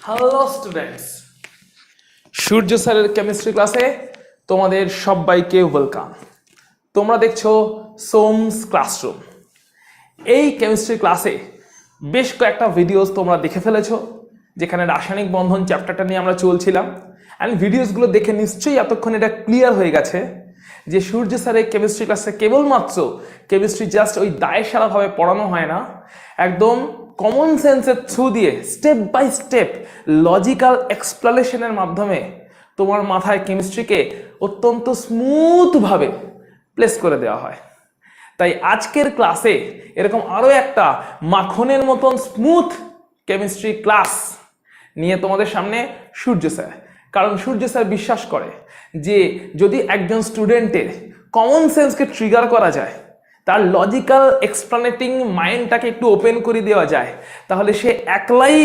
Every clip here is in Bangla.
হ্যালো স্টুডেন্টস, সূর্য স্যারের কেমিস্ট্রি ক্লাসে তোমাদের সবাইকে ওয়েলকাম। তোমরা দেখছো সোমস ক্লাসরুম। এই কেমিস্ট্রি ক্লাসে বেশ কয়েকটা ভিডিওস তোমরা দেখে ফেলেছো, যেখানে রাসায়নিক বন্ধন চ্যাপ্টারটা নিয়ে আমরা চলছিলাম। অ্যান্ড ভিডিওসগুলো দেখে নিশ্চয়ই এতক্ষণ এটা ক্লিয়ার হয়ে গেছে যে সূর্য স্যারের কেমিস্ট্রি ক্লাসে কেবলমাত্র কেমিস্ট্রি জাস্ট ওই দায়সারাভাবে পড়ানো হয় না, একদম কমন সেন্সের থ্রু দিয়ে স্টেপ বাই স্টেপ লজিক্যাল এক্সপ্লানেশনের মাধ্যমে তোমার মাথায় কেমিস্ট্রিকে অত্যন্ত স্মুথভাবে প্লেস করে দেওয়া হয়। তাই আজকের ক্লাসে এরকম আরও একটা মাখনের মতন স্মুথ কেমিস্ট্রি ক্লাস নিয়ে তোমাদের সামনে সূর্য স্যার। কারণ সূর্য স্যার বিশ্বাস করে যে যদি একজন স্টুডেন্টের কমন সেন্সকে ট্রিগার করা যায়, তার লজিক্যাল এক্সপ্লানেটিং মাইন্ডটাকে একটু ওপেন করে দেওয়া যায়, তাহলে সে একলাই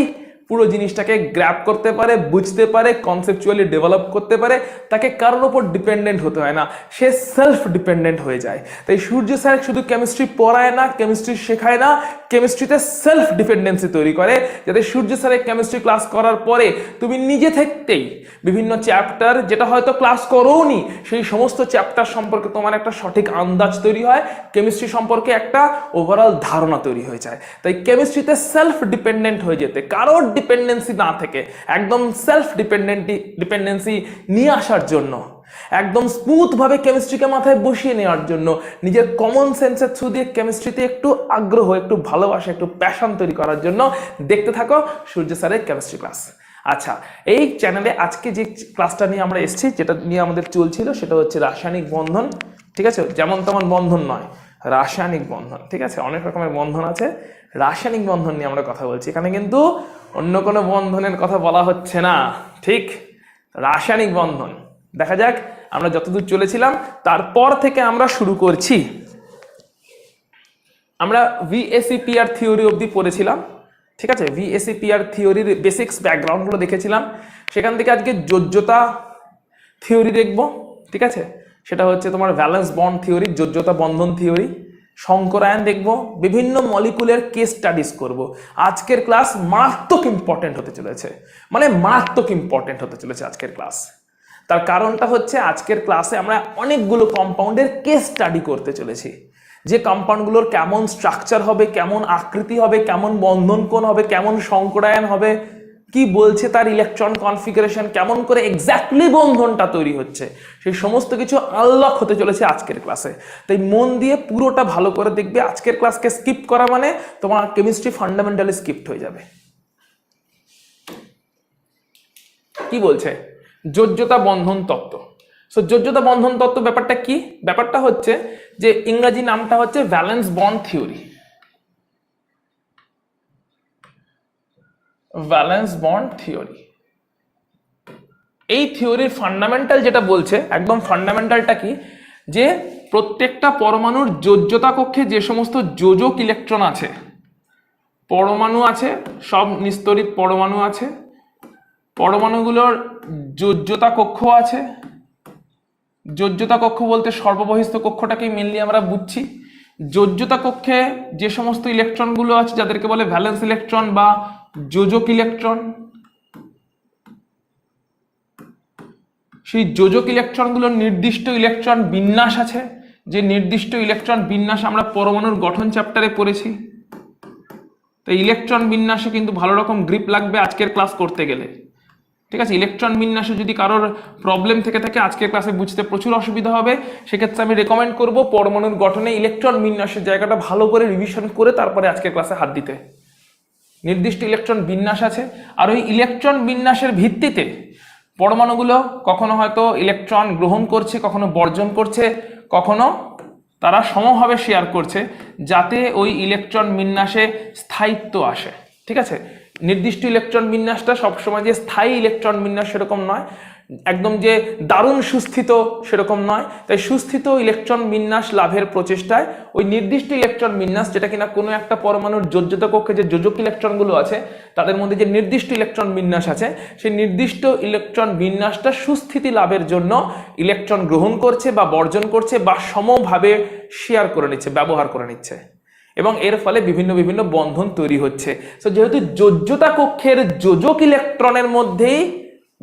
পুরো জিনিসটাকে গ্র্যাব করতে পারে, বুঝতে পারে, কনসেপচুয়ালি ডেভেলপ করতে পারে। তাকে কারোর ওপর ডিপেন্ডেন্ট হতে হয় না, সে সেলফ ডিপেন্ডেন্ট হয়ে যায়। তাই সূর্য স্যার শুধু কেমিস্ট্রি পড়ায় না, কেমিস্ট্রি শেখায় না, কেমিস্ট্রিতে সেলফ ডিপেন্ডেন্সি তৈরি করে, যাতে সূর্য স্যারের কেমিস্ট্রি ক্লাস করার পরে তুমি নিজে থেকেই বিভিন্ন চ্যাপ্টার, যেটা হয়তো ক্লাস করোনি, সেই সমস্ত চ্যাপ্টার সম্পর্কে তোমার একটা সঠিক আন্দাজ তৈরি হয়, কেমিস্ট্রি সম্পর্কে একটা ওভারঅল ধারণা তৈরি হয়ে যায়। তাই কেমিস্ট্রিতে সেলফ ডিপেন্ডেন্ট হয়ে যেতে, কারোর ডিপেন্ডেন্সি না থেকে একদম সেলফ ডিপেন্ডেন্সি নিয়ে আসার জন্য, একদম স্মুথভাবে কেমিস্ট্রিকে মাথায় বসিয়ে নেওয়ার জন্য, নিজের কমন সেন্সের থ্রু দিয়ে কেমিস্ট্রিতে একটু আগ্রহ, একটু ভালোবাসা, একটু প্যাশন তৈরি করার জন্য দেখতে থাকো সূর্য স্যারের কেমিস্ট্রি ক্লাস। আচ্ছা, এই চ্যানেলে আজকে যে ক্লাসটা নিয়ে আমরা এসেছি, যেটা নিয়ে আমাদের চলছিল, সেটা হচ্ছে রাসায়নিক বন্ধন। ঠিক আছে, যেমন তেমন বন্ধন নয়, রাসায়নিক বন্ধন। ঠিক আছে, অনেক রকমের বন্ধন আছে, রাসায়নিক বন্ধন নিয়ে আমরা কথা বলছি। এখানে কিন্তু অন্য কোনো বন্ধনের কথা বলা হচ্ছে না, ঠিক রাসায়নিক বন্ধন। দেখা যাক আমরা যতদূর চলেছিলাম তারপর থেকে আমরা শুরু করছি। আমরা ভিএসিপিআর থিওরি অবধি পড়েছিলাম। ঠিক আছে, ভিএসিপিআর থিওরির বেসিক্স ব্যাকগ্রাউন্ডগুলো দেখেছিলাম। সেখান থেকে আজকে যোজ্যতা থিওরি দেখব। ঠিক আছে, সেটা হচ্ছে তোমার ভ্যালেন্স বন্ড থিওরি, যোজ্যতা বন্ধন থিওরি, সংকরায়ন দেখব, বিভিন্ন মলিকুলের কেস স্টাডিজ করব। আজকের ক্লাস মারাত্মক ইম্পর্টেন্ট হতে চলেছে, মানে মারাত্মক ইম্পর্টেন্ট হতে চলেছে আজকের ক্লাস। তার কারণটা হচ্ছে আজকের ক্লাসে আমরা অনেকগুলো কম্পাউন্ডের কেস স্টাডি করতে চলেছি। যে কম্পাউন্ডগুলোর কেমন স্ট্রাকচার হবে, কেমন আকৃতি হবে, কেমন বন্ধন কোণ হবে, কেমন সংকরায়ন হবে, কি বলছে তার ইলেকট্রন কনফিগারেশন, কেমন করে এক্স্যাক্টলি বন্ধনটা তৈরি হচ্ছে, সেই সমস্ত কিছু আনলক হতে চলেছে আজকের ক্লাসে। তাই মন দিয়ে পুরোটা ভালো করে দেখবে। আজকের ক্লাসকে স্কিপ করা মানে তোমার কেমিস্ট্রি ফান্ডামেন্টালি স্কিপ্ট হয়ে যাবে। কি বলছে যোজ্যতা বন্ধন তত্ত্ব। সো যোজ্যতা বন্ধন তত্ত্ব ব্যাপারটা কি? ব্যাপারটা হচ্ছে যে ইংরেজি নামটা হচ্ছে valence bond theory. Valence bond theory, এই থিওরির ফান্ডামেন্টাল যেটা বলছে, একদম ফান্ডামেন্টালটা কি, যে প্রত্যেকটা পরমাণুর যোজ্যতা কক্ষে যে সমস্ত যোজক ইলেকট্রন আছে, পরমাণু আছে, সব নিস্তরিত পরমাণু আছে, পরমাণুগুলোর যোজ্যতা কক্ষ আছে। যোজ্যতা কক্ষ বলতে সর্ববহিস্থ কক্ষটাকেই মেনলি আমরা বুঝছি। যোজ্যতা কক্ষে যে সমস্ত ইলেকট্রনগুলো আছে, যাদেরকে বলে ভ্যালেন্স ইলেকট্রন বা যোজক ইলেকট্রন, সেই যোজক ইলেকট্রনগুলোর নির্দিষ্ট ইলেকট্রন বিন্যাস আছে। যে নির্দিষ্ট ইলেকট্রন বিন্যাস আমরা পরমাণুর গঠন চ্যাপ্টারে পড়েছি। তো ইলেকট্রন বিন্যাসে কিন্তু ভালো রকম গ্রিপ লাগবে আজকের ক্লাস করতে গেলে। ঠিক আছে, ইলেকট্রন বিন্যাসে যদি কারোর প্রবলেম থেকে থাকে আজকের ক্লাসে বুঝতে প্রচুর অসুবিধা হবে। সেক্ষেত্রে আমি রেকমেন্ড করব পরমাণুর গঠনে ইলেকট্রন বিন্যাসের জায়গাটা ভালো করে রিভিশন করে তারপরে আজকের ক্লাসে হাত দিতে। নির্দিষ্ট ইলেকট্রন বিন্যাস আছে, আর ওই ইলেকট্রন বিন্যাসের ভিত্তিতে পরমাণুগুলো কখনো হয়তো ইলেকট্রন গ্রহণ করছে, কখনো বর্জন করছে, কখনো তারা সমভাবে শেয়ার করছে, যাতে ওই ইলেকট্রন বিন্যাসে স্থায়িত্ব আসে। ঠিক আছে, নির্দিষ্ট ইলেকট্রন বিন্যাসটা সবসময় যে স্থায়ী ইলেকট্রন বিন্যাস সেরকম নয়, একদম যে দারুণ সুস্থিত সেরকম নয়। তাই সুস্থিত ইলেকট্রন বিন্যাস লাভের প্রচেষ্টায় ওই নির্দিষ্ট ইলেকট্রন বিন্যাস, যেটা কিনা কোনো একটা পরমাণুর যোজ্যতা কক্ষে যে যোজক ইলেকট্রনগুলো আছে তাদের মধ্যে যে নির্দিষ্ট ইলেকট্রন বিন্যাস আছে, সেই নির্দিষ্ট ইলেকট্রন বিন্যাসটা সুস্থিতি লাভের জন্য ইলেকট্রন গ্রহণ করছে বা বর্জন করছে বা সমভাবে শেয়ার করে নিচ্ছে, ব্যবহার করে নিচ্ছে। এবং এর ফলে বিভিন্ন বিভিন্ন বন্ধন তৈরি হচ্ছে। তো যেহেতু যোজ্যতা কক্ষের যোজক ইলেকট্রনের মধ্যেই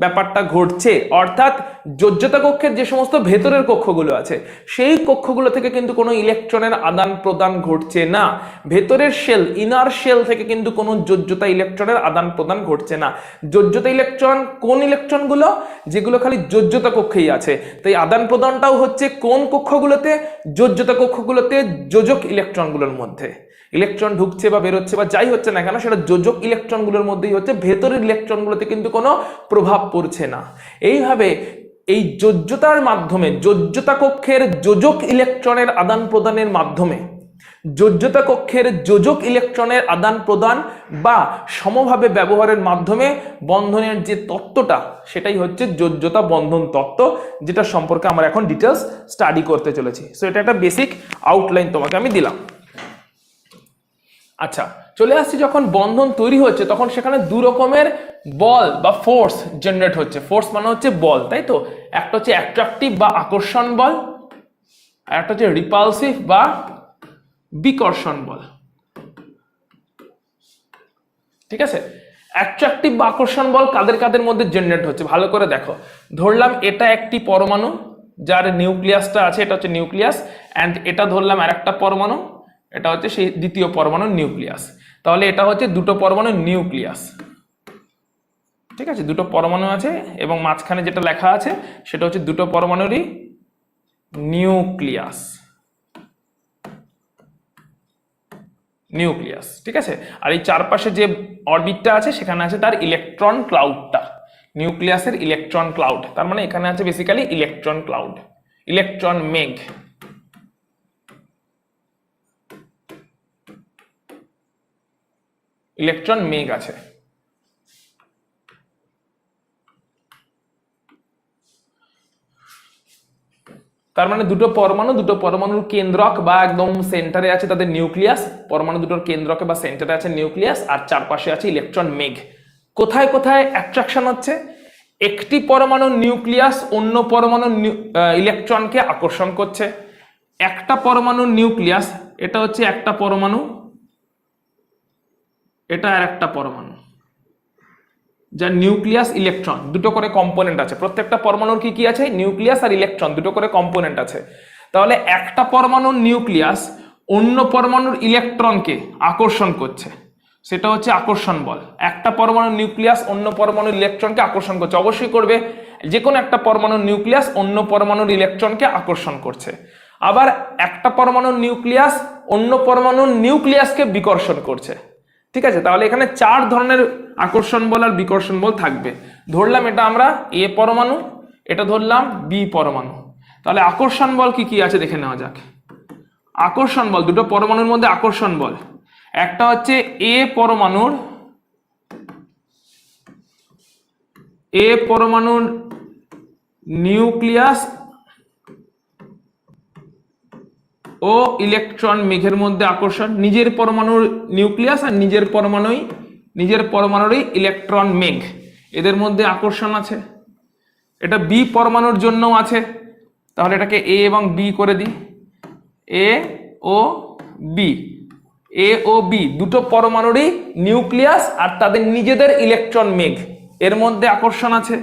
ব্যাপারটা ঘটছে, অর্থাৎ যোজ্যতা কক্ষের যে সমস্ত ভেতরের কক্ষগুলো আছে সেই কক্ষগুলো থেকে কিন্তু কোনো ইলেকট্রনের আদান প্রদান ঘটছে না। ভেতরের শেল, ইনার শেল থেকে কিন্তু কোনো যোজ্যতা ইলেকট্রনের আদান প্রদান ঘটছে না। যোজ্যতা ইলেকট্রন কোন ইলেকট্রনগুলো? যেগুলো খালি যোজ্যতা কক্ষেই আছে। তাই আদান প্রদানটাও হচ্ছে কোন কক্ষগুলোতে? যোজ্যতা কক্ষগুলোতে, যোজক ইলেকট্রনগুলোর মধ্যে। ইলেকট্রন ঢুকছে বা বেরোচ্ছে বা যাই হচ্ছে না কেন সেটা যোজক ইলেকট্রনগুলোর মধ্যেই হচ্ছে, ভেতরের ইলেকট্রনগুলোতে কিন্তু কোনো প্রভাব পড়ছে না। এইভাবে এই যোজ্যতার মাধ্যমে, যোজ্যতা কক্ষের যোজক ইলেকট্রনের আদান প্রদানের মাধ্যমে, যোজ্যতা কক্ষের যোজক ইলেকট্রনের আদান প্রদান বা সমভাবে ব্যবহারের মাধ্যমে বন্ধনের যে তত্ত্বটা সেটাই হচ্ছে যোজ্যতা বন্ধন তত্ত্ব, যেটা সম্পর্কে আমরা এখন ডিটেলস স্টাডি করতে চলেছি। সো এটা একটা বেসিক আউটলাইন তোমাকে আমি দিলাম। আচ্ছা, চলে আসছি যখন বন্ধন তৈরি হচ্ছে তখন সেখানে দু রকমের বল বা ফোর্স জেনারেট হচ্ছে। ফোর্স মানে হচ্ছে বল, তাই তো? একটা হচ্ছে অ্যাট্রাকটিভ বা আকর্ষণ বল, আর একটা হচ্ছে রিপালসিভ বা বিকর্ষণ বল। ঠিক আছে, অ্যাট্রাকটিভ বা আকর্ষণ বল কাদের কাদের মধ্যে জেনারেট হচ্ছে ভালো করে দেখো। ধরলাম এটা একটি পরমাণু যার নিউক্লিয়াসটা আছে, এটা হচ্ছে নিউক্লিয়াস, অ্যান্ড এটা ধরলাম আর একটা পরমাণু, এটা হচ্ছে সেই দ্বিতীয় পরমাণুর নিউক্লিয়াস। তাহলে এটা হচ্ছে দুটো পরমাণুর নিউক্লিয়াস। ঠিক আছে, দুটো পরমাণু আছে এবং মাঝখানে যেটা লেখা আছে সেটা হচ্ছে দুটো পরমাণুরই নিউক্লিয়াস। নিউক্লিয়াস, ঠিক আছে। আর এই চারপাশে যে অরবিটটা আছে সেখানে আছে তার ইলেকট্রন ক্লাউডটা, নিউক্লিয়াসের ইলেকট্রন ক্লাউড। তার মানে এখানে আছে বেসিক্যালি ইলেকট্রন ক্লাউড, ইলেকট্রন মেঘ। ইলেকট্রন মেঘ আছে। তার মানে দুটো পরমাণুর কেন্দ্রক বা একদম সেন্টারে আছে তাদের নিউক্লিয়াস, পরমাণু দুটোর কেন্দ্রকে বা সেন্টারে আছে নিউক্লিয়াস, আর চারপাশে আছে ইলেকট্রন মেঘ। কোথায় কোথায় অ্যাট্রাকশন হচ্ছে? একটি পরমাণুর নিউক্লিয়াস অন্য পরমাণুর ইলেকট্রনকে আকর্ষণ করছে। একটা পরমাণুর নিউক্লিয়াস, এটা হচ্ছে একটা পরমাণু, এটা আর একটা পরমাণু, যার নিউক্লিয়াস ইলেকট্রন দুটো করে কম্পোনেন্ট আছে। প্রত্যেকটা পরমাণুর কি কি আছে? নিউক্লিয়াস আর ইলেকট্রন দুটো করে কম্পোনেন্ট আছে। তাহলে একটা পরমাণুর নিউক্লিয়াস অন্য পরমাণুর ইলেকট্রনকে আকর্ষণ করছে, সেটা হচ্ছে আকর্ষণ বল। একটা পরমাণুর নিউক্লিয়াস অন্য পরমাণুর ইলেকট্রনকে আকর্ষণ করছে, অবশ্যই করবে। যে কোনো একটা পরমাণুর নিউক্লিয়াস অন্য পরমাণুর ইলেকট্রনকে আকর্ষণ করছে। আবার একটা পরমাণুর নিউক্লিয়াস অন্য পরমাণুর নিউক্লিয়াসকে বিকর্ষণ করছে। ঠিক আছে, তাহলে এখানে চার ধরনের আকর্ষণ বল আর বিকর্ষণ বল থাকবে। ধরলাম এটা আমরা এ পরমাণু, এটা ধরলাম বি পরমাণু। তাহলে আকর্ষণ বল কি কি আছে দেখে নেওয়া যাক। আকর্ষণ বল, দুটো পরমাণুর মধ্যে আকর্ষণ বল, একটা হচ্ছে এ পরমাণুর নিউক্লিয়াস ও ইলেকট্রন মেঘের মধ্যে আকর্ষণ, নিজের পরমাণুর নিউক্লিয়াস আর নিজের পরমাণুরই ইলেকট্রন মেঘ, এদের মধ্যে আকর্ষণ আছে। এটা বি পরমাণুর জন্যও আছে, তাহলে এটাকে এ এবং বি করে দিই। এ ও বি দুটো পরমাণুরই নিউক্লিয়াস আর তাদের নিজেদের ইলেকট্রন মেঘ, এর মধ্যে আকর্ষণ আছে।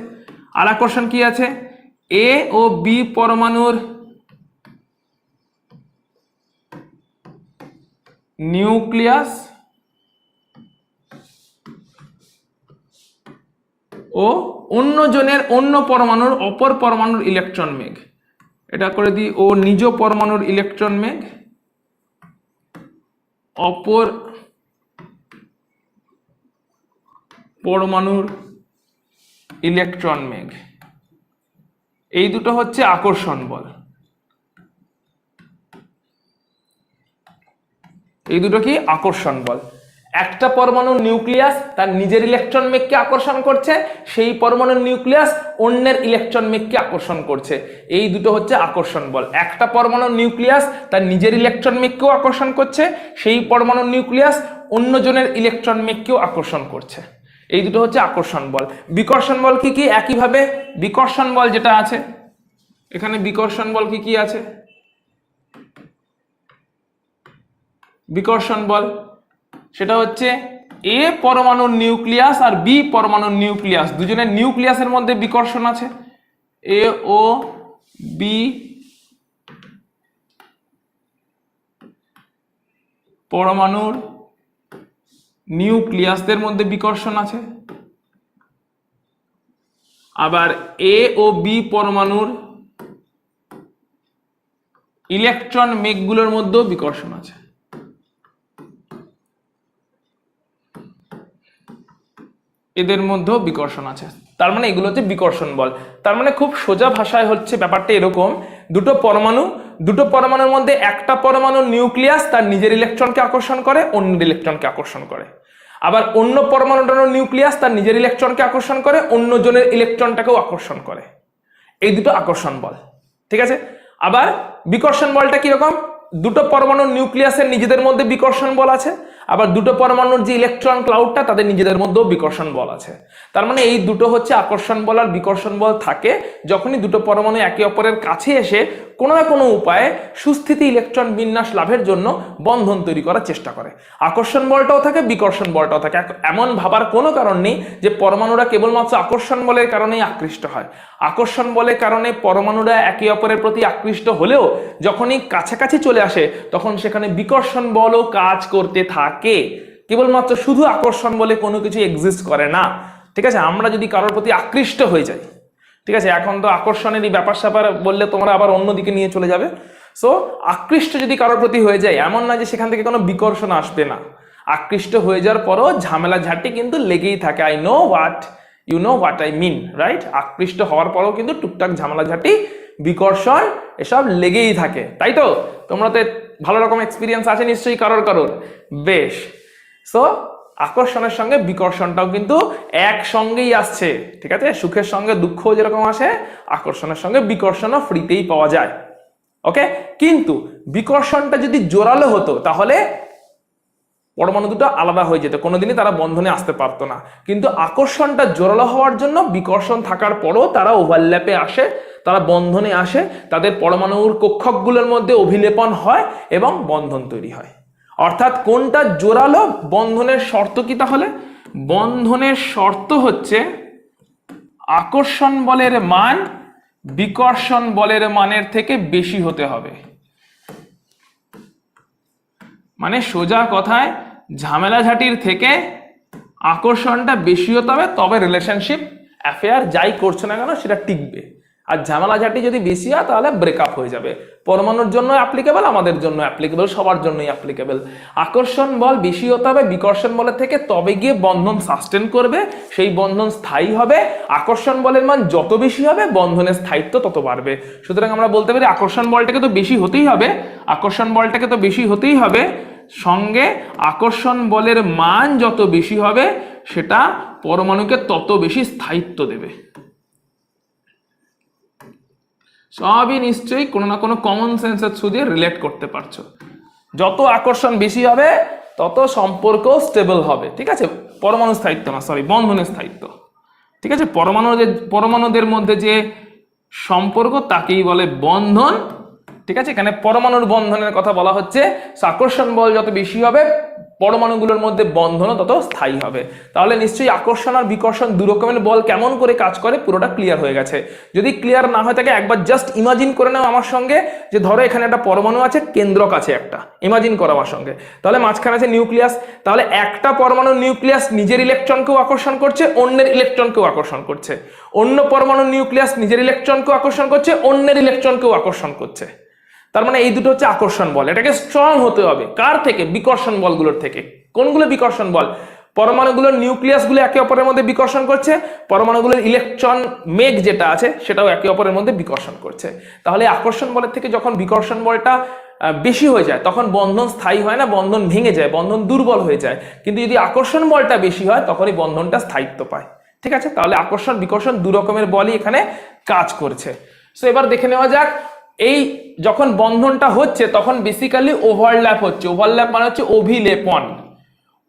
আর আকর্ষণ কি আছে? এ ও বি পরমাণুর নিউক্লিয়াস ও অন্য পরমাণুর অপর পরমাণুর ইলেকট্রন মেঘ, এটা করে দিই। ও নিজ পরমাণুর ইলেকট্রন মেঘ, অপর পরমাণুর ইলেকট্রন মেঘ, এই দুটো হচ্ছে আকর্ষণ বল। এই দুটো কি? আকর্ষণ বল। একটা পরমাণুর নিউক্লিয়াস তার নিজের ইলেকট্রন মেঘকে আকর্ষণ করছে, সেই পরমাণুর নিউক্লিয়াস অন্যের ইলেকট্রন মেঘকে আকর্ষণ করছে, এই দুটো হচ্ছে আকর্ষণ বল। একটা পরমাণুর নিউক্লিয়াস তার নিজের ইলেকট্রন মেঘকেও আকর্ষণ করছে, সেই পরমাণুর নিউক্লিয়াস অন্যজনের ইলেকট্রন মেঘকেও আকর্ষণ করছে, এই দুটো হচ্ছে আকর্ষণ বল। বিকর্ষণ বল কি কি? একইভাবে বিকর্ষণ বল যেটা আছে এখানে, বিকর্ষণ বল কি কি আছে? বিকর্ষণ বল, সেটা হচ্ছে এ পরমাণুর নিউক্লিয়াস আর বি পরমাণুর নিউক্লিয়াস, দুজনের নিউক্লিয়াসের মধ্যে বিকর্ষণ আছে। এ ও বি পরমাণুর নিউক্লিয়াসদের মধ্যে বিকর্ষণ আছে, আবার এ ও বি পরমাণুর ইলেকট্রন মেঘগুলোর মধ্যেও বিকর্ষণ আছে। এদের মধ্যেও বিকর্ষণ আছে, তার মানে এগুলো হচ্ছে বিকর্ষণ বল। তার মানে খুব সোজা ভাষায় হচ্ছে ব্যাপারটা এরকম, দুটো পরমাণুর মধ্যে একটা পরমাণুর নিউক্লিয়াস তার নিজের ইলেকট্রনকে আকর্ষণ করে, অন্যের ইলেকট্রনকে আকর্ষণ করে, আবার অন্য পরমাণুটার নিউক্লিয়াস তার নিজের ইলেকট্রনকে আকর্ষণ করে, অন্যজনের ইলেকট্রনটাকেও আকর্ষণ করে। এই দুটো আকর্ষণ বল, ঠিক আছে। আবার বিকর্ষণ বলটা কিরকম, দুটো পরমাণুর নিউক্লিয়াসের নিজেদের মধ্যে বিকর্ষণ বল আছে, আবার দুটো পরমাণুর যে ইলেকট্রন ক্লাউডটা তাদের নিজেদের মধ্যেও বিকর্ষণ বল আছে। তার মানে এই দুটো হচ্ছে আকর্ষণ বল আর বিকর্ষণ বল থাকে যখনই দুটো পরমাণু একে অপরের কাছে এসে কোনো না কোনো উপায়ে সুস্থিতি ইলেকট্রন বিন্যাস লাভের জন্য বন্ধন তৈরি করার চেষ্টা করে। আকর্ষণ বলটাও থাকে, বিকর্ষণ বলটাও থাকে। এমন ভাবার কোনো কারণ নেই যে পরমাণুরা কেবলমাত্র আকর্ষণ বলের কারণেই আকৃষ্ট হয়। আকর্ষণ বলের কারণে পরমাণুরা একে অপরের প্রতি আকৃষ্ট হলেও যখনই কাছাকাছি চলে আসে তখন সেখানে বিকর্ষণ বলও কাজ করতে থাকে। কেবলমাত্র শুধু আকর্ষণ বলে কোনো কিছু এক্সিস্ট করে না, ঠিক আছে। আমরা যদি কারোর প্রতি আকৃষ্ট হয়ে যাই, ঠিক আছে, এখন তো আকর্ষণেরই ব্যাপার স্যাপার বললে তোমরা আবার অন্যদিকে নিয়ে চলে যাবে। সো আকৃষ্ট যদি কারোর প্রতি হয়ে যায়, এমন না যে সেখান থেকে কোনো বিকর্ষণ আসবে না। আকৃষ্ট হয়ে যাওয়ার পরও ঝামেলা ঝাঁটি কিন্তু লেগেই থাকে। I know what you know what I mean, right? আকৃষ্ট হওয়ার পরও কিন্তু টুকটাক ঝামেলা ঝাঁটি, বিকর্ষণ এসব লেগেই থাকে, তাই তো? তোমরা তো ভালো রকম এক্সপিরিয়েন্স আছে নিশ্চয়ই কারোর। বেশ, সো আকর্ষণের সঙ্গে বিকর্ষণটাও কিন্তু একসঙ্গেই আসছে, ঠিক আছে। সুখের সঙ্গে দুঃখ যেরকম আসে, আকর্ষণের সঙ্গে বিকর্ষণও ফ্রিতেই পাওয়া যায়, ওকে। কিন্তু বিকর্ষণটা যদি জোরালো হতো তাহলে পরমাণু দুটো আলাদা হয়ে যেত, কোনোদিনই তারা বন্ধনে আসতে পারতো না। কিন্তু আকর্ষণটা জোরালো হওয়ার জন্য বিকর্ষণ থাকার পরও তারা ওভারল্যাপে আসে, তারা বন্ধনে আসে, তাদের পরমাণুর কক্ষকগুলোর মধ্যে অভিলেপন হয় এবং বন্ধন তৈরি হয়। অর্থাৎ কোনটা জোরালো? বন্ধনের শর্ত কি তাহলে? বন্ধনের শর্ত হচ্ছে আকর্ষণ বলের মান বিকর্ষণ বলের মানের থেকে বেশি হতে হবে। মানে সোজা কথায় ঝামেলা ঝাঁটির থেকে আকর্ষণটা বেশি হতে হবে, তবে রিলেশনশিপ অ্যাফেয়ার যাই করছে না কেন সেটা টিকবে। আর ঝামেলা ঝাঁটি যদি বেশি হয় তাহলে ব্রেকআপ হয়ে যাবে। পরমাণুর জন্য অ্যাপ্লিকেবল, আমাদের জন্য অ্যাপ্লিকেবল, সবার জন্যই অ্যাপ্লিকেবল। আকর্ষণ বল বেশি হতে হবে বিকর্ষণ বলের থেকে, তবে গিয়ে বন্ধন সাস্টেন করবে, সেই বন্ধন স্থায়ী হবে। আকর্ষণ বলের মান যত বেশি হবে বন্ধনের স্থায়িত্ব তত বাড়বে। সুতরাং আমরা বলতে পারি আকর্ষণ বলটাকে তো বেশি হতেই হবে, আকর্ষণ বলটাকে তো বেশি হতেই হবে, সঙ্গে আকর্ষণ বলের মান যত বেশি হবে সেটা পরমাণুকে তত বেশি স্থায়িত্ব দেবে। সবই নিশ্চয়ই কোনো না কোনো কমন সেন্সের থ্রু দিয়ে রিলেট করতে পারছো। যত আকর্ষণ বেশি হবে তত সম্পর্ক স্টেবল হবে, ঠিক আছে। পরমাণু স্থায়িত্ব না, সরি, বন্ধনের স্থায়িত্ব, ঠিক আছে। পরমাণুদের মধ্যে যে সম্পর্ক তাকেই বলে বন্ধন, ঠিক আছে। এখানে পরমাণুর বন্ধনের কথা বলা হচ্ছে। আকর্ষণ বল যত বেশি হবে পরমাণুগুলোর মধ্যে বন্ধনও তত স্থায়ী হবে। তাহলে নিশ্চয়ই আকর্ষণ আর বিকর্ষণ দু রকমের বল কেমন করে কাজ করে পুরোটা ক্লিয়ার হয়ে গেছে। যদি ক্লিয়ার না হয়ে থাকে একবার জাস্ট ইমাজিন করে নাও আমার সঙ্গে, যে ধরো এখানে একটা পরমাণু আছে, কেন্দ্রক আছে একটা, ইমাজিন করো আমার সঙ্গে। তাহলে মাঝখানে আছে নিউক্লিয়াস, তাহলে একটা পরমাণুর নিউক্লিয়াস নিজের ইলেকট্রনকেও আকর্ষণ করছে, অন্যের ইলেকট্রনকেও আকর্ষণ করছে। অন্য পরমাণুর নিউক্লিয়াস নিজের ইলেকট্রনকেও আকর্ষণ করছে, অন্যের ইলেকট্রনকেও আকর্ষণ করছে। তার মানে এই দুটো হচ্ছে আকর্ষণ বল। এটাকে স্ট্রং হতে হবে কার থেকে? বিকর্ষণ বলগুলোর থেকে। কোনগুলো বিকর্ষণ বল? পরমাণুগুলোর নিউক্লিয়াসগুলো একে অপরের মধ্যে বিকর্ষণ করছে, পরমাণুগুলোর ইলেকট্রন মেঘ যেটা আছে সেটাও একে অপরের মধ্যে বিকর্ষণ করছে। তাহলে আকর্ষণ বলের থেকে যখন বিকর্ষণ বলটা বেশি হয়ে যায় তখন বন্ধন স্থায়ী হয় না, বন্ধন ভেঙে যায়, বন্ধন দুর্বল হয়ে যায়। কিন্তু যদি আকর্ষণ বলটা বেশি হয় তখনই বন্ধনটা স্থায়িত্ব পায়, ঠিক আছে। তাহলে আকর্ষণ বিকর্ষণ দু রকমের বলই এখানে কাজ করছে। সো এবার দেখে নেওয়া যাক, এই যখন বন্ধনটা হচ্ছে তখন বেসিক্যালি ওভারল্যাপ হচ্ছে। ওভারল্যাপ মানে হচ্ছে অভিলেপন।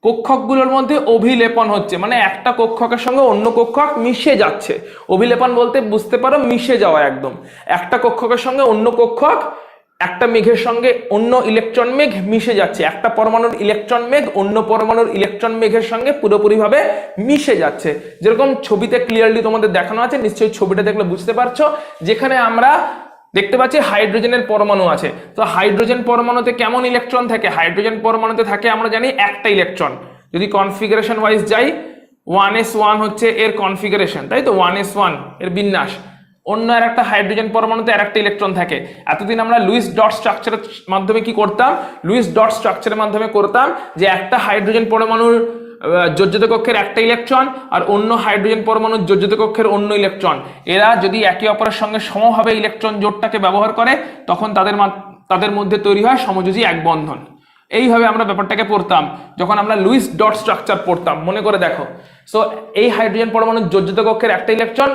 কক্ষকগুলোর মধ্যে অভিলেপন হচ্ছে, মানে একটা কক্ষকের সঙ্গে অন্য কক্ষক মিশে যাচ্ছে। অভিলেপন বলতে বুঝতে পারো মিশে যাওয়া, একদম একটা কক্ষকের সঙ্গে অন্য কক্ষক একটা মেঘের সঙ্গে অন্য ইলেকট্রন মেঘ মিশে যাচ্ছে, একটা পরমাণুর ইলেকট্রন মেঘ অন্য পরমাণুর ইলেকট্রন মেঘের সঙ্গে পুরোপুরিভাবে মিশে যাচ্ছে। যেরকম ছবিতে ক্লিয়ারলি তোমাদের দেখানো আছে, নিশ্চয়ই ছবিটা দেখলে বুঝতে পারছো, যেখানে আমরা দেখতে পাচ্ছি হাইড্রোজেনের পরমাণু আছে। তো হাইড্রোজেন পরমাণুতে কেমন ইলেকট্রন থাকে? হাইড্রোজেন পরমাণুতে থাকে আমরা জানি একটা ইলেকট্রন। যদি কনফিগারেশন ওয়াইজ যাই, 1s1 হচ্ছে এর কনফিগারেশন, তাই তো 1s1 এর বিন্যাস। অন্য আর একটা হাইড্রোজেন পরমাণুতে আর একটা ইলেকট্রন থাকে। এতদিন আমরা লুইস ডট স্ট্রাকচারের মাধ্যমে কি করতাম? লুইস ডট স্ট্রাকচারের মাধ্যমে করতাম যে একটা হাইড্রোজেন পরমাণুর যোজ্যতা কক্ষের একটা ইলেকট্রন আর অন্য হাইড্রোজেন পরমাণুর যোজ্যতা কক্ষের অন্য ইলেকট্রন, এরা যদি একে অপরের সঙ্গে সমভাবে ইলেকট্রন জোটটাকে ব্যবহার করে তখন তাদের মধ্যে তৈরি হয় সমযোজী এক বন্ধন। এইভাবে আমরা ব্যাপারটাকে পড়তাম যখন আমরা লুইস ডট স্ট্রাকচার পড়তাম, মনে করে দেখো। সো এই হাইড্রোজেন পরমাণুর যোজ্যতা কক্ষের একটা ইলেকট্রন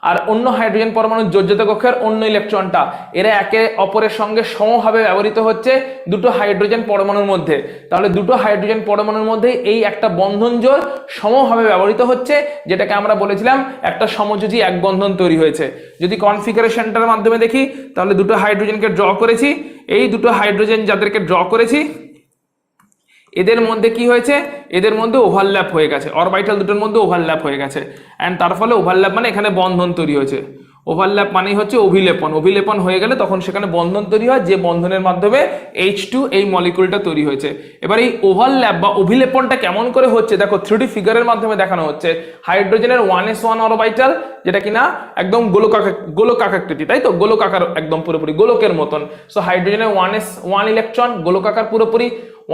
আর অন্য হাইড্রোজেন পরমাণুর যোজ্যতা কক্ষের অন্য ইলেকট্রনটা, এরা একে অপরের সঙ্গে সমভাবে ব্যবহৃত হচ্ছে দুটো হাইড্রোজেন পরমাণুর মধ্যে। তাহলে দুটো হাইড্রোজেন পরমাণুর মধ্যে এই একটা বন্ধন জোর সমভাবে ব্যবহৃত হচ্ছে, যেটাকে আমরা বলেছিলাম একটা সমযোজী এক বন্ধন তৈরি হয়েছে। যদি কনফিগারেশনটার মাধ্যমে দেখি তাহলে দুটো হাইড্রোজেনকে ড্র করেছি, এই দুটো হাইড্রোজেন যাদেরকে ড্র করেছি এদের মধ্যে কি হয়েছে? এদের মধ্যে ওভারল্যাপ হয়ে গেছে, অরবিটাল দুটোর মধ্যে ওভারল্যাপ হয়ে গেছে। অ্যান্ড তার ফলে ওভারল্যাপ মানে এখানে বন্ধন তৈরি হয়েছে। ওভারল্যাপ মানেই হচ্ছে অভিলেপন। অভিলেপন হয়ে গেলে তখন সেখানে বন্ধন তৈরি হয়, যে বন্ধনের মাধ্যমে H2 এই মলিকুলটা তৈরি হয়েছে। এবার এই ওভারল্যাপ বা অভিলেপনটা কেমন করে হচ্ছে দেখো 3D ফিগারের মাধ্যমে দেখানো হচ্ছে। হাইড্রোজেনের 1s1 অরবিটাল, যেটা কিনা একদম গোলকাকৃতি, তাই তো? গোলকাকার, একদম পুরোপুরি গোলকের মতন। সো হাইড্রোজেনের 1s1 ইলেকট্রন গোলকাকার পুরোপুরি,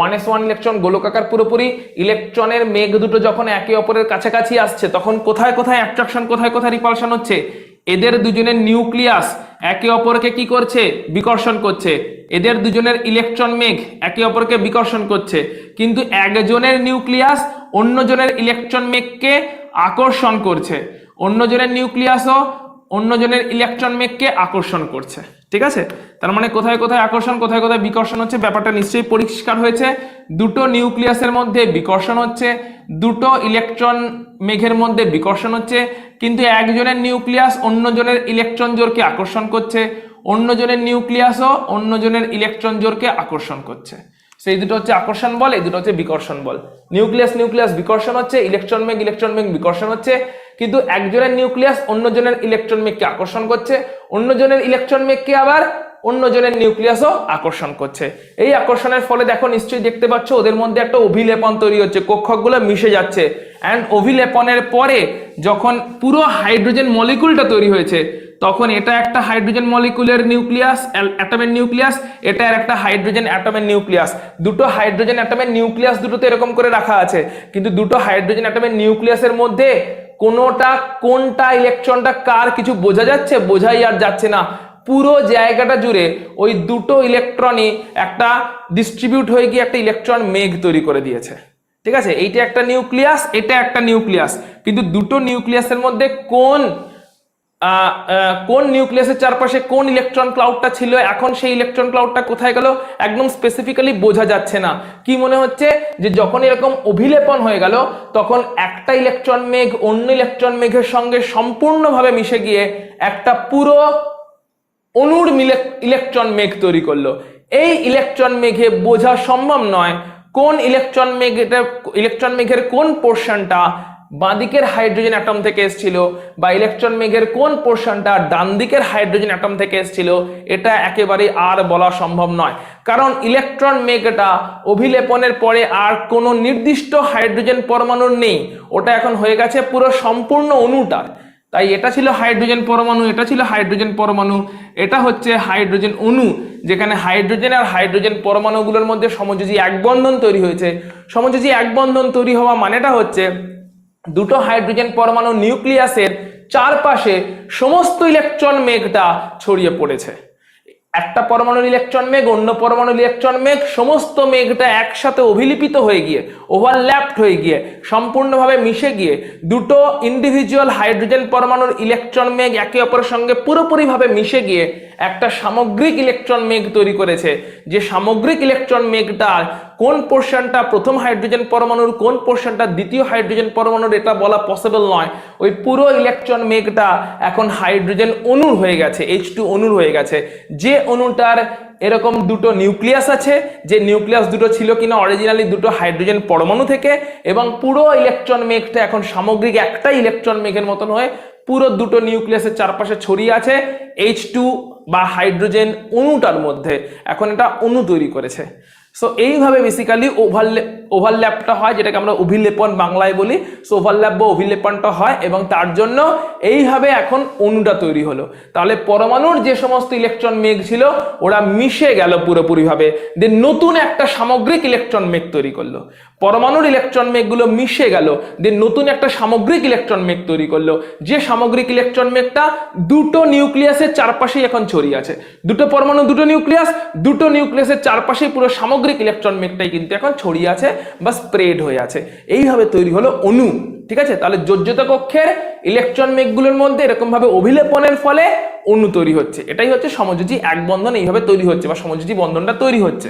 1s1 ইলেকট্রন গোলকাকার পুরোপুরি। ইলেকট্রনের মেঘ দুটো যখন একে অপরের কাছাকাছি আসছে তখন কোথায় কোথায় অ্যাট্রাকশন, কোথায় কোথায় রিপালশন হচ্ছে? এদের দুজনের নিউক্লিয়াস একে অপরকে কি করছে? বিকর্ষণ করছে। এদের দুজনের ইলেকট্রন মেঘ একে অপরকে বিকর্ষণ করছে, কিন্তু একজনের নিউক্লিয়াস অন্যজনের ইলেকট্রন মেঘকে আকর্ষণ করছে, অন্যজনের নিউক্লিয়াসও অন্যজনের ইলেকট্রন মেঘকে আকর্ষণ করছে। ঠিক আছে? তার মানে কোথায় কোথায় আকর্ষণ, কোথায় কোথায় বিকর্ষণ হচ্ছে, ব্যাপারটা নিশ্চয়ই পরিষ্কার হয়েছে। দুটো নিউক্লিয়াসের মধ্যে বিকর্ষণ হচ্ছে, দুটো ইলেকট্রন মেঘের মধ্যে বিকর্ষণ হচ্ছে, কিন্তু একজনের নিউক্লিয়াস অন্যজনের ইলেকট্রন জোরকে আকর্ষণ করছে, অন্যজনের নিউক্লিয়াসও অন্যজনের ইলেকট্রন জোরকে আকর্ষণ করছে। সেই দুটো হচ্ছে আকর্ষণ বল, এই দুটো হচ্ছে বিকর্ষণ বল। নিউক্লিয়াস নিউক্লিয়াস বিকর্ষণ হচ্ছে, ইলেকট্রন মেঘ বিকর্ষণ হচ্ছে, কিন্তু একজনের নিউক্লিয়াস অন্যজনের ইলেকট্রন মেঘকে আকর্ষণ করছে, অন্যজনের ইলেকট্রন মেঘকে আবার অন্যজনের নিউক্লিয়াসও আকর্ষণ করছে। এই আকর্ষণের ফলে দেখো নিশ্চয়ই দেখতে পাচ্ছ ওদের মধ্যে একটা অভিলেপন তৈরি হচ্ছে, কক্ষকগুলো মিশে যাচ্ছে। অ্যান্ড অভিলেপনের পরে যখন পুরো হাইড্রোজেন মলিকুলটা তৈরি হয়েছে তখন এটা একটা হাইড্রোজেন মলিকুলের নিউক্লিয়াস, অ্যাটমের নিউক্লিয়াস, এটা আর একটা হাইড্রোজেন অ্যাটমের নিউক্লিয়াস। দুটো হাইড্রোজেন অ্যাটমের নিউক্লিয়াস দুটোতে এরকম করে রাখা আছে, কিন্তু দুটো হাইড্রোজেন অ্যাটমের নিউক্লিয়াসের মধ্যে কোনটা ইলেকট্রনটা কার কিছু বোঝা যাচ্ছে? বোঝাই আর যাচ্ছে না। পুরো জায়গাটা জুড়ে ওই দুটো ইলেকট্রনই একটা ডিস্ট্রিবিউট হয়ে গিয়ে একটা ইলেকট্রন মেঘ তৈরি করে দিয়েছে। ঠিক আছে? এইটা একটা নিউক্লিয়াস, এটা একটা নিউক্লিয়াস, কিন্তু দুটো নিউক্লিয়াসের মধ্যে কোন নিউক্লিয়াসের চারপাশে কোন ইলেকট্রন ক্লাউডটা ছিল, এখন সেই ইলেকট্রন ক্লাউডটা কোথায় গেল একদম স্পেসিফিক্যালি বোঝা যাচ্ছে না। কি মনে হচ্ছে যে যখন এরকম অভিলেপন হয়ে গেল তখন একটা ইলেকট্রন মেঘ অন্য ইলেকট্রন মেঘের সঙ্গে সম্পূর্ণভাবে মিশে গিয়ে একটা পুরো অণুর ইলেকট্রন মেঘ তৈরি করলো। এই ইলেকট্রন মেঘে বোঝা সম্ভব নয় কোন ইলেকট্রন মেঘের কোন পোর্শনটা বাঁদিকের হাইড্রোজেন অ্যাটম থেকে এসেছিল বা ইলেকট্রন মেঘের কোন পোর্শনটা ডান দিকের হাইড্রোজেন অ্যাটম থেকে এসেছিল, এটা একেবারেই আর বলা সম্ভব নয়। কারণ ইলেকট্রন মেঘটা অভিলেপনের পরে আর কোনো নির্দিষ্ট হাইড্রোজেন পরমাণুর নেই, ওটা এখন হয়ে গেছে পুরো সম্পূর্ণ অণুটা। তাই এটা ছিল হাইড্রোজেন পরমাণু, এটা ছিল হাইড্রোজেন পরমাণু, এটা হচ্ছে হাইড্রোজেন অণু, যেখানে হাইড্রোজেন আর হাইড্রোজেন পরমাণুগুলোর মধ্যে সমযোজী এক বন্ধন তৈরি হয়েছে। সমযোজী এক বন্ধন তৈরি হওয়া মানেটা হচ্ছে দুটো হাইড্রোজেন পরমাণু নিউক্লিয়াসের চারপাশে সমস্ত ইলেকট্রন মেঘটা ছড়িয়ে পড়েছে। একটা পরমাণুর ইলেকট্রন মেঘ অন্য পরমাণুর ইলেকট্রন মেঘ, সমস্ত মেঘটা একসাথে অভিলিপিত হয়ে গিয়ে ওভারল্যাপড হয়ে গিয়ে সম্পূর্ণভাবে মিশে গিয়ে দুটো ইন্ডিভিজুয়াল হাইড্রোজেন পরমাণুর ইলেকট্রন মেঘ একে অপরের সঙ্গে পুরোপুরিভাবে মিশে গিয়ে একটা সামগ্রিক ইলেকট্রন মেঘ তৈরি করেছে। যে সামগ্রিক ইলেকট্রন মেঘটার কোন পোর্শনটা প্রথম হাইড্রোজেন পরমাণুর, কোন পোর্শনটা দ্বিতীয় হাইড্রোজেন পরমাণুর, এটা বলা পসিবল নয়। ওই পুরো ইলেকট্রন মেঘটা এখন হাইড্রোজেন অণুর হয়ে গেছে, H2 অণুর হয়ে গেছে। যে অণুটার এরকম দুটো নিউক্লিয়াস আছে, যে নিউক্লিয়াস দুটো ছিল কিনা অরিজিনালি দুটো হাইড্রোজেন পরমাণু থেকে, এবং পুরো ইলেকট্রন মেঘটা এখন সামগ্রিক একটা ইলেকট্রন মেঘের মতন হয়ে পুরো দুটো নিউক্লিয়াসের চারপাশে ছড়িয়ে আছে H2 বা হাইড্রোজেন অণুটার মধ্যে। এখন এটা অণু তৈরি করেছে। সো এইভাবে বেসিক্যালি ওভারল্যাপটা হয়, যেটাকে আমরা অভিলেপন বাংলায় বলি। সো ওভারল্যাপ বা অভিলেপনটা হয়, এবং তার জন্য এইভাবে এখন অণুটা তৈরি হলো। তাহলে পরমাণুর যে সমস্ত ইলেকট্রন মেঘ ছিল ওরা মিশে গেল পুরোপুরিভাবে, দেন নতুন একটা সামগ্রিক ইলেকট্রন মেঘ তৈরি করলো। পরমাণুর ইলেকট্রন মেঘগুলো মিশে গেল, দেন নতুন একটা সামগ্রিক ইলেকট্রন মেঘ তৈরি করলো। যে সামগ্রিক ইলেকট্রন মেঘটা দুটো নিউক্লিয়াসের চারপাশেই এখন ছড়িয়ে আছে। দুটো পরমাণু, দুটো নিউক্লিয়াসের চারপাশেই পুরো সামগ্রিক ইলেকট্রন মেঘটাই কিন্তু এখন ছড়িয়ে আছে বা স্প্রেড হয়ে আছে। এইভাবে তৈরি হলো অণু। ঠিক আছে, তাহলে যোজ্যতা কক্ষের ইলেকট্রন মেঘগুলোর মধ্যে এরকম ভাবে অভিলেপনের ফলে অণু তৈরি হচ্ছে। এটাই হচ্ছে সমযোজী এক বন্ধন, এইভাবে তৈরি হচ্ছে বা সমযোজী বন্ধনটা তৈরি হচ্ছে।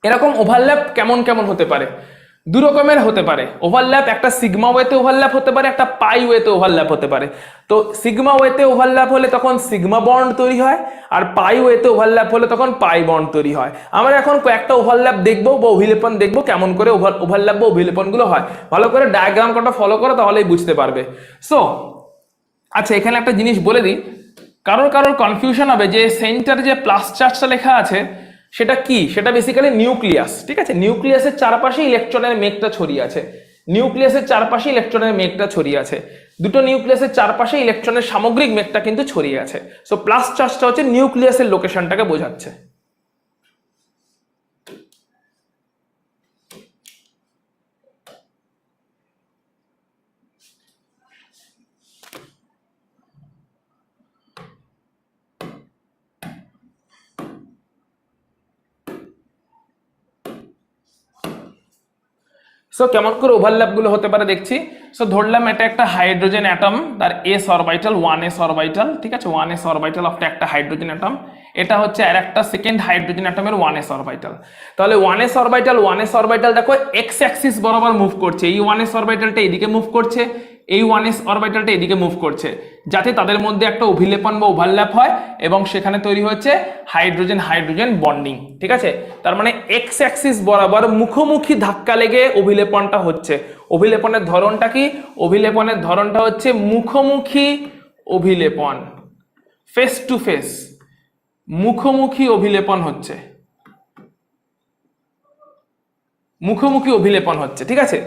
এরকম ওভারল্যাপ কেমন কেমন হতে পারে? দু রকমের হতে পারে ওভারল্যাপ। একটা সিগমা ওয়েতে ওভারল্যাপ হতে পারে, একটা পাই ওয়েতে ওভারল্যাপ হতে পারে। তো সিগমা ওয়েতে ওভারল্যাপ হলে তখন সিগমা বন্ড তৈরি হয়, আর পাই ওয়েতে ওভারল্যাপ হলে তখন পাই বন্ড তৈরি হয়। আমরা এখন কয়েকটা ওভারল্যাপ দেখবো বা অভিলেপন দেখবো, কেমন করে ওভারল্যাপ বা অভিলেপনগুলো হয়। ভালো করে ডায়াগ্রাম কটা ফলো করো, তাহলেই বুঝতে পারবে। সো আচ্ছা, এখানে একটা জিনিস বলে দিই, কারোর কনফিউশন হবে যে সেন্টারে যে প্লাস চার্জটা লেখা আছে সেটা কি? সেটা বেসিক্যালি নিউক্লিয়াস। ঠিক আছে, নিউক্লিয়াসের চারপাশে ইলেকট্রনের মেঘটা ছড়িয়ে আছে, নিউক্লিয়াসের চারপাশে ইলেকট্রনের মেঘটা ছড়িয়ে আছে, দুটো নিউক্লিয়াসের চারপাশে ইলেকট্রনের সামগ্রিক মেঘটা কিন্তু ছড়িয়ে আছে। সো প্লাস চার্জটা হচ্ছে নিউক্লিয়াসের লোকেশনটাকে বোঝাচ্ছে। সো কেমন করে ওভারল্যাপ গুলো হতে পারে দেখছি। সো ধরলাম এটা একটা হাইড্রোজেন অ্যাটম, তার s অরবিটাল 1s অরবিটাল। ঠিক আছে, 1s অরবিটাল অফ একটা হাইড্রোজেন অ্যাটম। এটা হচ্ছে আর একটা সেকেন্ড হাইড্রোজেন অ্যাটমের 1s অরবিটাল। তাহলে 1s অরবিটাল দেখো এক্স অ্যাক্সিস বরাবর মুভ করছে। এই 1s অরবিটালটা এদিকে মুভ করছে, এই 1s অরবিটালটা এদিকে মুভ করছে, যাতে তাদের মধ্যে একটা অভিলেপন বা ওভারল্যাপ হয় এবং সেখানে তৈরি হচ্ছে হাইড্রোজেন হাইড্রোজেন বন্ডিং। ঠিক আছে, তার মানে এক্স অ্যাক্সিস বরাবর মুখোমুখি ধাক্কা লেগে অভিলেপনটা হচ্ছে। অভিলেপনের ধরনটা কি? অভিলেপনের ধরনটা হচ্ছে মুখোমুখি অভিলেপন, ফেস টু ফেস মুখোমুখি অভিলেপন হচ্ছে, মুখোমুখি অভিলেপন হচ্ছে। ঠিক আছে,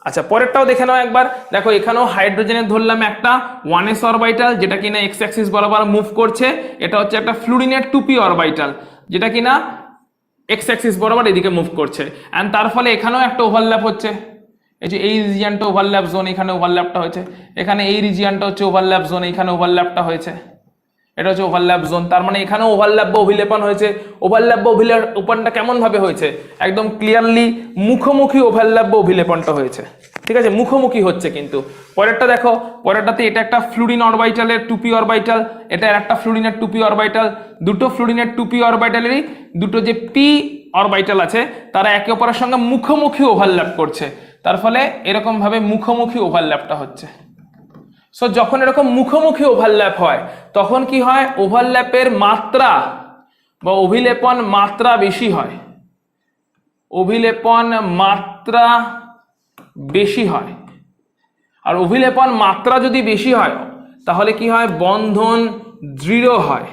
আচ্ছা পরেরটাও দেখে নাও একবার। দেখো এখানেও হাইড্রোজেনের ধরলাম একটা 1s অরবিটাল, যেটা কিনা এক্স অ্যাক্সিস বরাবর মুভ করছে। এটা হচ্ছে একটা ফ্লুরিনের 2p অরবিটাল, যেটা কিনা এক্স অ্যাক্সিস বরাবর এদিকে মুভ করছে। এন্ড তার ফলে এখানেও একটা ওভারল্যাপ হচ্ছে। এই যে এই রিজিয়নটা ওভারল্যাপ জোন, এখানে ওভারল্যাপটা হয়েছে। এখানে এই রিজিয়নটা হচ্ছে ওভারল্যাপ জোন, এখানে ওভারল্যাপটা হয়েছে। এটা হচ্ছে ওভারল্যাপ জোন, তার মানে এখানেও ওভারল্যাপ বা অভিলেপন হয়েছে। ওভারল্যাপ বা অভিলেপনটা কেমন ভাবে হয়েছে? একদম ক্লিয়ারলি মুখোমুখি ওভারল্যাপ বা অভিলেপনটা হয়েছে। ঠিক আছে, মুখোমুখি হচ্ছে। কিন্তু পরেরটা দেখো, পরেরটাতে এটা একটা ফ্লুরিন অরবিটালের 2p অরবিটাল, এটা একটা ফ্লুরিনের 2p অরবিটাল। দুটো ফ্লুরিনের 2p অরবিটালেরই দুটো যে p অরবিটাল আছে তারা একে অপরের সঙ্গে মুখোমুখি ওভারল্যাপ করছে, তার ফলে এরকম ভাবে মুখোমুখি ওভারল্যাপটা হচ্ছে। সো যখন এরকম মুখোমুখি ওভারল্যাপ হয় তখন কি হয়? ওভারল্যাপের মাত্রা বা অভিলেপন মাত্রা বেশি হয়, অভিলেপন মাত্রা বেশি হয়। আর অভিলেপন মাত্রা যদি বেশি হয় তাহলে কি হয়? বন্ধন দৃঢ় হয়,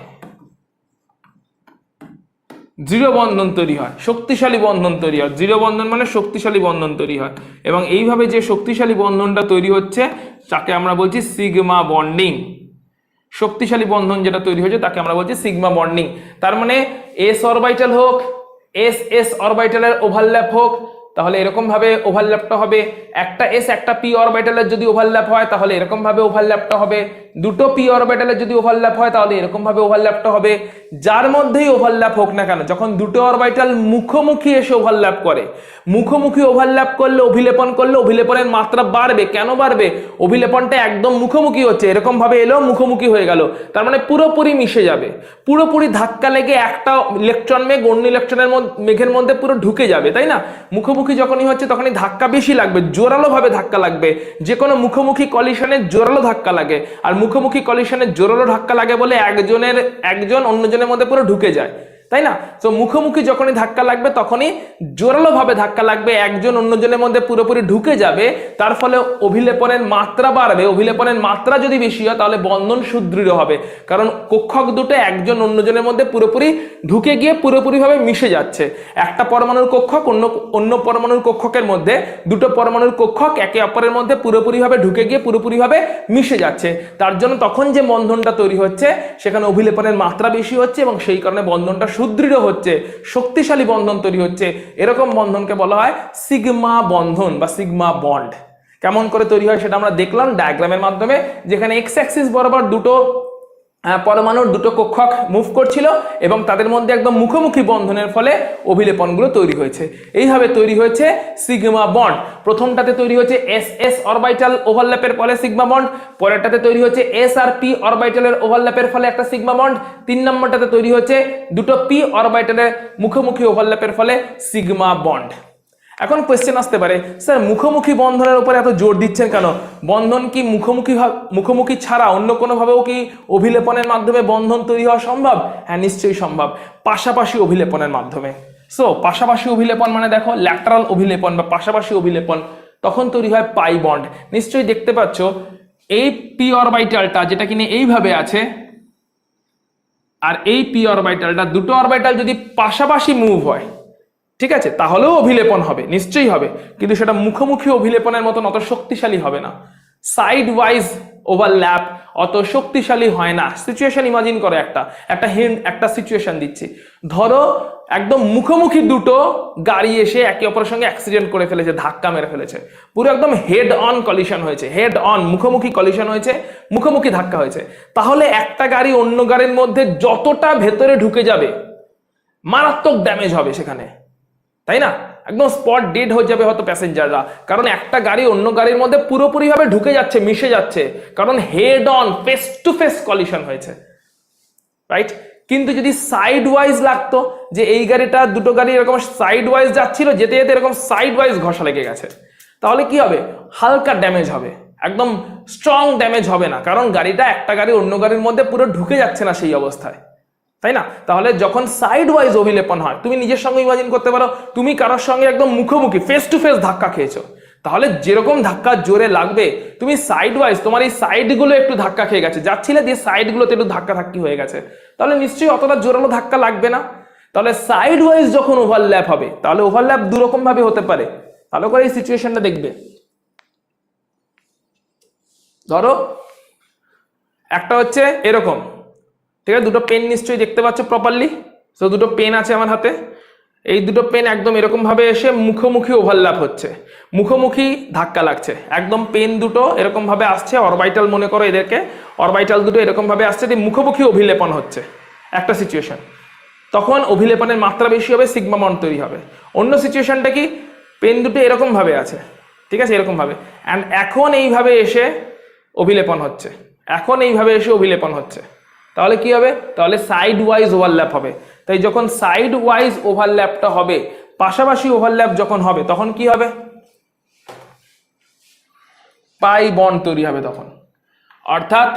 দৃঢ় বন্ধন তৈরি হয়, শক্তিশালী বন্ধন তৈরি হয়। দৃঢ় বন্ধন মানে শক্তিশালী বন্ধন তৈরি হয়, এবং এইভাবে যে শক্তিশালী বন্ধনটা তৈরি হচ্ছে তাকে আমরা বলছি সিগমা বন্ডিং। শক্তিশালী বন্ধন যেটা তৈরি হয়েছে তাকে আমরা বলছি সিগমা বন্ডিং। তার মানে এস অরবিটাল হোক, এস এস অরবিটালের ওভারল্যাপ হোক, তাহলে এরকম ভাবে ওভারল্যাপটা হবে। একটা এস একটা পি অরবিটালের যদি ওভারল্যাপ হয় তাহলে এরকম ভাবে ওভারল্যাপটা হবে। দুটো পি অরবিটালে যদি ওভারল্যাপ হয় তাহলে এরকম ভাবে ওভারল্যাপটা হবে। যার মধ্যেই ওভারল্যাপ হোক না কেন, যখন দুটো অরবিটাল মুখোমুখি এসে ওভারল্যাপ করে, মুখোমুখি ওভারল্যাপ করলে অভিলেপন করলে অভিলেপনের মাত্রা বাড়বে। কেন বাড়বে? অভিলেপনটা একদম মুখোমুখি হচ্ছে, এরকম ভাবে এলো মুখোমুখি হয়ে গেল, তার মানে পুরোপুরি মিশে যাবে, পুরোপুরি ধাক্কা লেগে একটা ইলেকট্রন মেঘ অন্য ইলেকট্রনের মেঘের মধ্যে পুরো ঢুকে যাবে, তাই না? মুখোমুখি যখনই হচ্ছে তখনই ধাক্কা বেশি লাগবে, জোরালো ভাবে ধাক্কা লাগবে। যে কোনো মুখোমুখি কলিশনে জোরালো ধাক্কা লাগে, আর মুখোমুখি কলিশনে জোরালো ধাক্কা লাগে বলে একজন অন্যজনের মধ্যে পুরো ঢুকে যায়, তাই না? তো মুখোমুখি যখনই ধাক্কা লাগবে তখনই জোরালো ভাবে ধাক্কা লাগবে, একজন অন্যজনের মধ্যে পুরোপুরি ঢুকে যাবে, তার ফলে অভিলেপনের মাত্রা বাড়বে। অভিলেপনের মাত্রা যদি বেশি হয় তাহলে বন্ধন সুদৃঢ় হবে, কারণ কক্ষক দুটো একজন অন্যজনের মধ্যে পুরোপুরি ঢুকে গিয়ে পুরোপুরি ভাবে মিশে যাচ্ছে। একটা পরমাণুর কক্ষক অন্য পরমাণুর কক্ষকের মধ্যে, দুটো পরমাণুর কক্ষক একে অপরের মধ্যে পুরোপুরি ভাবে ঢুকে গিয়ে পুরোপুরি ভাবে মিশে যাচ্ছে। তার জন্য তখন যে বন্ধনটা তৈরি হচ্ছে সেখানে অভিলেপনের মাত্রা বেশি হচ্ছে এবং সেই কারণে বন্ধনটা সুদৃঢ় হচ্ছে, শক্তিশালী বন্ধন তৈরি হচ্ছে। এরকম বন্ধনকে বলা হয় সিগমা বন্ধন বা সিগমা বন্ড। কেমন করে তৈরি হয় সেটা আমরা দেখলাম ডায়াগ্রামের মাধ্যমে, যেখানে এক্স অ্যাক্সিস বরাবর দুটো পরমাণুর দুটো কক্ষক মুভ করছিল এবং তাদের মধ্যে একদম মুখোমুখি বন্ধনের ফলে অভিলেপনগুলো তৈরি হয়েছে। এইভাবে তৈরি হয়েছে সিগমা বন্ড। প্রথমটাতে তৈরি হয়েছে এস এস অরবিটাল ওভারল্যাপের ফলে সিগমা বন্ড, পরেরটাতে তৈরি হচ্ছে এস আর পি অরবিটালের ওভারল্যাপের ফলে একটা সিগমা বন্ড, 3 নম্বরটাতে তৈরি হচ্ছে দুটো পি অরবিটালের মুখোমুখি ওভারল্যাপের ফলে সিগমা বন্ড। এখন কোয়েশ্চেন আসতে পারে, স্যার মুখোমুখি বন্ধনের উপরে এত জোর দিচ্ছেন কেন? বন্ধন কি মুখোমুখি ছাড়া অন্য কোনোভাবেও কি অভিলেপনের মাধ্যমে বন্ধন তৈরি হওয়া সম্ভব? হ্যাঁ, নিশ্চয়ই সম্ভব, পাশাপাশি অভিলেপনের মাধ্যমে। সো পাশাপাশি অভিলেপন মানে দেখো ল্যাটারাল অভিলেপন বা পাশাপাশি অভিলেপন, তখন তৈরি হয় পাই বন্ড। নিশ্চয়ই দেখতে পাচ্ছ এই পি অরবিটালটা যেটা কিনা এইভাবে আছে, আর এই পি অরবিটালটা, দুটো অরবিটাল যদি পাশাপাশি মুভ হয়, ঠিক আছে, তাহলেও অভিলেপন হবে, নিশ্চয়ই হবে, কিন্তু সেটা মুখোমুখি অভিলেপনের মতন অত শক্তিশালী হবে না। সাইড ওয়াইজ ওভারল্যাপ অত শক্তিশালী হয় না। সিচুয়েশন ইমাজিন করো, একটা সিচুয়েশন দিচ্ছি। ধরো একদম মুখোমুখি দুটো গাড়ি এসে একে অপরের সঙ্গে অ্যাক্সিডেন্ট করে ফেলেছে, ধাক্কা মেরে ফেলেছে, পুরো একদম হেড অন কলিশন হয়েছে, হেড অন মুখোমুখি কলিশন হয়েছে, মুখোমুখি ধাক্কা হয়েছে। তাহলে একটা গাড়ি অন্য গাড়ির মধ্যে যতটা ভেতরে ঢুকে যাবে মারাত্মক ড্যামেজ হবে সেখানে, তাই না? একদম স্পট ডেড হয়ে যাবে হয়তো প্যাসেঞ্জাররা, কারণ একটা গাড়ি অন্য গাড়ির মধ্যে পুরোপুরি ভাবে ঢুকে যাচ্ছে, মিশে যাচ্ছে, কারণ head on face to face collision হয়েছে, রাইট? কিন্তু যদি সাইড ওয়াইজ লাগতো, যে এই গাড়িটা দুটো গাড়ি এরকম সাইড ওয়াইজ যাচ্ছিল, যেতে যেতে এরকম সাইড ওয়াইজ ঘষা লেগে গেছে, তাহলে কি হবে? হালকা ড্যামেজ হবে, একদম স্ট্রং ড্যামেজ হবে না, কারণ গাড়িটা একটা গাড়ি অন্য গাড়ির মধ্যে পুরো ঢুকে যাচ্ছে না সেই অবস্থায়, তাই না? তাহলে যখন সাইড ওয়াইজ অভিলেপন হয়, তুমি নিজের সঙ্গে ইমাজিন করতে পারো তুমি কারোর সঙ্গে একদম মুখোমুখি ফেস টু ফেস ধাক্কা খেয়েছো, তাহলে যেরকম ধাক্কা জোরে লাগবে, তুমি সাইড ওয়াইজ তোমার এই সাইড গুলো একটু ধাক্কা খেয়ে গেছে, যাচ্ছিলে দিয়ে সাইড গুলোতে একটু ধাক্কা ধাক্কি হয়ে গেছে, তাহলে নিশ্চয়ই অতটা জোরালো ধাক্কা লাগবে না। তাহলে সাইড ওয়াইজ যখন ওভারল্যাপ হবে, তাহলে ওভারল্যাপ দুরকম ভাবে হতে পারে। ভালো করে এই সিচুয়েশনটা দেখবে। ধরো একটা হচ্ছে এরকম, ঠিক আছে, দুটো পেন নিশ্চয়ই দেখতে পাচ্ছ প্রপারলি। তো দুটো পেন আছে আমার হাতে, এই দুটো পেন একদম এরকম ভাবে এসে মুখোমুখি ওভারল্যাপ হচ্ছে, মুখোমুখি ধাক্কা লাগছে, একদম পেন দুটো এরকম ভাবে আসছে, অরবিটাল মনে করো এদেরকে, অরবিটাল দুটো এরকম ভাবে আসছে, দিয়ে মুখোমুখি অভিলেপন হচ্ছে একটা সিচুয়েশন, তখন অভিলেপনের মাত্রা বেশি হবে, সিগমা বন্ড তৈরি হবে। অন্য সিচুয়েশনটা কি, পেন দুটো এরকম ভাবে আছে, ঠিক আছে, এরকম ভাবে, অ্যান্ড এখন এইভাবে এসে অভিলেপন হচ্ছে, এখন এইভাবে এসে অভিলেপন হচ্ছে, তাহলে কি হবে? তাহলে সাইড ওয়াইজ ওভারল্যাপ হবে। তাই যখন সাইড ওয়াইজ ওভারল্যাপটা হবে, পাশাপাশি ওভারল্যাপ যখন হবে, তখন কি হবে? পাই বন্ড তৈরি হবে তখন। অর্থাৎ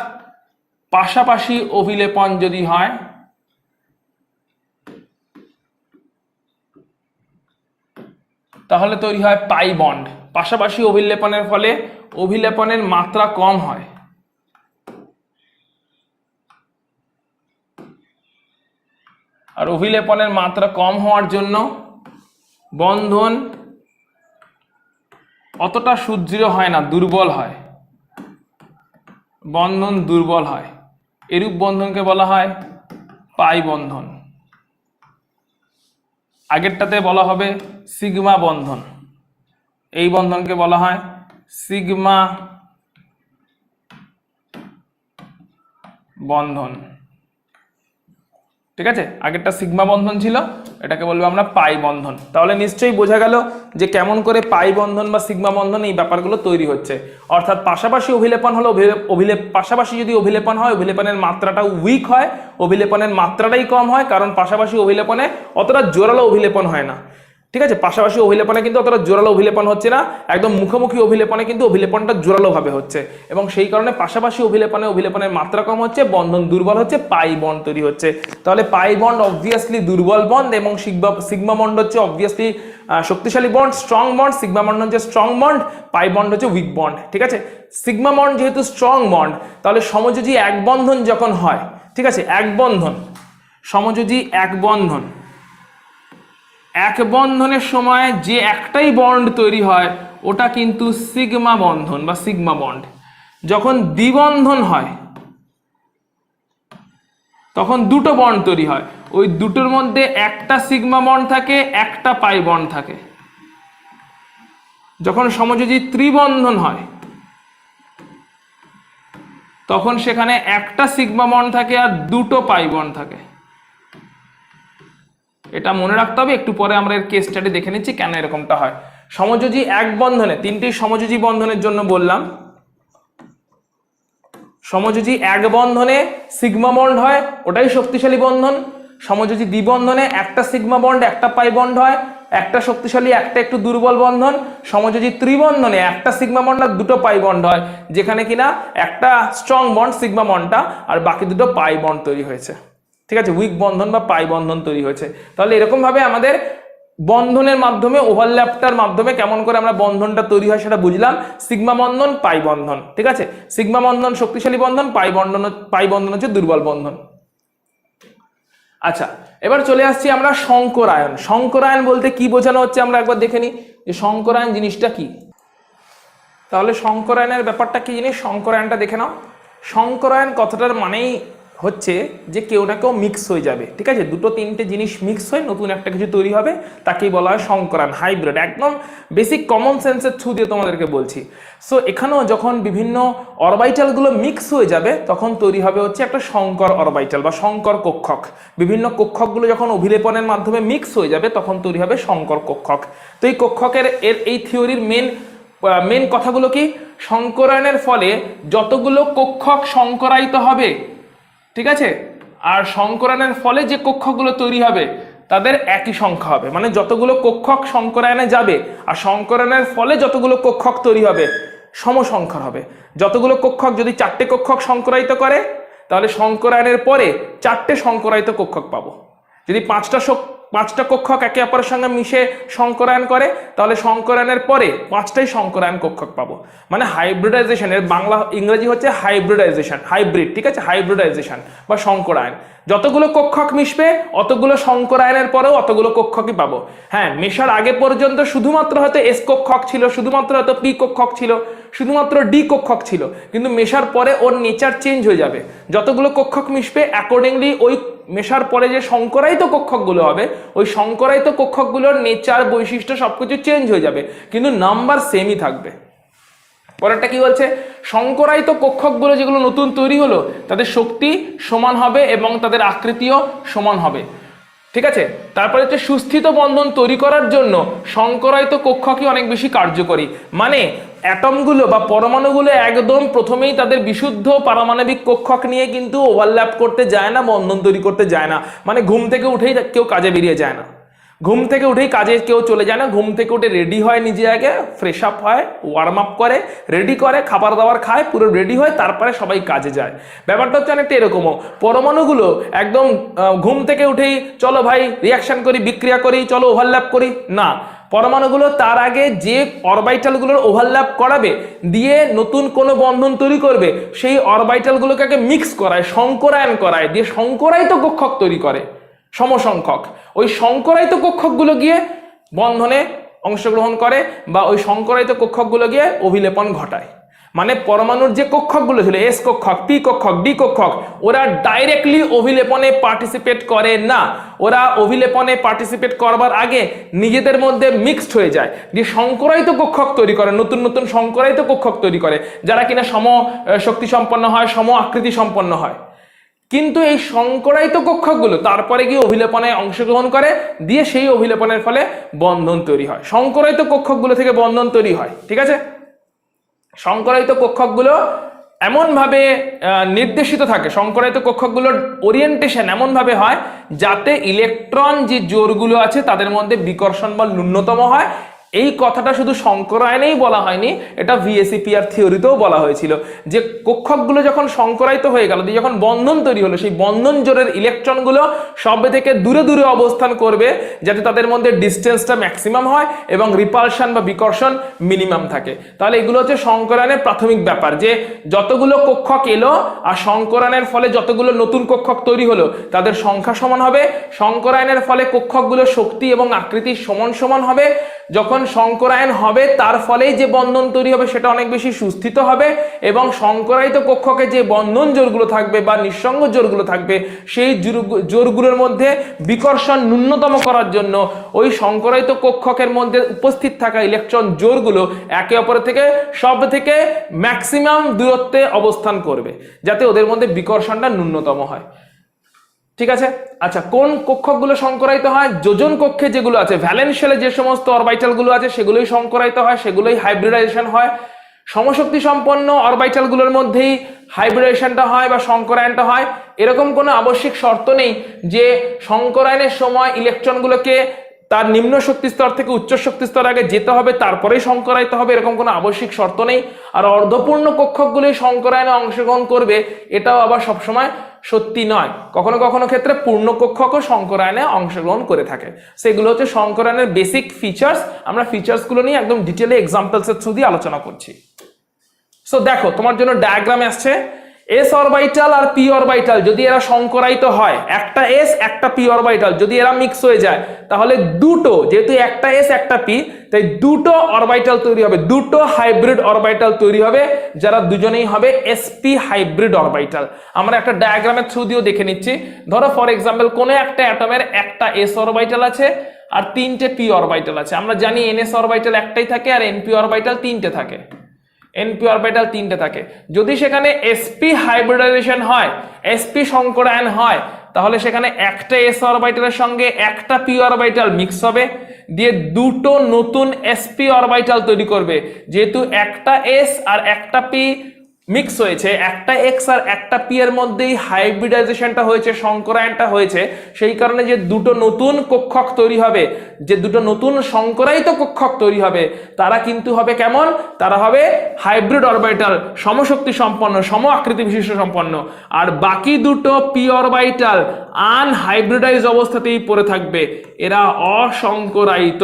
পাশাপাশি অভিলেপন যদি হয়, তাহলে তৈরি হয় পাই বন্ড। পাশাপাশি অভিলেপনের ফলে অভিলেপনের মাত্রা কম হয়, আর অভিলেপনের মাত্রা কম হওয়ার জন্য বন্ধন অতটা সুদৃঢ় হয় না, দুর্বল হয়, বন্ধন দুর্বল হয়। এরূপ বন্ধনকে বলা হয় পাই বন্ধন। আগেরটাতে বলা হবে সিগমা বন্ধন, এই বন্ধনকে বলা হয় সিগমা বন্ধন, ঠিক আছে। আগেরটা সিগমা বন্ধন ছিল, এটাকে বলবো আমরা পাই বন্ধন। তাহলে নিশ্চয়ই বোঝা গেল যে কেমন করে পাই বন্ধন বা সিগমা বন্ধন এই ব্যাপারগুলো তৈরি হচ্ছে। অর্থাৎ পাশাপাশি অভিলেপন হলো, পাশাপাশি যদি অভিলেপন হয়, অভিলেপনের মাত্রাটা উইক হয়, অভিলেপনের মাত্রাটাই কম হয়, কারণ পাশাপাশি অভিলেপনে অতটা জোরালো অভিলেপন হয় না, ঠিক আছে। পাশাপাশি অভিলেপনে কিন্তু অতটা জোরালো অভিলেপন হচ্ছে না, একদম মুখোমুখি অভিলেপনে কিন্তু অভিলেপনটা জোরালো ভাবে হচ্ছে, এবং সেই কারণে পাশাপাশি অভিলেপনের মাত্রা কম হচ্ছে, বন্ধন দুর্বল হচ্ছে, পাই বন্ড তৈরি হচ্ছে। তাহলে পাই বন্ড অবভিয়াসলি দুর্বল বন্ড, এবং সিগমা বন্ড হচ্ছে অবভিয়াসলি শক্তিশালী bond, strong bond. Sigma bond হচ্ছে স্ট্রং বন্ড, পাই বন্ড হচ্ছে উইক বন্ড, ঠিক আছে। সিগমা বন্ড যেহেতু স্ট্রং বন্ড, তাহলে সমযোজী এক বন্ধন যখন হয়, ঠিক আছে, এক বন্ধন, সমযোজী এক বন্ধন, এক বন্ধনের সময় যে একটাই বন্ড তৈরি হয় ওটা কিন্তু সিগমা বন্ধন বা সিগমা বন্ড। যখন দ্বিবন্ধন হয় তখন দুটো বন্ড তৈরি হয়, ওই দুটোর মধ্যে একটা সিগমা বন্ড থাকে, একটা পাই বন্ড থাকে। যখন সমযোজী ত্রিবন্ধন হয় তখন সেখানে একটা সিগমা বন্ড থাকে আর দুটো পাই বন্ড থাকে। এটা মনে রাখতে হবে, একটু পরে আমরা এর কেস স্টাডি দেখে নিচ্ছি কেন এরকমটা হয়। সমযোজী এক বন্ধনে, তিনটি সমযোজী বন্ধনের জন্য বললাম, সমযোজী এক বন্ধনে সিগমা বন্ড হয়, ওটাই শক্তিশালী বন্ধন। সমযোজী দ্বিবন্ধনে একটা সিগমা বন্ড একটা পাই বন্ড হয়, একটা শক্তিশালী একটা একটু দুর্বল বন্ধন। সমযোজী ত্রিবন্ধনে একটা সিগমা বন্ড আর দুটো পাই বন্ড হয়, যেখানে কিনা একটা স্ট্রং বন্ড সিগমা বন্ডটা আর বাকি দুটো পাই বন্ড তৈরি হয়েছে, ঠিক আছে, উইক বন্ধন বা পাই বন্ধন তৈরি হয়েছে। তাহলে এরকম ভাবে আমাদের বন্ধনের মাধ্যমে, ওভারল্যাপটার মাধ্যমে কেমন করে আমরা বন্ধনটা তৈরি হয় সেটা বুঝলাম। সিগমা বন্ধন, পাই বন্ধন, ঠিক আছে। সিগমা বন্ধন শক্তিশালী বন্ধন, পাই বন্ধন হচ্ছে দুর্বল বন্ধন। আচ্ছা, এবার চলে আসছি আমরা সংকরায়ন। সংকরায়ন বলতে কি বোঝানো হচ্ছে আমরা একবার দেখে নিই যে সংকরায়ন জিনিসটা কি। তাহলে সংকরায়নের ব্যাপারটা কি জিনিস, সংকরায়নটা দেখে নাও। সংকরায়ন কথাটার মানেই হচ্ছে যে কেউ না কেউ মিক্স হয়ে যাবে, ঠিক আছে, দুটো তিনটে জিনিস মিক্স হয়ে নতুন একটা কিছু তৈরি হবে, তাকেই বলা হয় সংকরায়ন, হাইব্রিড। একদম বেসিক কমন সেন্সের থ্রু দিয়ে তোমাদেরকে বলছি। সো এখানেও যখন বিভিন্ন অরবাইটালগুলো মিক্স হয়ে যাবে তখন তৈরি হবে হচ্ছে একটা সংকর অরবাইটাল বা সংকর কক্ষক। বিভিন্ন কক্ষকগুলো যখন অভিলেপনের মাধ্যমে মিক্স হয়ে যাবে তখন তৈরি হবে সংকর কক্ষক। তো এই কক্ষকের এই থিওরির মেন কথাগুলো কি, সংকরায়নের ফলে যতগুলো কক্ষক সংকরায়িত হবে, ঠিক আছে, আর সংকরায়নের ফলে যে কক্ষকগুলো তৈরি হবে তাদের একই সংখ্যা হবে। মানে যতগুলো কক্ষক সংকরায়নে যাবে আর সংকরায়নের ফলে যতগুলো কক্ষক তৈরি হবে সমসংখ্যার হবে। যতগুলো কক্ষক, যদি 4টে কক্ষক সংকরায়িত করে তাহলে সংকরায়নের পরে 4টে সংকরায়িত কক্ষক পাবো। যদি 5টা কক্ষক একে অপরের সঙ্গে মিশে সংকরায়ন করে তাহলে সংকরায়নের পরে 5টাই সংকরায়ন কক্ষক পাবো। মানে হাইব্রিডাইজেশন, এর বাংলা ইংরেজি হচ্ছে হাইব্রিডাইজেশন, হাইব্রিড, ঠিক আছে, হাইব্রিডাইজেশন বা সংকরায়ন। যতগুলো কক্ষক মিশবে অতগুলো সংকরায়নের পরেও অতগুলো কক্ষকই পাবো। হ্যাঁ, মেশার আগে পর্যন্ত শুধুমাত্র হয়তো এস কক্ষক ছিল, শুধুমাত্র হয়তো পি কক্ষক ছিল, শুধুমাত্র ডি কক্ষক ছিল, কিন্তু মেশার পরে ওর নেচার চেঞ্জ হয়ে যাবে। যতগুলো কক্ষক মিশবে অ্যাকর্ডিংলি ওই মেশার পরে যে সংকরায়িত কক্ষকগুলো হবে ওই সংকরায়িত কক্ষকগুলোর নেচার, বৈশিষ্ট্য সবকিছু চেঞ্জ হয়ে যাবে, কিন্তু নাম্বার সেমই থাকবে। পরেরটা কি বলছে, সংকরায়িত কক্ষকগুলো যেগুলো নতুন তৈরি হলো তাদের শক্তি সমান হবে এবং তাদের আকৃতিও সমান হবে, ঠিক আছে। তারপরে হচ্ছে সুস্থিত বন্ধন তৈরি করার জন্য সংকরায়িত কক্ষকই অনেক বেশি কার্যকরী। মানে অ্যাটমগুলো বা পরমাণুগুলো একদম প্রথমেই তাদের বিশুদ্ধ পারমাণবিক কক্ষক নিয়ে কিন্তু ওভারল্যাপ করতে যায় না, বন্ধন তৈরি করতে যায় না। মানে ঘুম থেকে উঠেই কেউ কাজে বেরিয়ে যায় না, ঘুম থেকে উঠেই কাজে কেউ চলে যায় না। ঘুম থেকে উঠে রেডি হয়, নিজে আগে ফ্রেশ আপ হয়, ওয়ার্ম আপ করে, রেডি করে, খাবার দাবার খায়, পুরো রেডি হয়, তারপরে সবাই কাজে যায়। ব্যাপারটা হচ্ছে অনেকটা এরকমও। পরমাণুগুলো একদম ঘুম থেকে উঠেই চলো ভাই রিয়াকশন করি, বিক্রিয়া করি, চলো ওভারল্যাপ করি, না। পরমাণুগুলো তার আগে যে অরবাইটালগুলোর ওভারল্যাপ করাবে, দিয়ে নতুন কোনো বন্ধন তৈরি করবে, সেই অরবাইটালগুলোকে আগে মিক্স করায়, সংকরায়ন করায়, দিয়ে সংকরায়িত কক্ষক তৈরি করে সমসংখ্যক। ওই সংকরায়িত কক্ষকগুলো গিয়ে বন্ধনে অংশগ্রহণ করে বা ওই সংকরায়িত কক্ষকগুলো গিয়ে অভিলেপন ঘটায়। মানে পরমাণুর যে কক্ষকগুলো ছিল, এস কক্ষক, পি কক্ষক, ডি কক্ষক, ওরা ডাইরেক্টলি অভিলেপনে পার্টিসিপেট করে না। ওরা অভিলেপনে পার্টিসিপেট করবার আগে নিজেদের মধ্যে মিক্সড হয়ে যায়, যে সংকরায়িত কক্ষক তৈরি করে, নতুন নতুন সংকরায়িত কক্ষক তৈরি করে, যারা কিনা সম শক্তি সম্পন্ন হয়, সম আকৃতি সম্পন্ন হয়। কিন্তু এই সংকরায়িত কক্ষকগুলো তারপরে গিয়ে অভিলেপনে অংশগ্রহণ করে, দিয়ে সেই অভিলেপনের ফলে বন্ধন তৈরি হয়। সংকরায়িত কক্ষকগুলো থেকে বন্ধন তৈরি হয়, ঠিক আছে। সংকরায়িত কক্ষকগুলো এমনভাবে নির্দেশিত থাকে, সংকরায়িত কক্ষকগুলোর ওরিয়েন্টেশন এমনভাবে হয় যাতে ইলেকট্রন যে জোড়গুলো আছে তাদের মধ্যে বিকর্ষণ বল ন্যূনতম হয়। এই কথাটা শুধু সংকরায়নেই বলা হয়নি, এটা ভিএসিপিআর থিওরিতেও বলা হয়েছিল যে কক্ষকগুলো যখন সংকরায়িত হয়ে গেল, যখন বন্ধন তৈরি হলো, সেই বন্ধন জোড়ের ইলেকট্রনগুলো সব থেকে দূরে দূরে অবস্থান করবে যাতে তাদের মধ্যে ডিস্টেন্সটা ম্যাক্সিমাম হয় এবং রিপালশন বা বিকর্ষণ মিনিমাম থাকে। তাহলে এগুলো হচ্ছে সংকরায়নের প্রাথমিক ব্যাপার, যে যতগুলো কক্ষক এলো আর সংকরায়নের ফলে যতগুলো নতুন কক্ষক তৈরি হলো তাদের সংখ্যা সমান হবে। সংকরায়নের ফলে কক্ষকগুলোর শক্তি এবং আকৃতি সমান সমান হবে। যখন সংকরায়ন হবে তার ফলেই যে বন্ধন তৈরি হবে সেটা অনেক বেশি সুস্থিত হবে, এবং সংকরায়িত কক্ষকে যে বন্ধন জোড়গুলো থাকবে বা নিঃসঙ্গ জোড়গুলো থাকবে সেই জোড়গুলোর মধ্যে বিকর্ষণ ন্যূনতম করার জন্য ওই সংকরায়িত কক্ষকের মধ্যে উপস্থিত থাকা ইলেকট্রন জোড়গুলো একে অপরের থেকে সব থেকে ম্যাক্সিমাম দূরত্বে অবস্থান করবে যাতে ওদের মধ্যে বিকর্ষণটা ন্যূনতম হয়, ঠিক আছে। আচ্ছা, কোন কক্ষকগুলো সংকরায়িত হয়? যোজন কক্ষে যেগুলো আছে, ভ্যালেন্স শেলে যে সমস্ত অরবিটাল গুলো আছে সেগুলোই সংকরায়িত হয়, সেগুলোই হাইব্রিডাইজেশন হয়। সমশক্তি সম্পন্ন অরবিটাল গুলোর মধ্যেই হাইব্রিডাইজেশনটা হয় বা সংকরায়নটা হয়। এরকম কোনো আবশ্যিক শর্ত নেই যে সংকরায়নের সময় ইলেকট্রনগুলোকে তার নিম্ন শক্তি স্তর থেকে উচ্চ শক্তি স্তর আগে যেতে হবে তারপরেই সংকরায়িত হবে, এরকম কোনো আবশ্যিক শর্ত নেই। আর অর্ধপূর্ণ কক্ষকগুলোই সংকরায়নে অংশগ্রহণ করবে এটাও আবার সবসময় সত্যি নয়। কখনো কখনো ক্ষেত্রে পূর্ণ কক্ষকও সংকরায়নে অংশগ্রহণ করে থাকে। সেগুলো হচ্ছে সংকরায়নের বেসিক ফিচার্স। আমরা ফিচার্সগুলো নিয়ে একদম ডিটেলে এক্সাম্পলসের থ্রু দিয়ে আলোচনা করছি। সো দেখো, তোমার জন্য ডায়াগ্রামে আসছে এস অরবিটাল আর পি অরবিটাল যদি এরা সংকরায়িত হয়, একটা এস একটা পি অরবিটাল যদি এরা মিক্স হয়ে যায়, তাহলে দুটো, যেহেতু একটা এস একটা পি, তাই দুটো অরবিটাল তৈরি হবে, দুটো হাইব্রিড অরবিটাল তৈরি হবে, যারা দুজনেই হবে এসপি হাইব্রিড অরবিটাল। আমরা একটা ডায়াগ্রামের থ্রু দিয়েও দেখে নিচ্ছি। ধরো ফর এক্সাম্পল কোনো একটা অ্যাটমের একটা এস অরবিটাল আছে আর তিনটে পি অরবিটাল আছে। আমরা জানি এনএস অরবিটাল একটাই থাকে আর এনপি অরবিটাল তিনটে থাকে, এনপি অরবিটাল তিনটে থাকে। যদি সেখানে এসপি হাইব্রিডাইজেশন হয়, এসপি সংকরায়ন হয়, তাহলে সেখানে একটা এস অরবিটালের সঙ্গে একটা পি অরবিটাল মিক্স হবে, দিয়ে দুটো নতুন এসপি অরবিটাল তৈরি করবে। যেহেতু একটা এস আর একটা পি মিক্স হয়েছে, একটা এক্স আর একটা পি এর মধ্যেই হাইব্রিডাইজেশনটা হয়েছে, সংকরায়নটা হয়েছে, সেই কারণে যে দুটো নতুন কক্ষক তৈরি হবে, যে দুটো নতুন সংকরায়িত কক্ষক তৈরি হবে, তারা কিন্তু হবে কেমন? তারা হবে হাইব্রিড অরবিটাল, সমশক্তি সম্পন্ন, সম আকৃতি বিশিষ্ট সম্পন্ন। আর বাকি দুটো পি অরবিটাল আনহাইব্রিডাইজ অবস্থাতেই পড়ে থাকবে, এরা অসংকরায়িত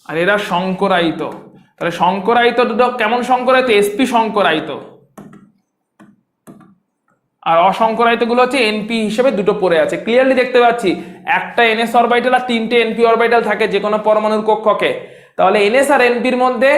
আর এরা সংকরায়িত। তাহলে সংকরায়িত দুটো কেমন সংকরায়িত? এসপি সংকরায়িত, আর অসংকরায়িত গুলো হচ্ছে এনপি হিসেবে দুটো পড়ে আছে। ক্লিয়ারলি দেখতে পাচ্ছি একটা এনএস অরবিটাল আর তিনটে এনপি অরবিটাল থাকে যে কোনো পরমাণুর কক্ষকে। তাহলে এনএস আর এনপির মধ্যে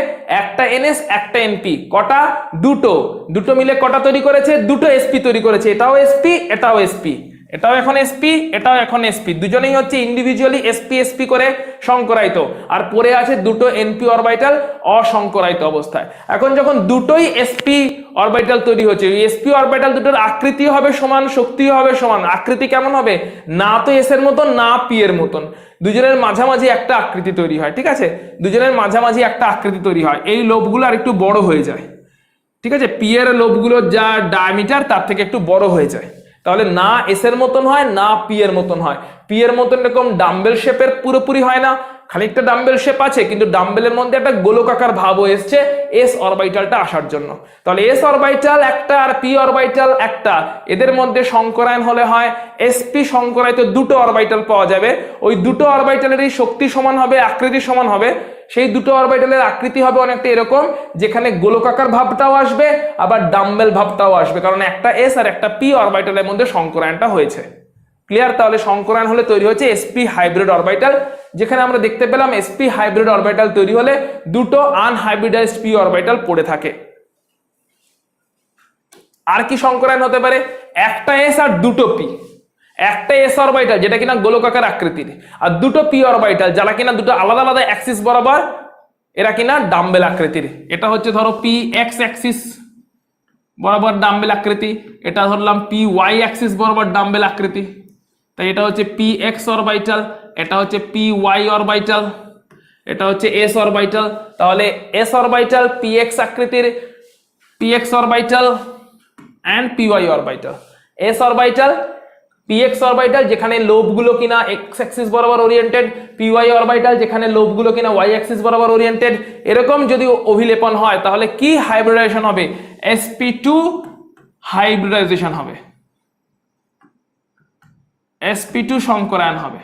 একটা এনএস একটা এনপি, কটা? দুটো। দুটো মিলে কটা তৈরি করেছে? দুটো এসপি তৈরি করেছে। এটাও এসপি, এটাও এসপি, এটাও এখন এসপি, এটাও এখন এসপি, দুজনেই হচ্ছে ইন্ডিভিজুয়ালি এসপি এসপি করে সংকরায়িত। আর পরে আছে দুটো এনপি অরবিটাল অসংকরায়িত অবস্থায়। এখন যখন দুটোই এসপি অরবিটাল তৈরি হচ্ছে, এসপি অরবিটাল দুটোর আকৃতিও হবে সমান, শক্তিও হবে সমান। আকৃতি কেমন হবে? না তো এস এর মতন না পি এর মতন, দুজনের মাঝামাঝি একটা আকৃতি তৈরি হয়, ঠিক আছে? দুজনের মাঝামাঝি একটা আকৃতি তৈরি হয়, এই লোবগুলো আর একটু বড় হয়ে যায়, ঠিক আছে? পি এর লোবগুলো যা ডায়ামিটার তার থেকে একটু বড় হয়ে যায়। তাহলে না এস এর মতন হয় না পি এর মতন হয়। পি এর মতন এরকম ডাম্বেল শেপের পুরোপুরি হয় না, খানিকটা ডাম্বেল শেপ আছে, কিন্তু ডাম্বেলের মধ্যে একটা গোলকাকার ভাবও এসছে এস অরবিটালটা আসার জন্য। তাহলে এস অরবিটাল একটা আর পি অরবিটাল একটা, এদের মধ্যে সংকরায়ন হলে হয় এসপি সংকরায়িত দুটো অরবিটাল পাওয়া যাবে। ওই দুটো অরবিটালেরই শক্তি সমান হবে, আকৃতি সমান হবে। সেই দুটো অরবিটালের আকৃতি হবে অনেকটা এরকম, যেখানে গোলকাকার ভাবটাও আসবে আবার ডাম্বেল ভাবটাও আসবে, কারণ একটা এস আর একটা পি অরবিটালের মধ্যে সংকরায়নটা হয়েছে। ক্লিয়ার? তাহলে সংকরায়ন হলে তৈরি হচ্ছে এসপি হাইব্রিড অরবিটাল, যেখানে আমরা দেখতে পেলাম এসপি হাইব্রিড অরবিটাল তৈরি হলে দুটো আনহাইব্রিডাইজড পি অরবিটাল পড়ে থাকে। আর কি সংকরায়ন হতে পারে? একটা এস আর দুটো পি, একটা এস অরবিটাল যেটা কিনা গোলকাকার আকৃতির, আর দুটো পি অরবিটাল যারা কিনা দুটো আলাদা আলাদা অ্যাক্সিস বরাবর, এরা কিনা ডাম্বেল আকৃতির। এটা হচ্ছে ধরো পি এক্স অ্যাক্সিস, বরাবর ডাম্বেল আকৃতি, এটা ধরলাম পি ওয়াই অ্যাক্সিস বরাবর ডাম্বেল আকৃতি, তাই এটা হচ্ছে পি এক্স অরবিটাল, এটা হচ্ছে পি ওয়াই অরবিটাল, এটা হচ্ছে এস অরবিটাল। তাহলে এস অরবিটাল পি এক্স আকৃতির, P X orbital and P Y orbital. S orbital P X orbital যেখানে লোবগুলো কিনা এক্স অ্যাক্সিস বরাবর ওরিয়েন্টেড, পি ওয়াই অরবিটাল যেখানে লোবগুলো কিনা ওয়াই অ্যাক্সিস বরাবর ওরিয়েন্টেড। এরকম যদি অভিলেপন হয় তাহলে কি হাইব্রিডাইজেশন হবে? sp2 হাইব্রিডাইজেশন হবে, sp2 সংকরায়ন হবে।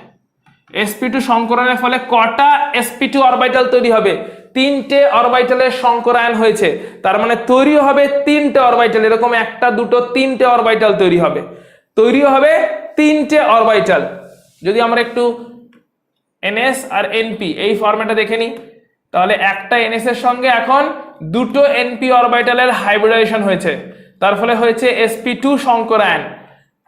sp2 সংকরায়নের ফলে কটা sp2 অরবিটাল তৈরি হবে? 3টে অরবিটালের সংকরায়ন হয়েছে, তার মানে তৈরি হবে 3টে অরবিটাল। এরকম 1টা 2টো 3টে অরবিটাল তৈরি হবে, তৈরি হবে 3টে অরবিটাল। যদি আমরা একটু ns আর np এই ফরম্যাটে দেখে নিই, তাহলে একটা ns এর সঙ্গে এখন 2টো np অরবিটালের হাইব্রিডাইজেশন হয়েছে, তার ফলে হয়েছে sp2 সংকরায়ন।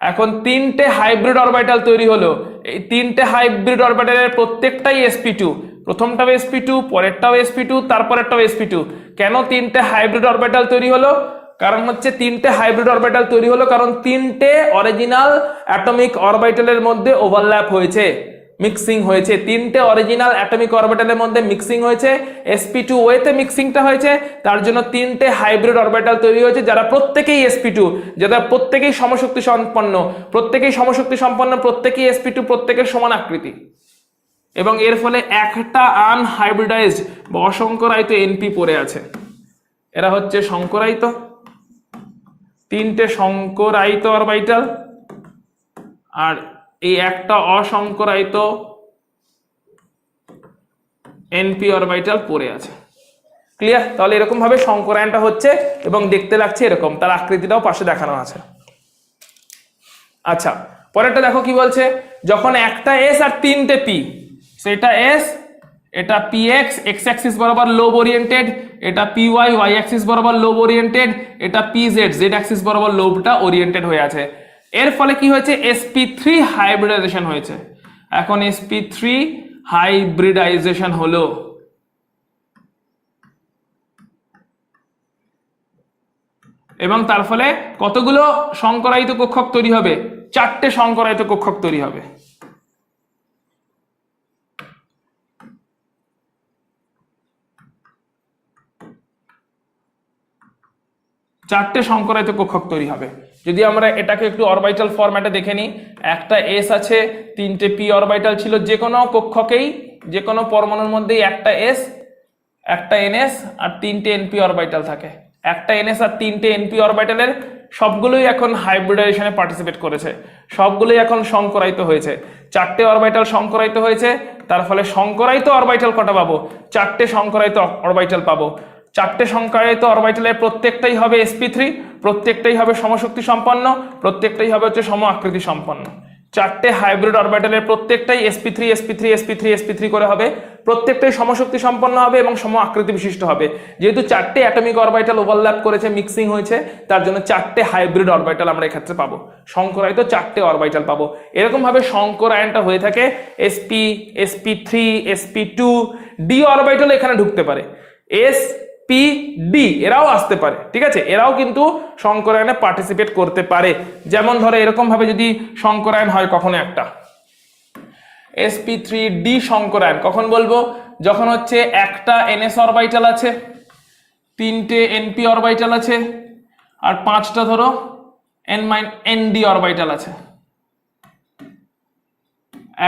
এখন 3টে হাইব্রিড অরবিটাল তৈরি হলো, এই 3টে হাইব্রিড অরবিটালের প্রত্যেকটাই sp2, প্রথমটাও sp2, পরেরটাও sp2, তারপরেরটাও sp2। কেন 3টে হাইব্রিড অরবিটাল তৈরি হলো? কারণ হচ্ছে 3টে হাইব্রিড অরবিটাল তৈরি হলো কারণ 3টে অরিজিনাল অ্যাটমিক অরবিটালের মধ্যে ওভারল্যাপ হয়েছে, মিক্সিং হয়েছে। 3টে অরিজিনাল অ্যাটমিক অরবিটালের মধ্যে মিক্সিং হয়েছে, sp2 ওয়েতে মিক্সিংটা হয়েছে, তার জন্য 3টে হাইব্রিড অরবিটাল তৈরি হয়েছে যারা প্রত্যেকেই sp2, যারা প্রত্যেকেই সমশক্তি সম্পন্ন, প্রত্যেকেই sp2, প্রত্যেকের সমান আকৃতি। এবং এর ফলে একটা আনহাইব্রিডাইজড বা অসংকরায়িত np পড়ে আছে। এরা হচ্ছে সংকরায়িত, 3টে সংকরায়িত অরবিটাল আর এই একটা অসংকরায়িত np অরবিটাল পড়ে আছে। ক্লিয়ার? তাহলে এরকম ভাবে সংকরায়নটা হচ্ছে এবং দেখতে লাগছে এরকম, তার আকৃতিটাও পাশে দেখানো আছে। আচ্ছা, পরেরটা দেখো কি বলছে, যখন একটা s আর 3টে p, সেটা s, এটা px x অ্যাক্সিস বরাবর লোব ওরিয়েন্টেড, এটা py y অ্যাক্সিস বরাবর লোব ওরিয়েন্টেড, এটা pz z অ্যাক্সিস বরাবর লোবটা ওরিয়েন্টেড হয়ে আছে। এর ফলে কি হয়েছে? sp3 হাইব্রিডাইজেশন হয়েছে। এখন sp3 হাইব্রিডাইজেশন হলো, এবং তার ফলে কতগুলো সংকরায়িত কক্ষক তৈরি হবে? 4টে সংকরায়িত কক্ষক তৈরি হবে। চারটে সংকরায়িত কক্ষক তৈরি হবে। যদি আমরা এটাকে একটু অরবিটাল ফরম্যাটে দেখে নিই, একটা s আছে, 3টে p অরবিটাল ছিল, যে কোনো কক্ষকেই, যে কোনো পরমাণুর মধ্যেই একটা s, একটা ns আর 3টে np অরবিটাল থাকে। একটা ns আর 3টে np অরবিটালের সবগুলোই এখন হাইব্রিডাইজেশনে পার্টিসিপেট করেছে, সবগুলোই এখন সংকরায়িত হয়েছে। 4টে অরবিটাল সংকরায়িত হয়েছে, তার ফলে সংকরায়িত অরবিটাল কটা পাবো? 4টে সংকরায়িত অরবিটাল পাবো। 4টে সংকরায়িত অরবিটালের প্রত্যেকটাই হবে sp3, প্রত্যেকটাই হবে সমশক্তি সম্পন্ন, প্রত্যেকটাই হবে হচ্ছে সম আকৃতি সম্পন্ন। 4টে হাইব্রিড অরবিটালের প্রত্যেকটাই sp3 sp3 sp3 sp3 করে হবে, প্রত্যেকটাই সমশক্তি সম্পন্ন হবে এবং সম আকৃতি বিশিষ্ট হবে। যেহেতু 4টে অ্যাটমিক অরবিটাল ওভারল্যাপ করেছে, মিক্সিং হয়েছে, তার জন্য 4টে হাইব্রিড অরবিটাল আমরা এক্ষেত্রে পাবো, সংকরায়িত 4টে অরবিটাল পাবো। এরকম ভাবে সংকরায়নটা হয়ে থাকে। sp, sp3, sp2, d orbital এখানে ঢুকতে পারে, s p d এরাও আসতে পারে, ঠিক আছে? এরাও কিন্তু সংকরায়নে পার্টিসিপেট করতে পারে। যেমন ধরো এরকম ভাবে যদি সংকরায়ন হয় কখনো একটা sp3d সংকরায়ন, কখন বলবো? যখন হচ্ছে একটা ns অরবিটাল আছে, 3টে np অরবিটাল আছে আর 5টা ধরো nd অরবিটাল আছে।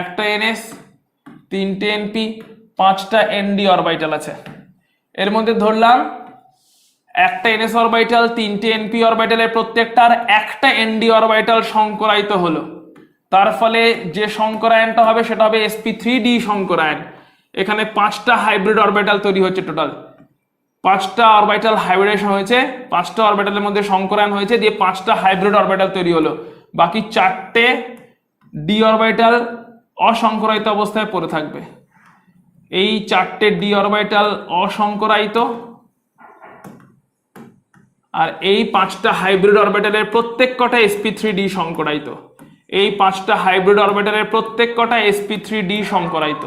একটা ns, 3টে np, 5টা nd অরবিটাল আছে। এর মধ্যে ধরলাম একটা ns অরবিটাল, 3টে np অরবিটালের প্রত্যেকটার একটা nd অরবিটাল সংকরায়িত হলো, তার ফলে যে সংকরায়নটা হবে সেটা হবে sp3d সংকরায়ন। এখানে 5টা হাইব্রিড অরবিটাল তৈরি হচ্ছে, টোটাল 5টা অরবিটাল হাইব্রিডেশন হয়েছে, 5টা অরবিটালের মধ্যে সংকরায়ন হয়েছে, দিয়ে 5টা হাইব্রিড অরবিটাল তৈরি হলো। বাকি 4টে d অরবিটাল অসংকরায়িত অবস্থায় পড়ে থাকবে। এই 4টে d অরবিটাল অসংকরায়িত, আর এই 5টা হাইব্রিড অরবিটালের প্রত্যেক কটা sp3d সংকরায়িত। এই 5টা হাইব্রিড অরবিটালের প্রত্যেক কটা sp3d সংকরায়িত,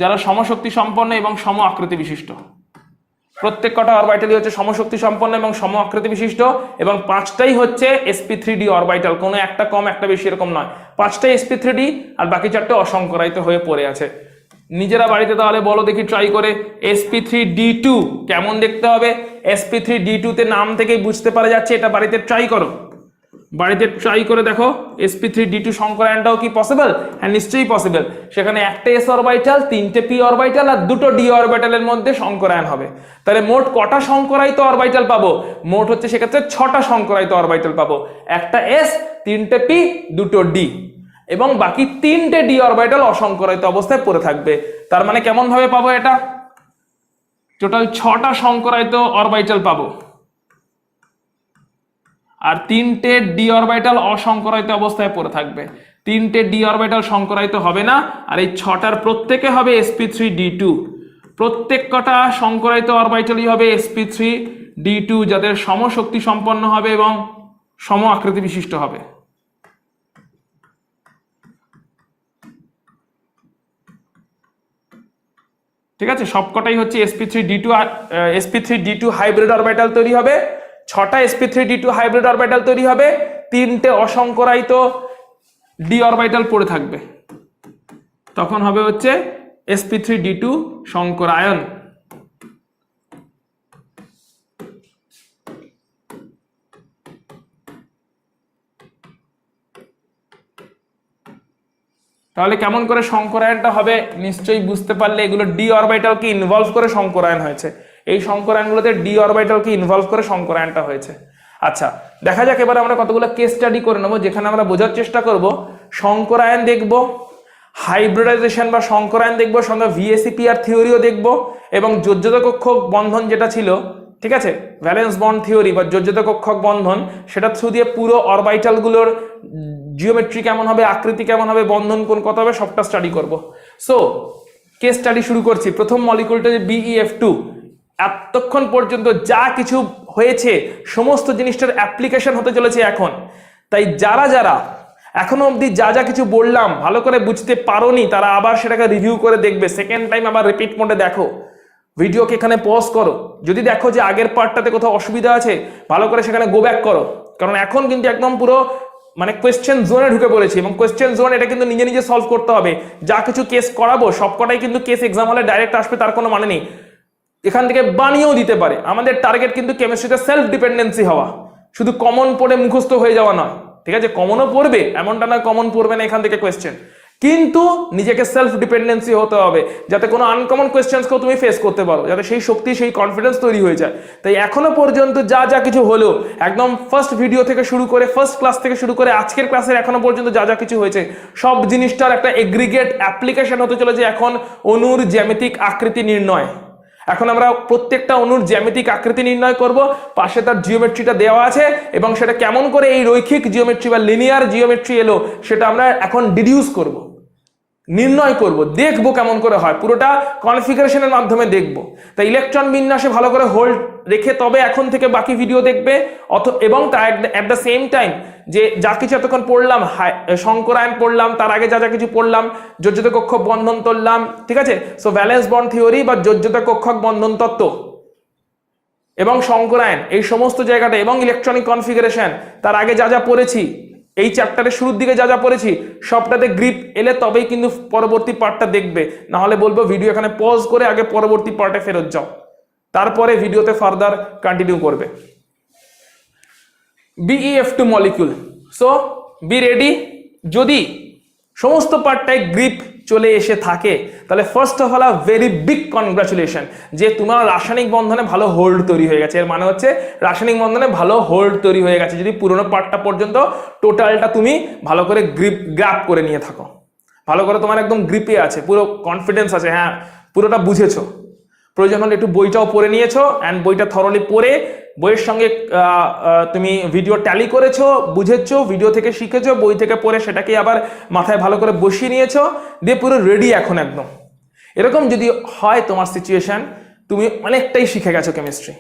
যারা সমশক্তি সম্পন্ন এবং সম আকৃতি বিশিষ্ট। প্রত্যেক কটা অরবিটালই হচ্ছে সমশক্তি সম্পন্ন এবং সম আকৃতি বিশিষ্ট, এবং 5টাই হচ্ছে sp3d অরবিটাল, কোনো একটা কম একটা বেশি এরকম নয়, 5টাই sp3d আর বাকি 4টে অসংকরায়িত হয়ে পড়ে আছে। নিজেরা বাড়িতে তাহলে বলো দেখি ট্রাই করে, sp3d2 কেমন দেখতে হবে? sp3d2 তে নাম থেকেই বুঝতে পারা যাচ্ছে, এটা বাড়িতে ট্রাই করো, বাড়িতে ট্রাই করে দেখো sp3d2 সংকরায়নটাও কি পসিবল? হ্যাঁ নিশ্চয়ই পসিবল। সেখানে একটা s অরবিটাল, 3টে p অরবিটাল আর 2টো d অরবিটালের মধ্যে সংকরায়ন হবে। তাহলে মোট কটা সংকরায়িত অরবিটাল পাবো? মোট হচ্ছে সেক্ষেত্রে 6টা সংকরায়িত অরবিটাল পাবো, একটা s, 3টে p, 2টো d, এবং বাকি 3টে d অরবিটাল অসংকরায়িত অবস্থায় পড়ে থাকবে। তার মানে কেমন ভাবে পাবো এটা? টোটাল 6টা সংকরায়িত অরবিটাল পাবো আর 3টে d অরবিটাল অসংকরায়িত অবস্থায় পড়ে থাকবে। 3টে d অরবিটাল সংকরায়িত হবে না, আর এই 6টার প্রত্যেকে হবে sp3d2। প্রত্যেক কটা সংকরায়িত অরবিটালই হবে sp3d2, যাদের সমশক্তি সম্পন্ন হবে এবং সম আকৃতি বিশিষ্ট হবে। ঠিক আছে, সবকটাই হচ্ছে sp3d2 হাইব্রিড অরবিটাল তৈরি হবে, 6টা sp3d2 হাইব্রিড অরবিটাল তৈরি হবে, 3টে অসংকরায়িত d অরবিটাল পড়ে থাকবে, তখন হবে হচ্ছে sp3d2 সংকরায়ন। তাহলে কেমন করে সংকরায়নটা হবে নিশ্চয়ই বুঝতে পারলে, এগুলো d অরবিটালকে ইনভলভ করে সংকরায়ন হয়েছে, এই সংকরায়নগুলোতে d অরবিটালকে ইনভলভ করে সংকরায়নটা হয়েছে। আচ্ছা দেখা যাক এবার আমরা কতগুলো কেস স্টাডি করে নেবো, যেখানে আমরা বোঝার চেষ্টা করব সংকরায়ন দেখব, হাইব্রিডাইজেশন বা সংকরায়ন দেখব, সঙ্গে VSEPR থিওরিও দেখব, এবং যোজ্যতা কক্ষক বন্ধন যেটা ছিল, ঠিক আছে, ভ্যালেন্স বন্ড থিওরি বা যোজ্যতা কক্ষক বন্ধন, সেটা থ্রু দিয়ে পুরো অরবিটালগুলোর জিওমেট্রি কেমন হবে, আকৃতি কেমন হবে, বন্ধন কোন কত হবে, সবটা স্টাডি করব। সো কেস স্টাডি শুরু করছি। প্রথম মলিকুলটা যে BeF2, এতক্ষণ পর্যন্ত যা কিছু হয়েছে সমস্ত জিনিসটার অ্যাপ্লিকেশন হতে চলেছে এখন। তাই যারা যারা এখনো অবধি যা যা কিছু বললাম ভালো করে বুঝতে পারোনি, তারা আবার সেটাকে রিভিউ করে দেখবে, সেকেন্ড টাইম আবার রিপিট মোডে দেখো, ভিডিওকে এখানে পজ করো, যদি দেখো যে আগের পার্টটাতে কোথাও অসুবিধা আছে ভালো করে সেখানে গো ব্যাক করো, কারণ এখন কিন্তু একদম পুরো মানে কোয়েশ্চেন জোনে ঢুকে পড়েছি, এবং কোয়েশ্চেন জোন এটা কিন্তু নিজে নিজে সলভ করতে হবে। যা কিছু কেস করাবো সবকটাই কিন্তু কেস এক্সাম হলে ডাইরেক্ট আসবে তার কোনো মানে নেই, এখান থেকে বানিয়েও দিতে পারে। আমাদের টার্গেট কিন্তু কেমিস্ট্রিতে সেলফ ডিপেন্ডেন্সি হওয়া, শুধু কমন পড়ে মুখস্থ হয়ে যাওয়া নয়। ঠিক আছে, কমনও পড়বে এমনটা না কমন পড়বে না এখান থেকে কোয়েশ্চেন, কিন্তু নিজেকে সেলফ ডিপেন্ডেন্সি হতে হবে, যাতে কোনো আনকমন কোয়েশ্চেন্সকেও তুমি ফেস করতে পারো, যাতে সেই শক্তি সেই কনফিডেন্স তৈরি হয়ে যায়। তাই এখনো পর্যন্ত যা যা কিছু হলো, একদম ফার্স্ট ভিডিও থেকে শুরু করে, ফার্স্ট ক্লাস থেকে শুরু করে আজকের ক্লাসের এখনো পর্যন্ত যা যা কিছু হয়েছে, সব জিনিসটার একটা এগ্রিগেট অ্যাপ্লিকেশন হতে চলেছে এখন অণুর জ্যামিতিক আকৃতি নির্ণয়। এখন আমরা প্রত্যেকটা অণুর জ্যামিতিক আকৃতি নির্ণয় করব, পাশে তার জিওমেট্রিটা দেওয়া আছে, এবং সেটা কেমন করে এই রৈখিক জিওমেট্রি বা লিনিয়ার জিওমেট্রি এলো সেটা আমরা এখন ডিডিউস করব, নির্ণয় করব, দেখবো কেমন করে হয়, পুরোটা কনফিগারেশনের মাধ্যমে দেখব। তাই ইলেকট্রন বিন্যাসে ভালো করে হোল্ড রেখে তবে এখন থেকে বাকি ভিডিও দেখবে, এবং অ্যাট দ্য সেম টাইম যে যা কিছু এতক্ষণ পড়লাম, সংকরায়ন পড়লাম, তার আগে যা যা কিছু পড়লাম, যোজ্যতা কক্ষক বন্ধন তুললাম, ঠিক আছে, সো ভ্যালেন্স বন্ড থিওরি বা যোজ্যতা কক্ষক বন্ধন তত্ত্ব এবং সংকরায়ন, এই সমস্ত জায়গাটা, এবং ইলেকট্রনিক কনফিগারেশন, তার আগে যা যা পড়েছি, এই চ্যাপ্টারের শুরুর দিকে যা যা পড়েছি সবটাতে গ্রিপ এলে তবেই কিন্তু পরবর্তী পার্টটা দেখবে, না হলে বলবো ভিডিও এখানে পজ করে আগে পরবর্তী পার্টে ফেরত যাও, তারপরে ভিডিওতে ফার্দার কন্টিনিউ করবে। BeF2 molecule, so B ready. যদি সমস্ত পার্টটায় গ্রিপ চলে এসে থাকে তাহলে first of all very big congratulation, যে তোমার রাসায়নিক বন্ধনে ভালো হোল্ড তৈরি হয়ে গেছে। এর মানে হচ্ছে রাসায়নিক বন্ধনে ভালো হোল্ড তৈরি হয়ে গেছে, যদি পুরোনো পার্টটা পর্যন্ত টোটালটা তুমি ভালো করে গ্র্যাপ করে নিয়ে থাকো, ভালো করে তোমার একদম গ্রিপে আছে, পুরো কনফিডেন্স আছে, হ্যাঁ পুরোটা বুঝেছো। প্রয়োজন হলে একটু বইটাও পড়ে নিয়েছো, অ্যান্ড বইটা থরলি পড়ে বইয়ের সঙ্গে তুমি ভিডিও ট্যালি করেছো, বুঝেছো, ভিডিও থেকে শিখেছো, বই থেকে পড়ে সেটাকে আবার মাথায় ভালো করে বসিয়ে নিয়েছো, দিয়ে পুরো রেডি এখন একদম। এরকম যদি হয় তোমার সিচুয়েশন, তুমি অনেকটাই শিখে গেছো কেমিস্ট্রি,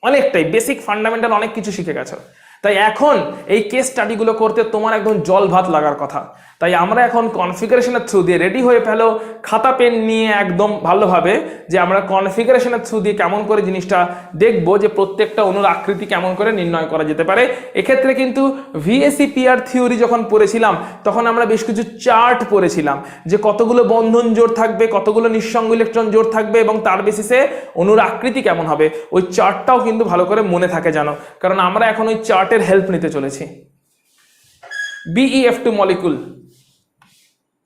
অনেকটাই বেসিক ফান্ডামেন্টাল অনেক কিছু শিখে গেছো। তাই এখন এই কেস স্টাডিগুলো করতে তোমার একদম জল ভাত লাগার কথা। তাই আমরা এখন কনফিগারেশনের থ্রু দিয়ে রেডি হয়ে ফেলো, খাতা পেন নিয়ে একদম ভালোভাবে, যে আমরা কনফিগারেশনের থ্রু দিয়ে কেমন করে জিনিসটা দেখবো যে প্রত্যেকটা অণুর আকৃতি কেমন করে নির্ণয় করা যেতে পারে। এক্ষেত্রে কিন্তু ভিএসিপিআর থিওরি যখন পড়েছিলাম তখন আমরা বেশ কিছু চার্ট পড়েছিলাম, যে কতগুলো বন্ধন জোড় থাকবে, কতগুলো নিঃসঙ্গ ইলেকট্রন জোড় থাকবে এবং তার বেসিসে অণুর আকৃতি কেমন হবে। ওই চার্টটাও কিন্তু ভালো করে মনে থাকে জানো, কারণ আমরা এখন ওই চার্টের হেল্প নিতে চলেছি। BeF2 মলিকুল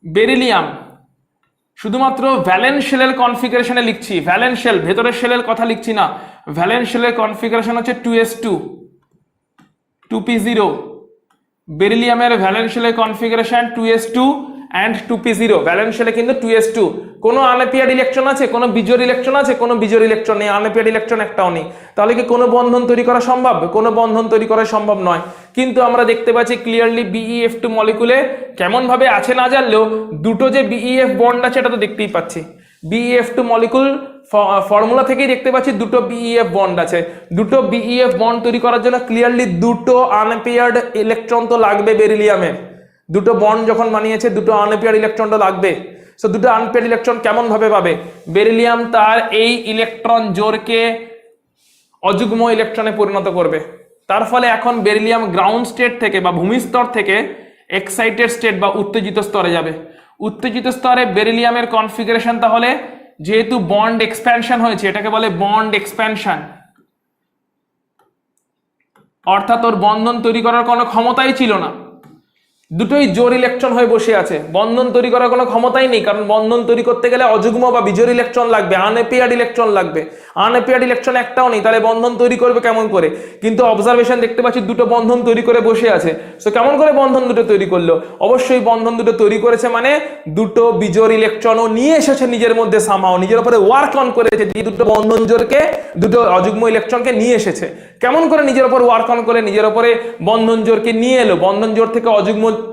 বেরিলিয়াম, শুধুমাত্র ভ্যালেন্স শেলের কনফিগারেশনে লিখছি, ভ্যালেন্স শেল, ভেতরের শেলের কথা লিখছি না। ভ্যালেন্স শেলের কনফিগারেশন হচ্ছে 2s2 2p0। বেরিলিয়ামের ভ্যালেন্স শেলের configuration 2s2 and 2p0। Valence শেলে কিন্তু 2s2। কোনো আনপেয়ার্ড ইলেকট্রন আছে, কোনো বিজোড় ইলেকট্রন আছে, কোনো বিজোড় ইলেকট্রন নেই, আনপেয়ার্ড ইলেকট্রন একটাও নেই। তাহলে কি কোনো বন্ধন তৈরি করা সম্ভব? কোনো বন্ধন তৈরি করা সম্ভব নয়। কিন্তু আমরা দেখতে পাচ্ছি ক্লিয়ারলি BeF2 মলিকুলে কেমন ভাবে আছে না জানলেও দুটো যে BeF বন্ড আছে এটা তো দেখতেই পাচ্ছি। BeF2 মলিকুল ফর্মুলা থেকেই দেখতে পাচ্ছি দুটো BeF বন্ড আছে। দুটো BeF বন্ড তৈরি করার জন্য ক্লিয়ারলি দুটো আনপেয়ার্ড ইলেকট্রন তো লাগবে বেরিলিয়ামে। দুটো বন্ড যখন বানিয়েছে দুটো আনপেয়ার্ড ইলেকট্রন তো লাগবে। সো দুটো আনপেয়ার্ড ইলেকট্রন কেমন ভাবে পাবে? বেরিলিয়াম তার এই ইলেকট্রন জোড়কে অযুগ্ম ইলেকট্রনে পরিণত করবে। তার ফলে এখন বেরিলিয়াম গ্রাউন্ড স্টেট থেকে বা ভূমিস্তর থেকে এক্সাইটেড স্টেট বা উত্তেজিত স্তরে যাবে। উত্তেজিত স্তরে বেরিলিয়ামের কনফিগারেশন তাহলে, যেহেতু বন্ড এক্সপ্যানশন হয়েছে, এটাকে বলে বন্ড এক্সপ্যানশন, অর্থাৎ ওর বন্ধন তৈরি করার কোনো ক্ষমতাই ছিল না, দুটোই জোড় ইলেকট্রন হয়ে বসে আছে, বন্ধন তৈরি করার কোনো ক্ষমতাই নেই। কারণ বন্ধন তৈরি করতে গেলে অযুগ্ম বা বিজোড় ইলেকট্রন লাগবে, আনপেয়ার্ড ইলেকট্রন লাগবে। আনপেয়ার্ড ইলেকট্রন একটাও নেই, তাহলে বন্ধন তৈরি করবে কেমন করে? কিন্তু অবজারভেশন দেখতে পাচ্ছি দুটো বন্ধন তৈরি করে বসে আছে। সো কেমন করে বন্ধন দুটো তৈরি করলো? অবশ্যই বন্ধন দুটো তৈরি করেছে মানে দুটো বিজোড় ইলেকট্রনও নিয়ে এসেছে নিজের মধ্যে, সামাও নিজের উপরে ওয়ার্ক অন করেছে, যে দুটো বন্ধন জোড়কে, দুটো অযুগ্ম ইলেকট্রনকে নিয়ে এসেছে। কেমন করে নিজের উপর ওয়ার্ক অন করে নিজের উপরে বন্ধন জোড়কে নিয়ে এলো, বন্ধন জোড় থেকে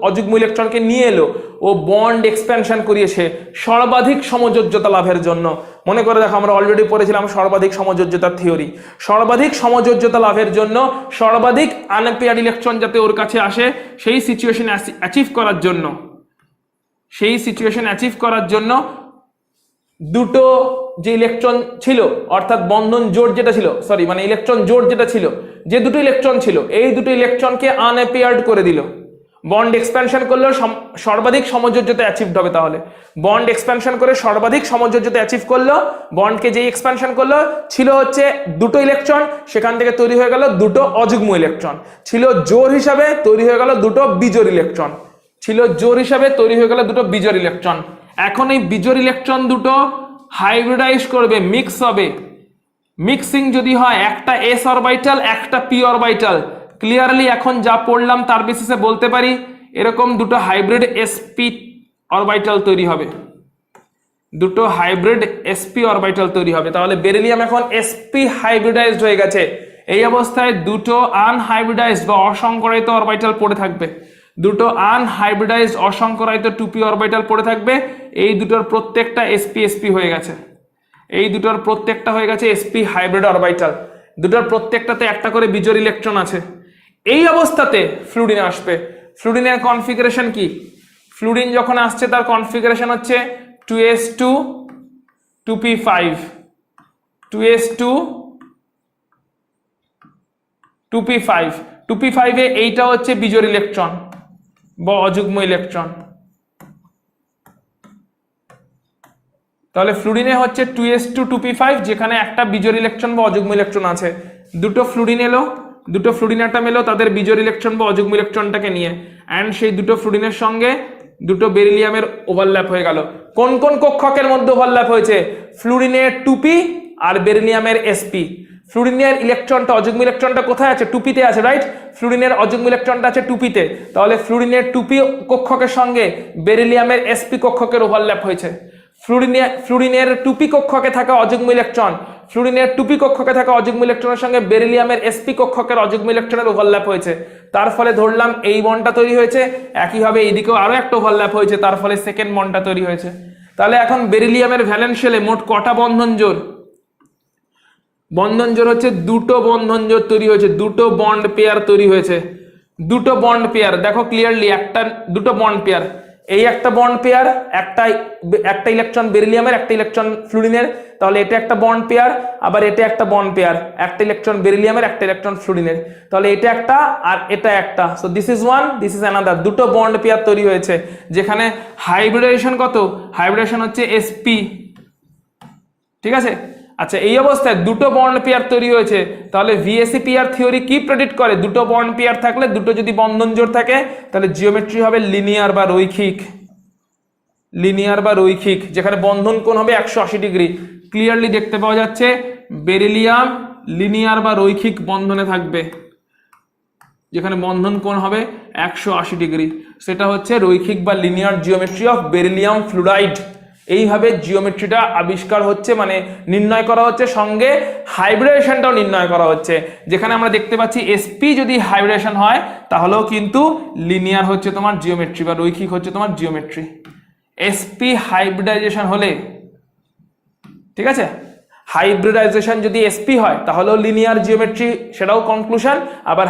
অযুগ্ম ইলেকট্রনকে নিয়ে এলো, ও বন্ড এক্সপ্যানশন করিয়েছে সর্বাধিক সমযোজ্যতা লাভের জন্য। মনে করে দেখো, আমরা অলরেডি পড়েছিলাম সর্বাধিক সমযোজ্যতার থিওরি। সর্বাধিক সমযোজ্যতা লাভের জন্য, সর্বাধিক আনপেয়ার্ড ইলেকট্রন যাতে ওর কাছে আসে, সেই সিচুয়েশন অ্যাচিভ করার জন্য দুটো যে ইলেকট্রন ছিল, অর্থাৎ বন্ধন জোড় যেটা ছিল, ইলেকট্রন জোড় যেটা ছিল, যে দুটো ইলেকট্রন ছিল, এই দুটো ইলেকট্রনকে আনপেয়ার্ড করে দিল। বন্ড এক্সপ্যানশন করলেও সর্বাধিক সমযোজ্যতা অ্যাচিভড হবে। তাহলে বন্ড এক্সপ্যানশন করে সর্বাধিক সমযোজ্যতা অ্যাচিভ করলো। বন্ডকে যেই এক্সপ্যানশন করলো, ছিল হচ্ছে দুটো ইলেকট্রন, সেখান থেকে তৈরি হয়ে গেল দুটো অযুগ্ম ইলেকট্রন। ছিল জোড় হিসাবে, তৈরি হয়ে গেল দুটো বিজোড় ইলেকট্রন। এখন এই বিজোড় ইলেকট্রন দুটো হাইব্রিডাইজ করবে, মিক্স হবে। মিক্সিং যদি হয়, একটা s অরবিটাল, একটা p অরবিটাল, ক্লিয়ারলি এখন যা পড়লাম তার বেসিসে বলতে পারি এরকম দুটো হাইব্রিড sp অরবিটাল তৈরি হবে। তাহলে বেরিলিয়াম এখন sp হাইব্রিডাইজড হয়ে গেছে। এই অবস্থায় দুটো আনহাইব্রিডাইজড বা অসংকরায়িত অরবিটাল পড়ে থাকবে। দুটো আনহাইব্রিডাইজড অসংকরায়িত 2p অরবিটাল পড়ে থাকবে। এই দুটোর প্রত্যেকটা sp হয়ে গেছে। sp hybrid orbital. দুটোর প্রত্যেকটাতে একটা করে বিজোড় ইলেকট্রন আছে। এই অবস্থাতে ফ্লুরিন আসবে। ফ্লুরিনের কনফিগারেশন কি? ফ্লুরিন যখন আসছে তার কনফিগারেশন হচ্ছে 2s2 2p5। 2s2 2p5। 2p5 এ এইটা হচ্ছে বিজোড় ইলেকট্রন বা অযুগ্ম ইলেকট্রন। তাহলে ফ্লুরিনে হচ্ছে 2s2 2p5, যেখানে একটা বিজোড় ইলেকট্রন বা অযুগ্ম ইলেকট্রন আছে। দুটো ফ্লুরিন এলো, দুটো ফ্লুরিন অ্যাটম এলো তাদের বিজোড় ইলেকট্রন বা অযুগ্ম ইলেকট্রনটাকে নিয়ে, অ্যান্ড সেই দুটো ফ্লুরিনের সঙ্গে দুটো বেরিলিয়ামের ওভারল্যাপ হয়ে গেল। কোন কোন কক্ষকের মধ্যে ওভারল্যাপ হয়েছে? ফ্লুরিনের 2p আর বেরিলিয়ামের sp। ফ্লুরিনের ইলেকট্রনটা, অযুগ্ম ইলেকট্রনটা কোথায় আছে? 2p তে আছে, রাইট? ফ্লুরিনের অযুগ্ম ইলেকট্রনটা আছে 2p তে। তাহলে ফ্লুরিনের 2p কক্ষকের সঙ্গে বেরিলিয়ামের sp কক্ষকের ওভারল্যাপ হয়েছে। ফ্লুরিনের 2p কক্ষকে থাকা অযুগ্ম ইলেকট্রন, ফ্লুরিনের 2p কক্ষকে থাকা অযুগ্ম ইলেকট্রনের সঙ্গে বেরিলিয়ামের sp কক্ষকের অযুগ্ম ইলেকট্রনের ওভারল্যাপ হয়েছে। তার ফলে ধরলাম এই বন্ডটা তৈরি হয়েছে। একইভাবে এইদিকেও আরো একটা ওভারল্যাপ হয়েছে, তার ফলে সেকেন্ড বন্ডটা তৈরি হয়েছে। তাহলে এখন বেরিলিয়ামের ভ্যালেন্স শেলে মোট কটা বন্ধন জোড়? বন্ধন জোড় হচ্ছে দুটো বন্ধন জোড় তৈরি হয়েছে, দুটো বন্ড পেয়ার তৈরি হয়েছে, দুটো বন্ড পেয়ার দেখো ক্লিয়ারলি, একটা দুটো বন্ড পেয়ার, এই একটা বন্ড পেয়ার, একটা ইলেকট্রন বেরিলিয়ামের, একটা ইলেকট্রন ফ্লুরিনের, তাহলে এটা একটা বন্ড পেয়ার, আবার এটা একটা বন্ড পেয়ার, একটা ইলেকট্রন বেরিলিয়ামের, একটা ইলেকট্রন ফ্লুরিনের, তাহলে এটা একটা আর এটা একটা, so this is one, this is another, দুটো বন্ড পেয়ার তৈরি হয়েছে, যেখানে হাইব্রিডাইজেশন কত, হাইব্রিডাইজেশন হচ্ছে sp, ঠিক আছে। আচ্ছা এই অবস্থায় দুটো বন্ড পেয়ার তৈরি হয়েছে, তাহলে VSEPR থিওরি কি প্রেডিক্ট করে, দুটো বন্ড পেয়ার থাকলে, দুটো যদি বন্ধন জোড় থাকে, তাহলে জিওমেট্রি হবে লিনিয়ার বা রৈখিক, লিনিয়ার বা রৈখিক, যেখানে বন্ধন কোণ হবে 180 ডিগ্রি। ক্লিয়ারলি দেখতে পাওয়া যাচ্ছে বেরিলিয়াম লিনিয়ার বা রৈখিক বন্ধনে থাকবে, যেখানে বন্ধন কোণ হবে 180 ডিগ্রি, সেটা হচ্ছে রৈখিক বা linear geometry of beryllium fluoride. এইভাবে জিওমেট্রিটা আবিষ্কার হচ্ছে, মানে নির্ণয় করা হচ্ছে, সঙ্গে হাইব্রিডেশনটাও নির্ণয় করা হচ্ছে, যেখানে আমরা দেখতে পাচ্ছি sp যদি হাইব্রিডেশন হয় তাহলেও কিন্তু লিনিয়ার হচ্ছে তোমার জিওমেট্রি বা রৈখিক হচ্ছে তোমার জিওমেট্রি। sp হাইব্রিডাইজেশন হলে, ঠিক আছে, হাইব্রিডাইজেশন যদি sp হয় তাহলেও লিনিয়ার জিওমেট্রি, সেটাও কনক্লুশন। আবার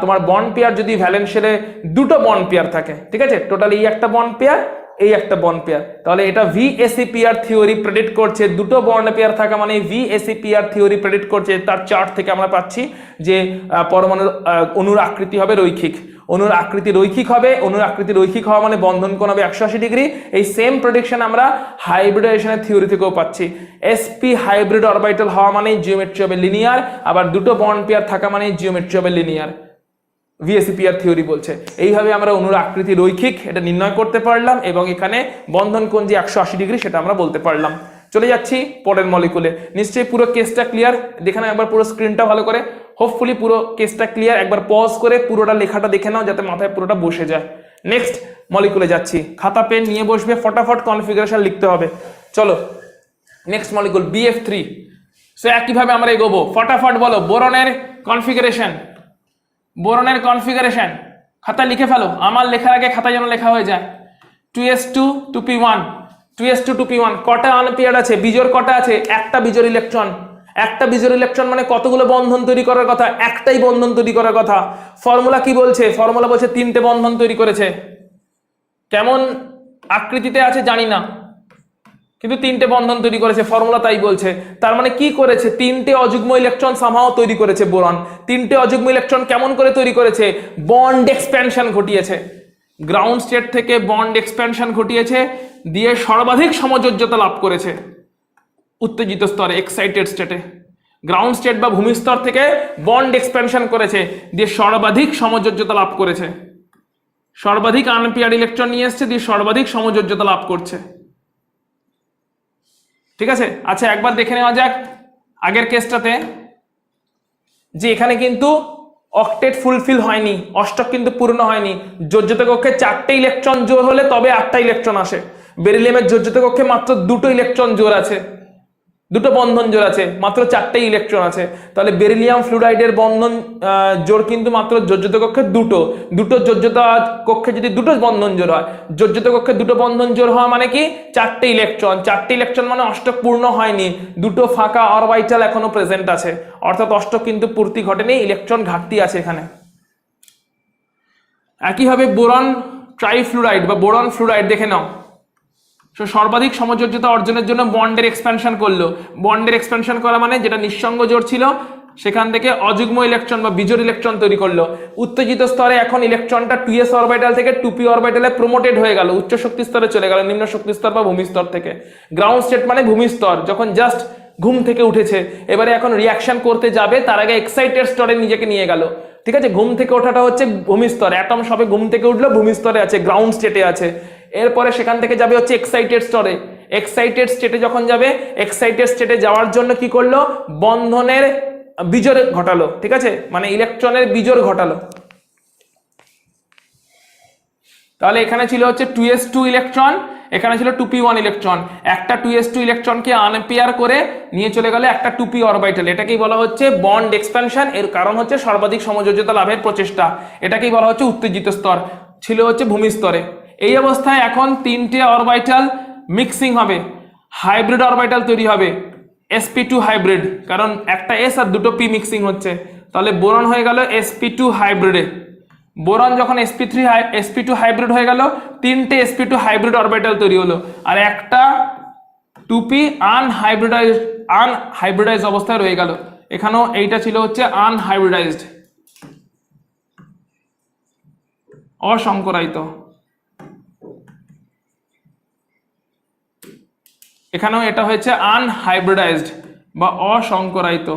তোমার বন্ড পেয়ার যদি ভ্যালেন্স শেলে দুটো বন্ড পেয়ার থাকে, ঠিক আছে, টোটালি এই একটা বন্ড পেয়ার, এই একটা বন্ড পেয়ার, তাহলে এটা VSEPR থিওরি প্রেডিক্ট করছে, দুটো বন্ড পেয়ার থাকা মানে VSEPR থিওরি প্রেডিক্ট করছে। তার চার্ট থেকে আমরা পাচ্ছি যে পরমাণুর অণুর আকৃতি হবে রৈখিক, অণুর আকৃতি রৈখিক হবে, অণুর আকৃতি রৈখিক হওয়া মানে বন্ধন কোণ হবে 180 ডিগ্রি। এই সেম প্রেডিকশন আমরা হাইব্রিডাইজেশনের থিওরি থেকেও পাচ্ছি। sp হাইব্রিড অরবিটাল হওয়া মানে জিওমেট্রি হবে লিনিয়ার, আবার দুটো বন্ড পেয়ার থাকা মানে জিওমেট্রি হবে লিনিয়ার, VSEPR থিওরি বলছে। এইভাবে আমরা অণুর আকৃতি রৈখিক এটা নির্ণয় করতে পারলাম, এবং এখানে বন্ধন কোণ যে 180 ডিগ্রি সেটা আমরা বলতে পারলাম। চলে যাচ্ছি পরের মলিকুলে। নিশ্চয়ই পুরো কেসটা ক্লিয়ার, দেখে নাও একবার পুরো স্ক্রিনটা ভালো করে, হোপফুলি পুরো কেসটা ক্লিয়ার। একবার পজ করে পুরোটা লেখাটা দেখে নাও যাতে মাথায় পুরোটা বসে যায়। নেক্সট মলিকুলে যাচ্ছি, খাতা পেন নিয়ে বসবে, ফটাফট কনফিগারেশন লিখতে হবে। চলো নেক্সট মলিকুল BF3। সো একইভাবে আমরা এগোবো, ফটাফট বলো বোরনের কনফিগারেশন, বোরনের কনফিগারেশন খাতা লিখে ফেলো, আমার লেখার আগে খাতা যেন লেখা হয়ে যায়। 2s2 2p1, 2s2 2p1, কটা আনপেয়ার্ড আছে, বিজোড় কটা আছে, একটা বিজোড় ইলেকট্রন, একটা বিজোড় ইলেকট্রন মানে কতগুলো বন্ধন তৈরি করার কথা, একটাই বন্ধন তৈরি করার কথা। ফর্মুলা কি বলছে, ফর্মুলা বলছে তিনটে বন্ধন তৈরি করেছে, কেমন আকৃতিতে আছে জানি না, কিন্তু তিনটে বন্ধন তৈরি করেছে, ফর্মুলা তাই বলছে। তার মানে কি করেছে, তিনটে অযুগ্ম ইলেকট্রন সামহাও তৈরি করেছে বোরন। তিনটে অযুগ্ম ইলেকট্রন কেমন করে তৈরি করেছে, বন্ড এক্সপ্যানশন ঘটিয়েছে, গ্রাউন্ড স্টেট থেকে বন্ড এক্সপ্যানশন ঘটিয়েছে, দিয়ে সর্বাধিক সমযোজ্যতা লাভ করেছে উত্তেজিত স্তরে, এক্সাইটেড স্টেটে। গ্রাউন্ড স্টেট বা ভূমিস্তর থেকে বন্ড এক্সপ্যানশন করেছে, দিয়ে সর্বাধিক সমযোজ্যতা লাভ করেছে, সর্বাধিক আনপেয়ার্ড ইলেকট্রন নিয়ে এসছে, দিয়ে সর্বাধিক সমযোজ্যতা লাভ করছে, ঠিক আছে। আচ্ছা একবার দেখে নেওয়া যাক আগের কেসটাতে, যে এখানে কিন্তু অক্টেট ফুলফিল হয়নি, অষ্টক কিন্তু পূর্ণ হয়নি। যোজ্যতা কক্ষে 4টে ইলেকট্রন জোর হলে তবে 8টা ইলেকট্রন আসে। বেরিলিয়ামের যোজ্যতা কক্ষে মাত্র 2টো ইলেকট্রন জোর আছে, দুটো বন্ধন জোর আছে, মাত্র 4টেই ইলেকট্রন আছে। তাহলে বেরিলিয়াম ফ্লুরাইডের বন্ধন জোর কিন্তু মাত্র যোজ্যতা কক্ষে দুটো, দুটো যোজ্যতা কক্ষে যদি দুটো বন্ধন জোর হয়, যোজ্যতা কক্ষে দুটো বন্ধন জোর হওয়া মানে কি 4টে ইলেকট্রন, 4টে ইলেকট্রন মানে অষ্টক পূর্ণ হয়নি, দুটো ফাঁকা অরবিটাল এখনো প্রেজেন্ট আছে, অর্থাৎ অষ্টক কিন্তু পূর্তি ঘটেনি, ইলেকট্রন ঘাটতি আছে এখানে। একইভাবে বোরন ট্রাইফ্লুরাইড বা বোরন ফ্লুরাইড দেখে নাও, সর্বাধিক সমযোজ্যতা অর্জনের জন্য বন্ডের এক্সপ্যানশন করলো। বন্ডের এক্সপ্যানশন করা মানে যেটা নিঃসঙ্গ জোড় ছিল সেখান থেকে অযুগ্ম ইলেকট্রন বা বিজোড় ইলেকট্রন তৈরি করলো। উত্তেজিত স্তরে এখন ইলেকট্রনটা 2s অরবিটাল থেকে 2p অরবিটালে প্রমোটেড হয়ে গেল, উচ্চ শক্তি স্তরে চলে গেল নিম্ন শক্তি স্তর বা ভূমিস্তর থেকে। গ্রাউন্ড স্টেট মানে ভূমিস্তর, যখন জাস্ট ঘুম থেকে উঠেছে, এবারে এখন রিয়াকশন করতে যাবে, তার আগে এক্সাইটেড স্তরে নিজেকে নিয়ে গেল, ঠিক আছে। ঘুম থেকে ওঠাটা হচ্ছে ভূমিস্তর, অ্যাটম সবে ঘুম থেকে উঠলো, ভূমিস্তরে আছে, গ্রাউন্ড স্টেটে আছে। এরপরে সেখান থেকে যাবে হচ্ছে এক্সাইটেড স্তরে। এক্সাইটেড স্টেটে যখন যাবে, এক্সাইটেড স্টেটে যাওয়ার জন্য কি করলো, বন্ধনের বিজোড় ঘটালো, ঠিক আছে, মানে ইলেকট্রনের বিজোড় ঘটালো। তাহলে এখানে ছিল হচ্ছে 2s2 ইলেকট্রন, এখানে ছিল 2p1 ইলেকট্রন, একটা 2s2 ইলেকট্রনকে আনপেয়ার করে নিয়ে চলে গেল একটা 2p অরবিটাল। এটাকেই বলা হচ্ছে বন্ড এক্সপ্যানশন, এর কারণ হচ্ছে সর্বাধিক সমযোজ্যতা লাভের প্রচেষ্টা। এটাকেই বলা হচ্ছে উত্তেজিত স্তর, ছিল হচ্ছে ভূমিস্তরে। এই অবস্থায় এখন তিনটে অরবিটাল মিক্সিং হবে, হাইব্রিড অরবিটাল তৈরি হবে। sp2 হাইব্রিড, কারণ একটা s আর দুটো p মিক্সিং হচ্ছে, তাহলে বোরন হয়ে গেল sp2 হাইব্রিডে। বোরন যখন sp2 হাইব্রিড হয়ে গেল, তিনটে sp2 হাইব্রিড অরবিটাল তৈরি হলো, আর একটা 2p আনহাইব্রিডাইজড অবস্থায় রয়ে গেল। এখানেও এইটা ছিল হচ্ছে আনহাইব্রিডাইজড, অসংকরায়িত। এখানেও এটা হয়েছে আনহাইব্রিডাইজড বা অসংকরায়িত,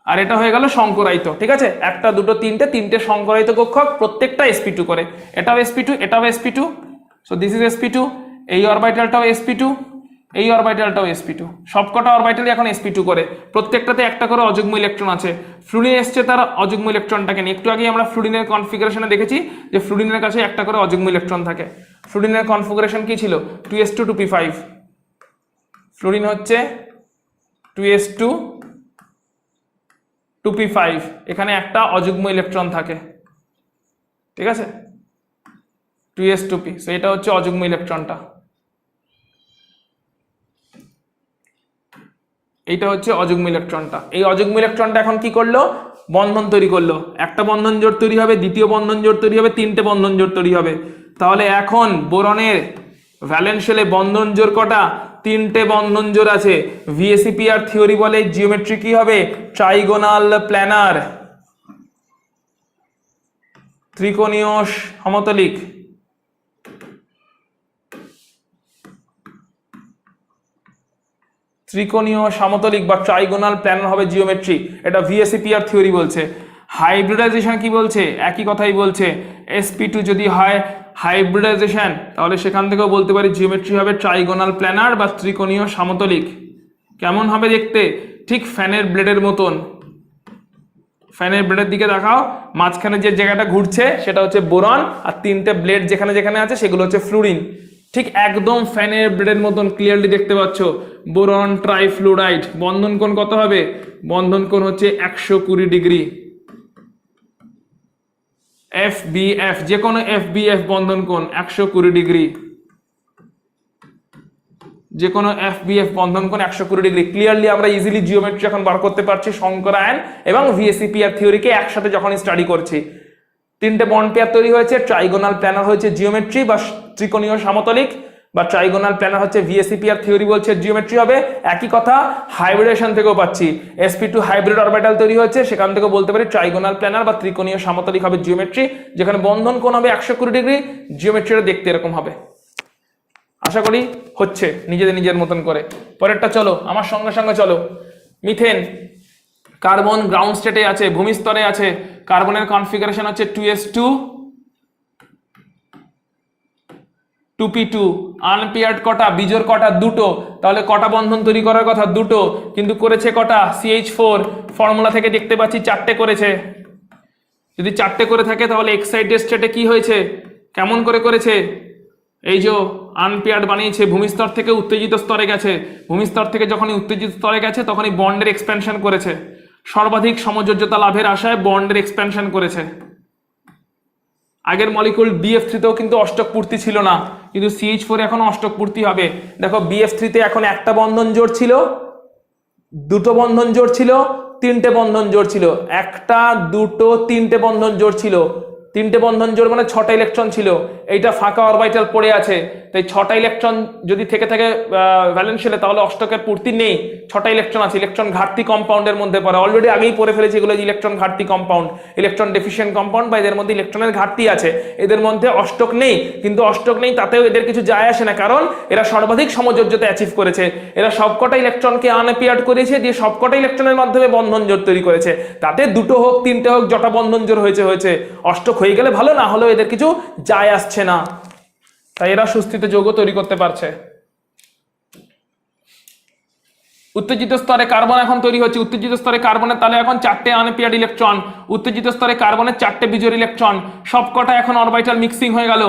আর এটা হয়ে গেল সংকরায়িত। ঠিক আছে, একটা দুটো তিনটে সংকরায়িত কক্ষক, প্রত্যেকটা sp2 করে। এটাও sp2, এটাও sp2, so this is sp2। এই অরবিটালটাও sp2, এই অরবিটালটাও sp2, সবকটা অরবিটালই এখন sp2 করে। প্রত্যেকটাতে একটা করে অযুগ্ম ইলেকট্রন আছে। ফ্লুরিন এসছে তার অযুগ্ম ইলেকট্রনটাকে নিয়ে। একটু আগে আমরা ফ্লুরিনের কনফিগারেশনে দেখেছি যে ফ্লুরিনের কাছে একটা করে অযুগ্ম ইলেকট্রন থাকে। ফ্লুরিনের কনফিগারেশন কি ছিল? 2s2 2p5। ফ্লুরিন হচ্ছে 2s2 2p5, এখানে একটা অযুগ্ম ইলেকট্রন থাকে। ঠিক আছে, 2s2p, সো এটা হচ্ছে অযুগ্ম ইলেকট্রনটা, এইটা হচ্ছে অযুগ্ম ইলেকট্রনটা। এই অযুগ্ম ইলেকট্রনটা এখন কি করলো? বন্ধন তৈরি করলো। একটা বন্ধন জোড় তৈরি হবে, দ্বিতীয় বন্ধন জোড় তৈরি হবে, তিনটে বন্ধন জোড় তৈরি হবে। তাহলে এখন বোরনের ভ্যালেন্স শেলে বন্ধন জোড় কটা? তিনটে বন্ধন জোড় আছে। ভিএসিপিআর থিওরি বলে জিওমেট্রি কি হবে? Trigonal planner, ত্রিকোণীয় সমতলিক। ত্রিকোণীয় সমতলিক বা ট্রাইগোনাল প্ল্যানার হবে জিওমেট্রি, এটা ভিএসিপিআর থিওরি বলছে। হাইব্রিডাইজেশন কি বলছে? একই কথাই বলছে। sp2 যদি হয় হাইব্রিডাইজেশন, তাহলে সেখান থেকেও বলতে পারি জিওমেট্রি হবে ট্রাইগোনাল প্ল্যানার বা ত্রিকোণীয় সমতলিক। কেমন হবে দেখতে? ঠিক ফ্যানের ব্লেডের মতন। ফ্যানের ব্লেডের দিকে দেখাও, মাঝখানে যে জায়গাটা ঘুরছে সেটা হচ্ছে বোরন, আর তিনটে ব্লেড যেখানে যেখানে আছে সেগুলো হচ্ছে ফ্লুরিন। ঠিক একদম ফ্যানের ব্লেডের মতন ক্লিয়ারলি দেখতে পাচ্ছ। বোরন ট্রাইফ্লুরাইড, বন্ধন কোণ কত হবে? বন্ধন কোণ হচ্ছে 120 ডিগ্রি। FBF, যে কোনো FBF বন্ধন কোণ 120 ডিগ্রি, যে কোনো FBF বন্ধন কোণ 120 ডিগ্রি। ক্লিয়ারলি আমরা ইজিলি জিওমেট্রি এখন বার করতে পারছি শঙ্করায়ন এবং ভিএসিপিআর থিওরিকে একসাথে যখন স্টাডি করছি। তিনটে বন্ড পেয়ার তৈরি হয়েছে, ট্রাইগোনাল প্ল্যানার হয়েছে জিওমেট্রি বা ত্রিকোণীয় সমতলিক, বা ট্রাইগোনাল প্ল্যানার হচ্ছে ভিএসিপিআর থিওরি বলছে জিওমেট্রি হবে। একই কথা হাইব্রিডেশন থেকেও পাচ্ছি, sp2 হাইব্রিড অরবিটাল তৈরি হয়েছে, সেখান থেকেও বলতে পারি ট্রাইগোনাল প্ল্যানার বা ত্রিকোণীয় সমতলিক হবে জিওমেট্রি, যেখানে বন্ধন কোণ হবে 120 ডিগ্রি। জিওমেট্রিটা দেখতে এরকম হবে। আশা করি হচ্ছে নিজেদের মতন করে। পরেরটা চলো, আমার সঙ্গে সঙ্গে চলো। মিথেন, কার্বন গ্রাউন্ড স্টেটে আছে, ভূমিস্তরে আছে। কার্বনের কনফিগারেশন হচ্ছে 2s2 2p2। আনপেয়ার্ড কটা? বিজোড় কটা? দুটো। তাহলে কটা বন্ধন তৈরি করার কথা? দুটো, কিন্তু করেছে কটা? CH4। ফর্মুলা থেকে দেখতে পাচ্ছি 4টে করেছে। যদি 4টে করে থাকে তাহলে এক্সাইটেড স্টেটে কি হয়েছে? কেমন করে করেছে? এই যে আনপেয়ার্ড বানিয়েছে, ভূমিস্তর থেকে উত্তেজিত স্তরে গেছে। ভূমিস্তর থেকে যখনই উত্তেজিত স্তরে গেছে তখনই বন্ডের এক্সপ্যানশন করেছে। সর্বাধিক সমযোজ্যতা লাভের আশায় বন্ডের এক্সপ্যানশন করেছে। আগের মলিকুল BF3তেও কিন্তু অষ্টক পূর্তি ছিল না, কিন্তু CH4 এখন অষ্টক পূর্তি হবে। দেখো BF3তে এখন একটা বন্ধন জোড় ছিল, দুটো বন্ধন জোড় ছিল, তিনটে বন্ধন জোড় ছিল। একটা, দুটো, তিনটে বন্ধন জোড় ছিল। তিনটে বন্ধন জোড় মানে 6টা ইলেকট্রন ছিল। এইটা ফাঁকা অরবিটাল পড়ে আছে, তাই 6টা ইলেকট্রন যদি থেকে থাকে ভ্যালেন্স শেলে, তাহলে অষ্টকের পূর্তি নেই। 6টা ইলেকট্রন আছে, ইলেকট্রন ঘাটতি কম্পাউন্ডের মধ্যে পড়ে। অলরেডি আগেই পড়ে ফেলেছি এগুলো, ইলেকট্রন ঘাটতি কম্পাউন্ড, ইলেকট্রন ডেফিশিয়েন্ট কম্পাউন্ড, বা এদের মধ্যে ইলেকট্রনের ঘাটতি আছে। এদের মধ্যে অষ্টক নেই, কিন্তু অষ্টক নেই তাতেও এদের কিছু যায় আসে না, কারণ এরা সর্বাধিক সমযোজ্যতা অ্যাচিভ করেছে। এরা সবকটা ইলেকট্রনকে আনপেয়ার্ড করেছে, দিয়ে সবকটা ইলেকট্রনের মাধ্যমে বন্ধন জোড় তৈরি করেছে। তাতে দুটো হোক, তিনটে হোক, যটা বন্ধন জোড় হয়েছে। অষ্টক হয়ে গেলে ভালো, না হলেও এদের কিছু যায় আসছে না, তাই এরা সুস্থিত যৌগ তৈরি করতে পারছে। উত্তেজিত স্তরে কার্বন এখন তৈরি হচ্ছে। উত্তেজিত স্তরে কার্বনের তাহলে এখন 4টে আনপেয়ার্ড ইলেকট্রন, উত্তেজিত স্তরে কার্বনের 4টে বিজোড় ইলেকট্রন, সবকটা এখন অরবিটাল মিক্সিং হয়ে গেল।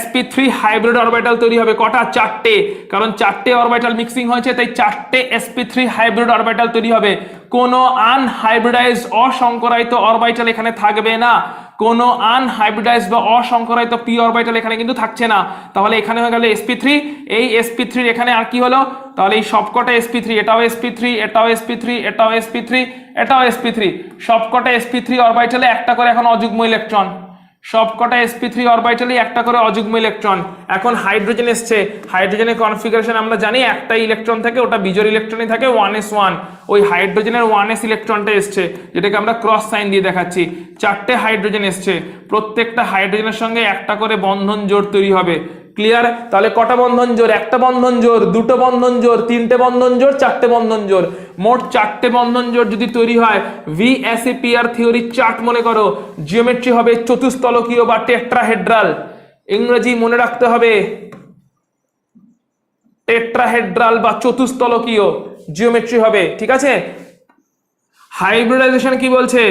sp3 হাইব্রিড অরবিটাল তৈরি হবে। কটা? 4টে, কারণ 4টে অরবিটাল মিক্সিং হয়েছে, তাই 4টে sp3 হাইব্রিড অরবিটাল তৈরি হবে। কোনো আনহাইব্রিডাইজড অসংকরায়িত অরবিটাল এখানে থাকবে না। কোনো আনহাইব্রিডাইজ বা অসংকরায়িত পি অরবিটাল এখানে কিন্তু থাকছে না। তাহলে এখানে হয়ে গেল sp3, এই sp3 এখানে আর কি হলো, তাহলে এই সবকটা sp3, এটাও sp3, এটাও sp3, এটাও sp3, এটাও sp3, সবকটা sp3 অরবিটালে একটা করে এখন অযুগ্ম ইলেকট্রন, সবকটা sp3 অরবিটালে একটা করে অযুগ্ম ইলেকট্রন। এখন হাইড্রোজেন এসছে, হাইড্রোজেনের কনফিগারেশন আমরা জানি একটাই ইলেকট্রন থাকে, ওটা বিজোড় ইলেকট্রনই থাকে 1s1। ওই হাইড্রোজেনের 1s ইলেকট্রনটা এসছে, যেটাকে আমরা ক্রস সাইন দিয়ে দেখাচ্ছি। চারটে হাইড্রোজেন এসছে, প্রত্যেকটা হাইড্রোজেনের সঙ্গে একটা করে বন্ধন জোড় তৈরি হবে। ক্লিয়ার? তাহলে কটা বন্ধন জোড়? একটা বন্ধন জোড়, দুটো বন্ধন জোড়, তিনটে বন্ধন জোড়, চারটে বন্ধন জোড়। মোট চারটে বন্ধন জোড় যদি তৈরি হয়, VSEPR থিওরির চার্ট মনে করো, জিওমেট্রি হবে চতুস্তলকীয় বা টেট্রাহেড্রাল। ইংরেজি মনে রাখতে হবে, টেট্রাহেড্রাল বা চতুস্তলকীয় জিওমেট্রি হবে। ঠিক আছে? হাইব্রিডাইজেশন কি বলছে?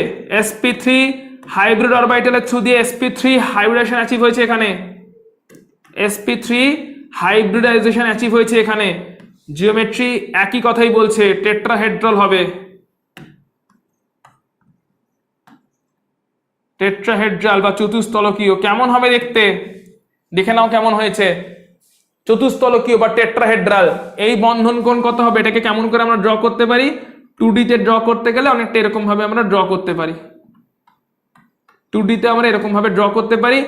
sp3 হাইব্রিড অরবিটালের থ্রু দিয়ে sp3 হাইব্রিডাইজেশন অ্যাচিভ হয়েছে এখানে, sp3 হাইব্রিডাইজেশন অ্যাচিভ হয়েছে এখানে। জিওমেট্রি একই কথাই বলছে, টেট্রাহেড্রাল হবে, টেট্রাহেড্রাল বা চতুস্তলকীয়। কেমন হবে দেখতে? দেখে নাও কেমন হয়েছে। চতুস্তলকীয় বা টেট্রাহেড্রাল। এই বন্ধন কোণ কত হবে? এটাকে কেমন করে আমরা ড্র করতে পারি? 2D তে ড্র করতে গেলে অনেকটা এরকম ভাবে আমরা ড্র করতে পারি, 2D তে আমরা এরকম ভাবে ড্র করতে পারি।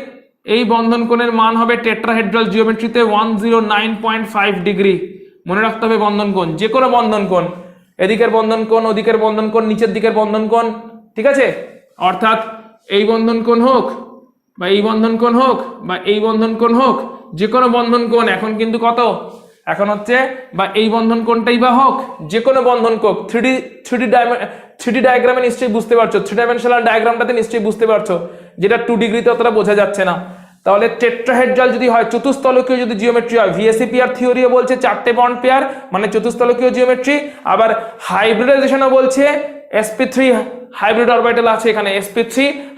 এই বন্ধন কোণের মান হবে টেট্রাহেড্রাল জিওমেট্রিতে 109.5 ডিগ্রি। মনে রাখতে হবে বন্ধন কোণ, যে কোনো বন্ধন কোণ, এদিকের বন্ধন কোণ, ওদিকের বন্ধন কোণ, নিচের দিকের বন্ধন কোণ। ঠিক আছে? অর্থাৎ এই বন্ধন কোণ হোক বা এই বন্ধন কোণ হোক বা এই বন্ধন কোণ হোক, যে কোনো বন্ধন কোণ এখন কিন্তু কত? এখন হচ্ছে, বা এই বন্ধন কোণটাই বা হোক, যে কোনো বন্ধন কোণ 3D ডায়াগ্রামে নিশ্চয়ই বুঝতে পারছো, 3 ডাইমেনশনাল ডায়াগ্রামটাতে নিশ্চয়ই বুঝতে পারছো, যেটা 2 ডিগ্রিতে অতটা বোঝা যাচ্ছে না। তাহলে টেট্রাহেড্রাল যদি হয়, চতুস্তলকীয় যদি জিওমেট্রি হয়, VSEPR থিওরিও বলছে চারটে বন্ড পেয়ার মানে চতুস্তলকীয় জিওমেট্রি। আবার হাইব্রিডাইজেশনও বলছে sp3 হাইব্রিড অরবিটাল আছে এখানে, sp3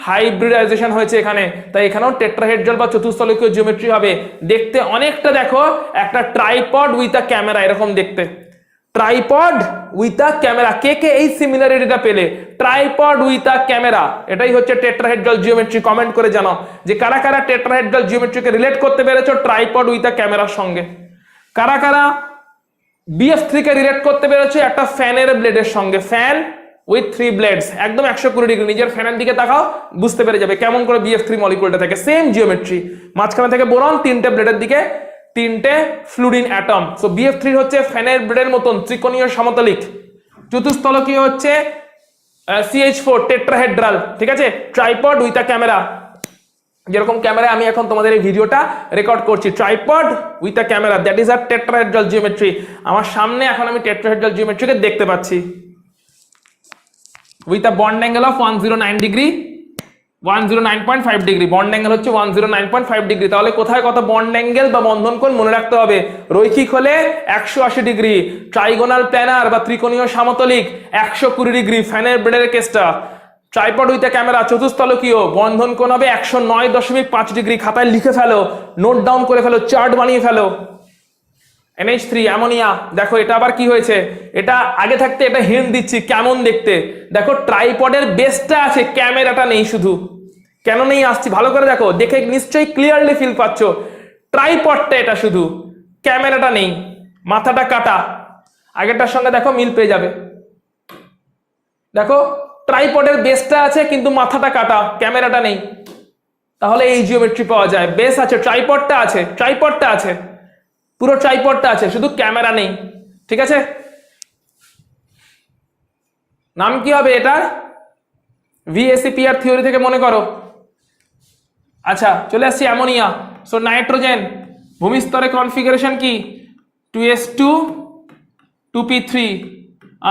হাইব্রিডাইজেশন হয়েছে এখানে, তাই এখানেও টেট্রাহেড্রাল বা চতুস্তলকীয় জিওমেট্রি হবে। দেখতে অনেকটা দেখো একটা ট্রাইপড উইথ আ ক্যামেরা এরকম দেখতে, ট্রাইপড উইথ আ ক্যামেরা। কে কে এই সিমিলারিটিটা পেলে? ট্রাইপড উইথ আ ক্যামেরা, এটাই হচ্ছে টেট্রাহেড্রাল জিওমেট্রি। কমেন্ট করে জানাও যে কারা কারা টেট্রাহেড্রাল জিওমেট্রিকে রিলেট করতে পেরেছো ট্রাইপড উইথ আ ক্যামেরার সঙ্গে, কারা কারা BF3 কে রিলেট করতে পেরেছো একটা ফ্যানের ব্লেডের সঙ্গে, ফ্যান উইথ 3 ব্লেডস, একদম 120 ডিগ্রি। নিজের ফ্যানের দিকে তাকাও, বুঝতে পেরে যাবে কেমন করে BF3 মলিকুলটা থাকে। সেম জিওমেট্রি, মাঝখানে থেকে বোরন, তিনটে ব্লেডের দিকে তিনটে ফ্লুরিন অ্যাটম। সো BF3 হচ্ছে ফ্যানের ব্লেডের মতন ত্রিকোণীয় সমতলিক। চতুস্তলকীয় হচ্ছে CH4 টেট্রাহেড্রাল। ঠিক আছে? ট্রাইপড উইথ আ ক্যামেরা, যেরকম ক্যামেরা আমি এখন তোমাদের এই ভিডিওটা রেকর্ড করছি, tripod with a camera, that is a tetrahedral geometry. আমার সামনে এখন আমি টেট্রাহেড্রাল জিওমেট্রিকে দেখতে পাচ্ছি with a bond angle of 109 degree, 109.5 degree. Bond angle হচ্ছে 109.5 ডিগ্রি। তাহলে কোথায় কত বন্ড অ্যাঙ্গেল বা বন্ধন কোণ মনে রাখতে হবে। রৈখিক হলে 180 ডিগ্রি, ট্রাইগোনাল প্ল্যানার বা ত্রিকোণীয় সমতলিক 120 ডিগ্রি, ফ্যানের ব্লেডের কেসটা। ট্রাইপড উইথ আ ক্যামেরা চতুস্তলকীয়, বন্ধন কোণ হবে 109.5 ডিগ্রি। খাতায় লিখে ফেলো, নোট ডাউন করে ফেলো, চার্ট বানিয়ে ফেলো। NH3 ammonia. দেখো এটা আবার কি হয়েছে, এটা আগে থাকতে এটা হিন্ট দিচ্ছি কেমন দেখতে। দেখো ট্রাইপডের বেসটা আছে, ক্যামেরাটা নেই। শুধু কেন নেই আসছি, ভালো করে দেখো, দেখে নিশ্চয়ই ক্লিয়ারলি ফিল পাচ্ছ। ট্রাইপডটা এটা শুধু, ক্যামেরাটা নেই, মাথাটা কাটা। আগেরটার সঙ্গে দেখো মিল পেয়ে যাবে। দেখো ট্রাইপডের বেসটা আছে কিন্তু মাথাটা কাটা, ক্যামেরাটা নেই। তাহলে এই জিওমেট্রি পাওয়া যায়। বেস আছে, ট্রাইপডটা আছে, ট্রাইপডটা আছে, পুরো ট্রাইপডটা আছে, শুধু ক্যামেরা নেই। ঠিক আছে? নাম কি হবে এটার? VSEPR থিওরি থেকে মনে করো। আচ্ছা চলে আসছি অ্যামোনিয়া। সো নাইট্রোজেন ভূমিস্তরে কনফিগারেশন কি? 2s2 2p3।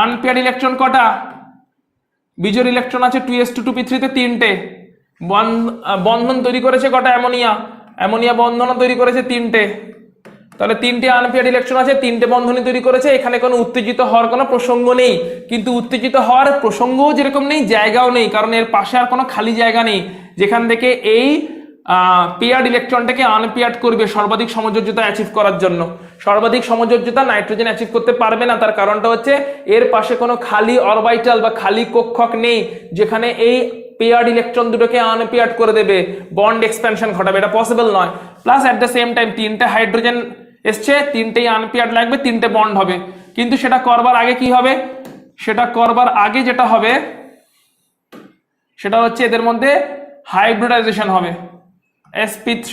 আনপেয়ার ইলেকট্রন কটা? বিজোড় ইলেকট্রন আছে 2s2 2p3 তে তিনটে। বন্ধন তৈরি করেছে কটা? অ্যামোনিয়া, অ্যামোনিয়া বন্ধনও তৈরি করেছে তিনটে। তাহলে তিনটে আনপেয়ার ইলেকট্রন আছে, তিনটে বন্ধনই তৈরি করেছে। এখানে কোনো উত্তেজিত হওয়ার কোনো প্রসঙ্গ নেই, কিন্তু উত্তেজিত হওয়ার প্রসঙ্গও যেরকম নেই, জায়গাও নেই, কারণ এর পাশে আর কোনো খালি জায়গা নেই যেখান থেকে এই পেয়ার্ড ইলেকট্রনটাকে আনপেয়ার্ড করবে সর্বাধিক সমযোজ্যতা অ্যাচিভ করার জন্য। সর্বাধিক সমযোজ্যতা নাইট্রোজেন অ্যাচিভ করতে পারবে না, তার কারণটা হচ্ছে এর পাশে কোনো খালি অরবিটাল বা খালি কক্ষক নেই যেখানে এই পেয়ার্ড ইলেকট্রন দুটোকে আনপেয়ার্ড করে দেবে, বন্ড এক্সপ্যানশন ঘটাবে, এটা পসিবল নয়। Plus at the same time তিনটে হাইড্রোজেন এসছে, তিনটেই আনপেয়ার্ড লাগবে, তিনটে বন্ড হবে। কিন্তু সেটা করবার আগে কি হবে, সেটা করবার আগে যেটা হবে সেটা হচ্ছে এদের মধ্যে হাইব্রিডাইজেশন হবে, sp3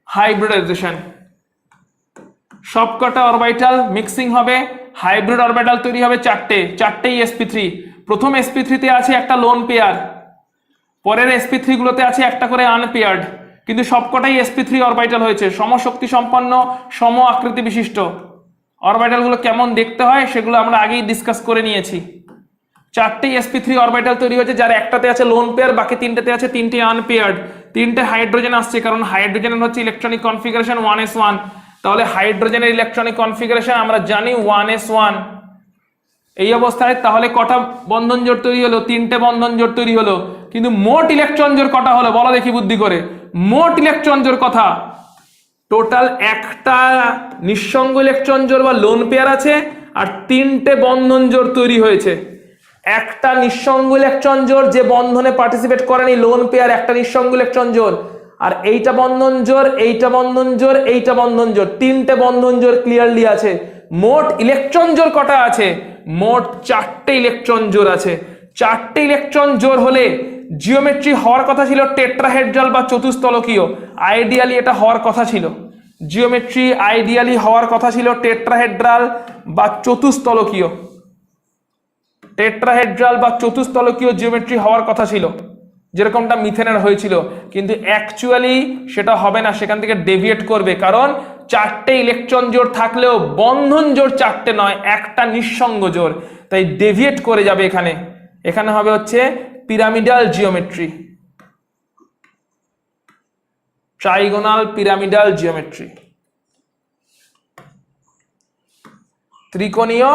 হাইব্রিডাইজেশন। সবকটা অরবিটাল মিক্সিং হবে, হাইব্রিড অরবিটাল তৈরি হবে চারটেই sp3। প্রথম sp3 তে আছে একটা লোন পেয়ার, পরের sp3 গুলোতে আছে একটা করে আনপেয়ার্ড, কিন্তু সবকটাই sp3 অরবিটাল হয়েছে, সমশক্তি সম্পন্ন, সম আকৃতি বিশিষ্ট। অরবিটাল গুলো কেমন দেখতে হয় সেগুলো আমরা আগেই ডিসকাস করে নিয়েছি। চারটেই sp3 অরবিটাল তৈরি হয়েছে, যার একটাতে আছে লোন পেয়ার, বাকি তিনটাতে আছে তিনটে আনপেয়ার্ড। তিনটে হাইড্রোজেন আসছে, কারণ হাইড্রোজেনের হচ্ছে ইলেকট্রনিক কনফিগারেশন 1s1। তাহলে হাইড্রোজেনের ইলেকট্রনিক কনফিগারেশন আমরা জানি 1s1। এই অবস্থায় তাহলে কটা বন্ধন জোড় তৈরি হলো, তিনটে বন্ধন জোড় তৈরি হলো। কিন্তু মোট ইলেকট্রন জোড় কটা হলো বলো দেখি বুদ্ধি করে। মোট ইলেকট্রন জোড় কথা, টোটাল একটা নিঃসঙ্গ ইলেকট্রন জোড় বা লোন পেয়ার আছে, আর তিনটে বন্ধন জোড় তৈরি হয়েছে। একটা নিঃসঙ্গ ইলেকট্রন জোড় যে বন্ধনে পার্টিসিপেট করেনি, লোন পেয়ার একটা নিঃসঙ্গ ইলেকট্রন জোড়, আর এইটা বন্ধন জোড়, এইটা বন্ধন জোড়, এইটা বন্ধন জোড়, তিনটে বন্ধন জোড় ক্লিয়ারলি আছে। মোট ইলেকট্রন জোড় কটা আছে, মোট চারটে ইলেকট্রন জোড় আছে। চারটে ইলেকট্রন জোড় হলে জিওমেট্রি হওয়ার কথা ছিল টেট্রাহেড্রাল বা চতুস্তলকীয়, আইডিয়ালি এটা হওয়ার কথা ছিল। জিওমেট্রি আইডিয়ালি হওয়ার কথা ছিল টেট্রাহেড্রাল বা চতুস্তলকীয়, টেট্রাহেড্রাল বা চতুস্তলকীয় জিওমেট্রি হওয়ার কথা ছিল, যেরকমটা মিথেনের হয়েছিল। কিন্তু অ্যাকচুয়ালি সেটা হবে না, সেখান থেকে ডেভিয়েট করবে, কারণ চারটে ইলেকট্রন জোড় থাকলেও বন্ধন জোড় চারটে নয়, একটা নিঃসঙ্গ জোড়, তাই ডেভিয়েট করে যাবে। এখানে হবে হচ্ছে pyramidal geometry, trigonal pyramidal geometry, ত্রিকোণীয়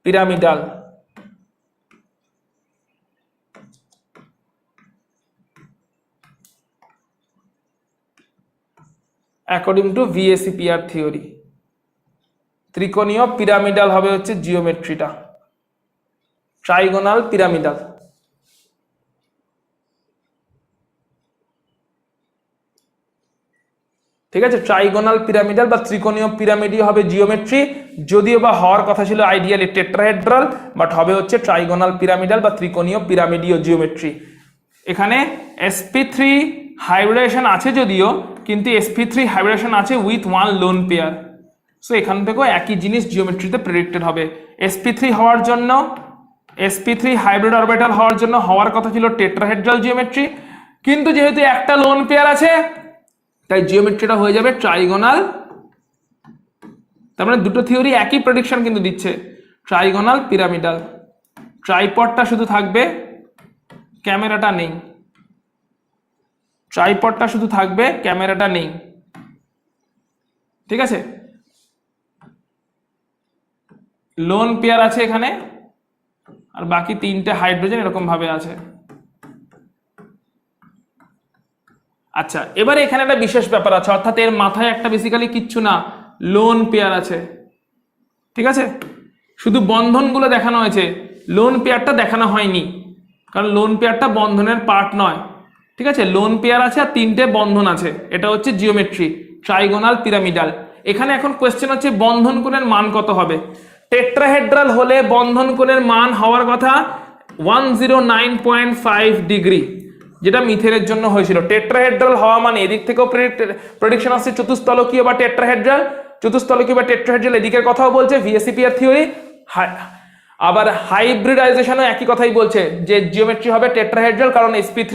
pyramidal. According to VSEPR theory ত্রিকোণীয় পিরামিডাল হবে হচ্ছে জিওমেট্রিটা, ট্রাইগোনাল পিরামিডাল। ঠিক আছে, ট্রাইগোনাল পিরামিডাল বা ত্রিকোণীয় পিরামিডই হবে জিওমেট্রি, যদিও বা হওয়ার কথা ছিল আইডিয়ালি টেট্রাহেড্রাল, বাট হবে হচ্ছে ট্রাইগোনাল পিরামিডাল বা ত্রিকোণীয় পিরামিডীয় জিওমেট্রি। এখানে sp3 হাইব্রিডেশন আছে যদিও, কিন্তু sp3 হাইব্রিডেশন আছে with one lone pair. So এখান থেকেও একই জিনিস জিওমেট্রিতে প্রেডিক্টেড হবে। sp3 হওয়ার জন্য, sp3 হাইব্রিড অরবিটাল হওয়ার জন্য হওয়ার কথা ছিল টেট্রাহেড্রাল জিওমেট্রি, কিন্তু যেহেতু একটা লোন পেয়ার আছে তাই জিওমেট্রিটা হয়ে যাবে ট্রাইগোনাল। তার মানে দুটো থিওরি একই প্রেডিকশন কিন্তু দিচ্ছে, ট্রাইগোনাল পিরামিডাল। ট্রাইপডটা শুধু থাকবে, ক্যামেরাটা নেই। ট্রাইপডটা শুধু থাকবে, ক্যামেরাটা নেই। ঠিক আছে, লোন পেয়ার আছে এখানে, আর বাকি তিনটে হাইড্রোজেন এরকম ভাবে আছে। আচ্ছা, এবারে এখানে একটা বিশেষ ব্যাপার আছে, অর্থাৎ এর মাথায় একটা বেসিক্যালি কিচ্ছু না, লোন পেয়ার আছে। ঠিক আছে, শুধু বন্ধনগুলো দেখানো হয়েছে, লোন পেয়ারটা দেখানো হয়নি, কারণ লোন পেয়ারটা বন্ধনের পার্ট নয়। ঠিক আছে, লোন পেয়ার আছে আর তিনটে বন্ধন আছে, এটা হচ্ছে জিওমেট্রি ট্রাইগোনাল পিরামিডাল। এখানে এখন কোয়েশ্চেন হচ্ছে বন্ধন কোণের মান কত হবে। টেট্রাহেড্রাল হলে বন্ধন কোণের মান হওয়ার কথা 109.5 ডিগ্রি, যেটা মিথেনের জন্য হয়েছিল। টেট্রাহেড্রাল হওয়া মানে এদিক থেকেও প্রেডিকশন আসছে চতুস্তলকীয় বা টেট্রাহেড্রাল, চতুস্তলকীয় বা টেট্রাহেড্রাল এদিকের কথাও বলছে VSEPR থিওরি। আবার হাইব্রিডাইজেশনও একই কথাই বলছে যে জিওমেট্রি হবে টেট্রাহেড্রাল, কারণ sp3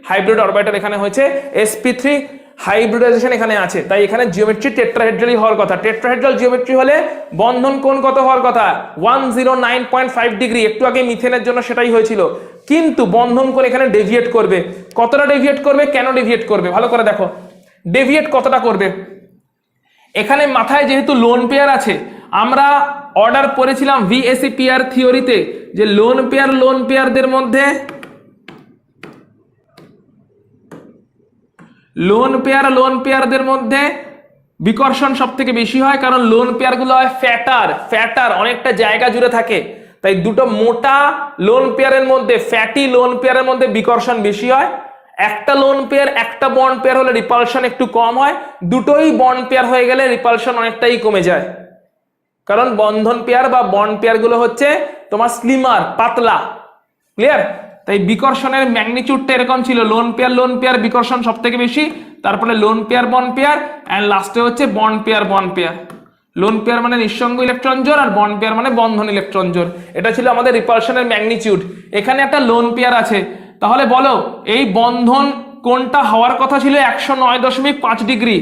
হাইব্রিড অরবিটাল এখানে হয়েছে, sp3 হাইব্রিডাইজেশন এখানে আছে, তাই এখানে জিওমেট্রি টেট্রাহেড্রালই হওয়ার কথা। টেট্রাহেড্রাল জিওমেট্রি হলে বন্ধন কোণ কত হওয়ার কথা, 109.5 ডিগ্রি। একটু আগে মিথেনের জন্য সেটাই হয়েছিল, কিন্তু বন্ধন কোণ এখানে ডেভিয়েট করবে। কতটা ডেভিয়েট করবে, কেন ডেভিয়েট করবে ভালো করে দেখো। ডেভিয়েট কতটা করবে, এখানে মাথায় যেহেতু লোন পেয়ার আছে, আমরা অর্ডার পড়েছিলাম VSEPR থিওরিতে যে লোন পেয়ারদের মধ্যে লোন পেয়ারদের মধ্যে বিকর্ষণ সব থেকে বেশি হয়, কারণ লোন পেয়ারগুলো হয় ফ্যাটার, অনেকটা জায়গা জুড়ে থাকে। তাই দুটো মোটা লোন পেয়ারের মধ্যে, ফ্যাটি লোন পেয়ারের মধ্যে বিকর্ষণ বেশি হয়। একটা লোন পেয়ার, একটা বন্ড পেয়ার হলে রিপালশন একটু কম হয়, দুটোই বন্ড পেয়ার হয়ে গেলে রিপালশন অনেকটাই কমে যায়। কারণ বন্ধন পেয়ার বা বন্ড পেয়ার গুলো হচ্ছে তোমার স্লিমার, পাতলা। ক্লিয়ার? তাই বিকর্ষণের ম্যাগনিটিউডটা এরকম ছিল, লোন পেয়ার বিকর্ষণ সব থেকে বেশি, তারপরে lone pair bond pair, and লাস্টে হচ্ছে বন্ড পেয়ার। লোন পেয়ার মানে নিঃসঙ্গ ইলেকট্রন জোড়, আর বন্ড পেয়ার মানে বন্ধন ইলেকট্রন জোড়। এটা ছিল আমাদের রিপালশনের ম্যাগনিটিউড। এখানে একটা লোন পেয়ার আছে, তাহলে বলো এই বন্ধন কোনটা হওয়ার কথা ছিল 109.5 ডিগ্রি,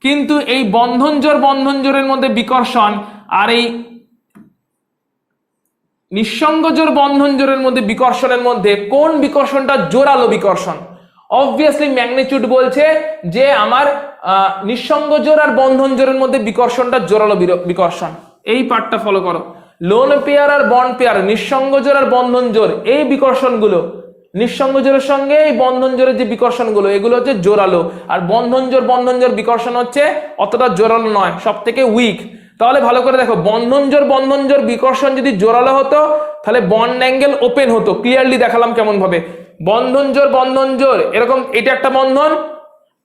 কিন্তু এই বন্ধন জোড়ের মধ্যে বিকর্ষণ আর এই নিঃসঙ্গ জোড় বন্ধন জোড়ের মধ্যে বিকর্ষণের মধ্যে কোন বিকর্ষণটা জোরালো বিকর্ষণ? অবভিয়াসলি ম্যাগনিটিউড বলছে যে আমার নিঃসঙ্গ জোড় আর বন্ধন জোড়ের মধ্যে বিকর্ষণটা জোরালো বিকর্ষণ। এই পার্টটা ফলো করো। লোন পেয়ার আর বন্ড পেয়ার, নিঃসঙ্গ জোড় আর বন্ধন জোড়, এই বিকর্ষণগুলো নিঃসঙ্গ জোড়ের সঙ্গে এই বন্ধন জোড়ের যে বিকর্ষণগুলো, এগুলো হচ্ছে জোরালো, আর বন্ধন জোড় বিকর্ষণ হচ্ছে অতটা জোরালো নয়, সব থেকে উইক। তাহলে ভালো করে দেখো, বন্ধন জোড় বিকর্ষণ যদি জোরালো হতো তাহলে বন্ড অ্যাঙ্গেল ওপেন হতো। ক্লিয়ারলি দেখালাম কেমন ভাবে। বন্ধন জোড় এরকম, এটা একটা বন্ধন,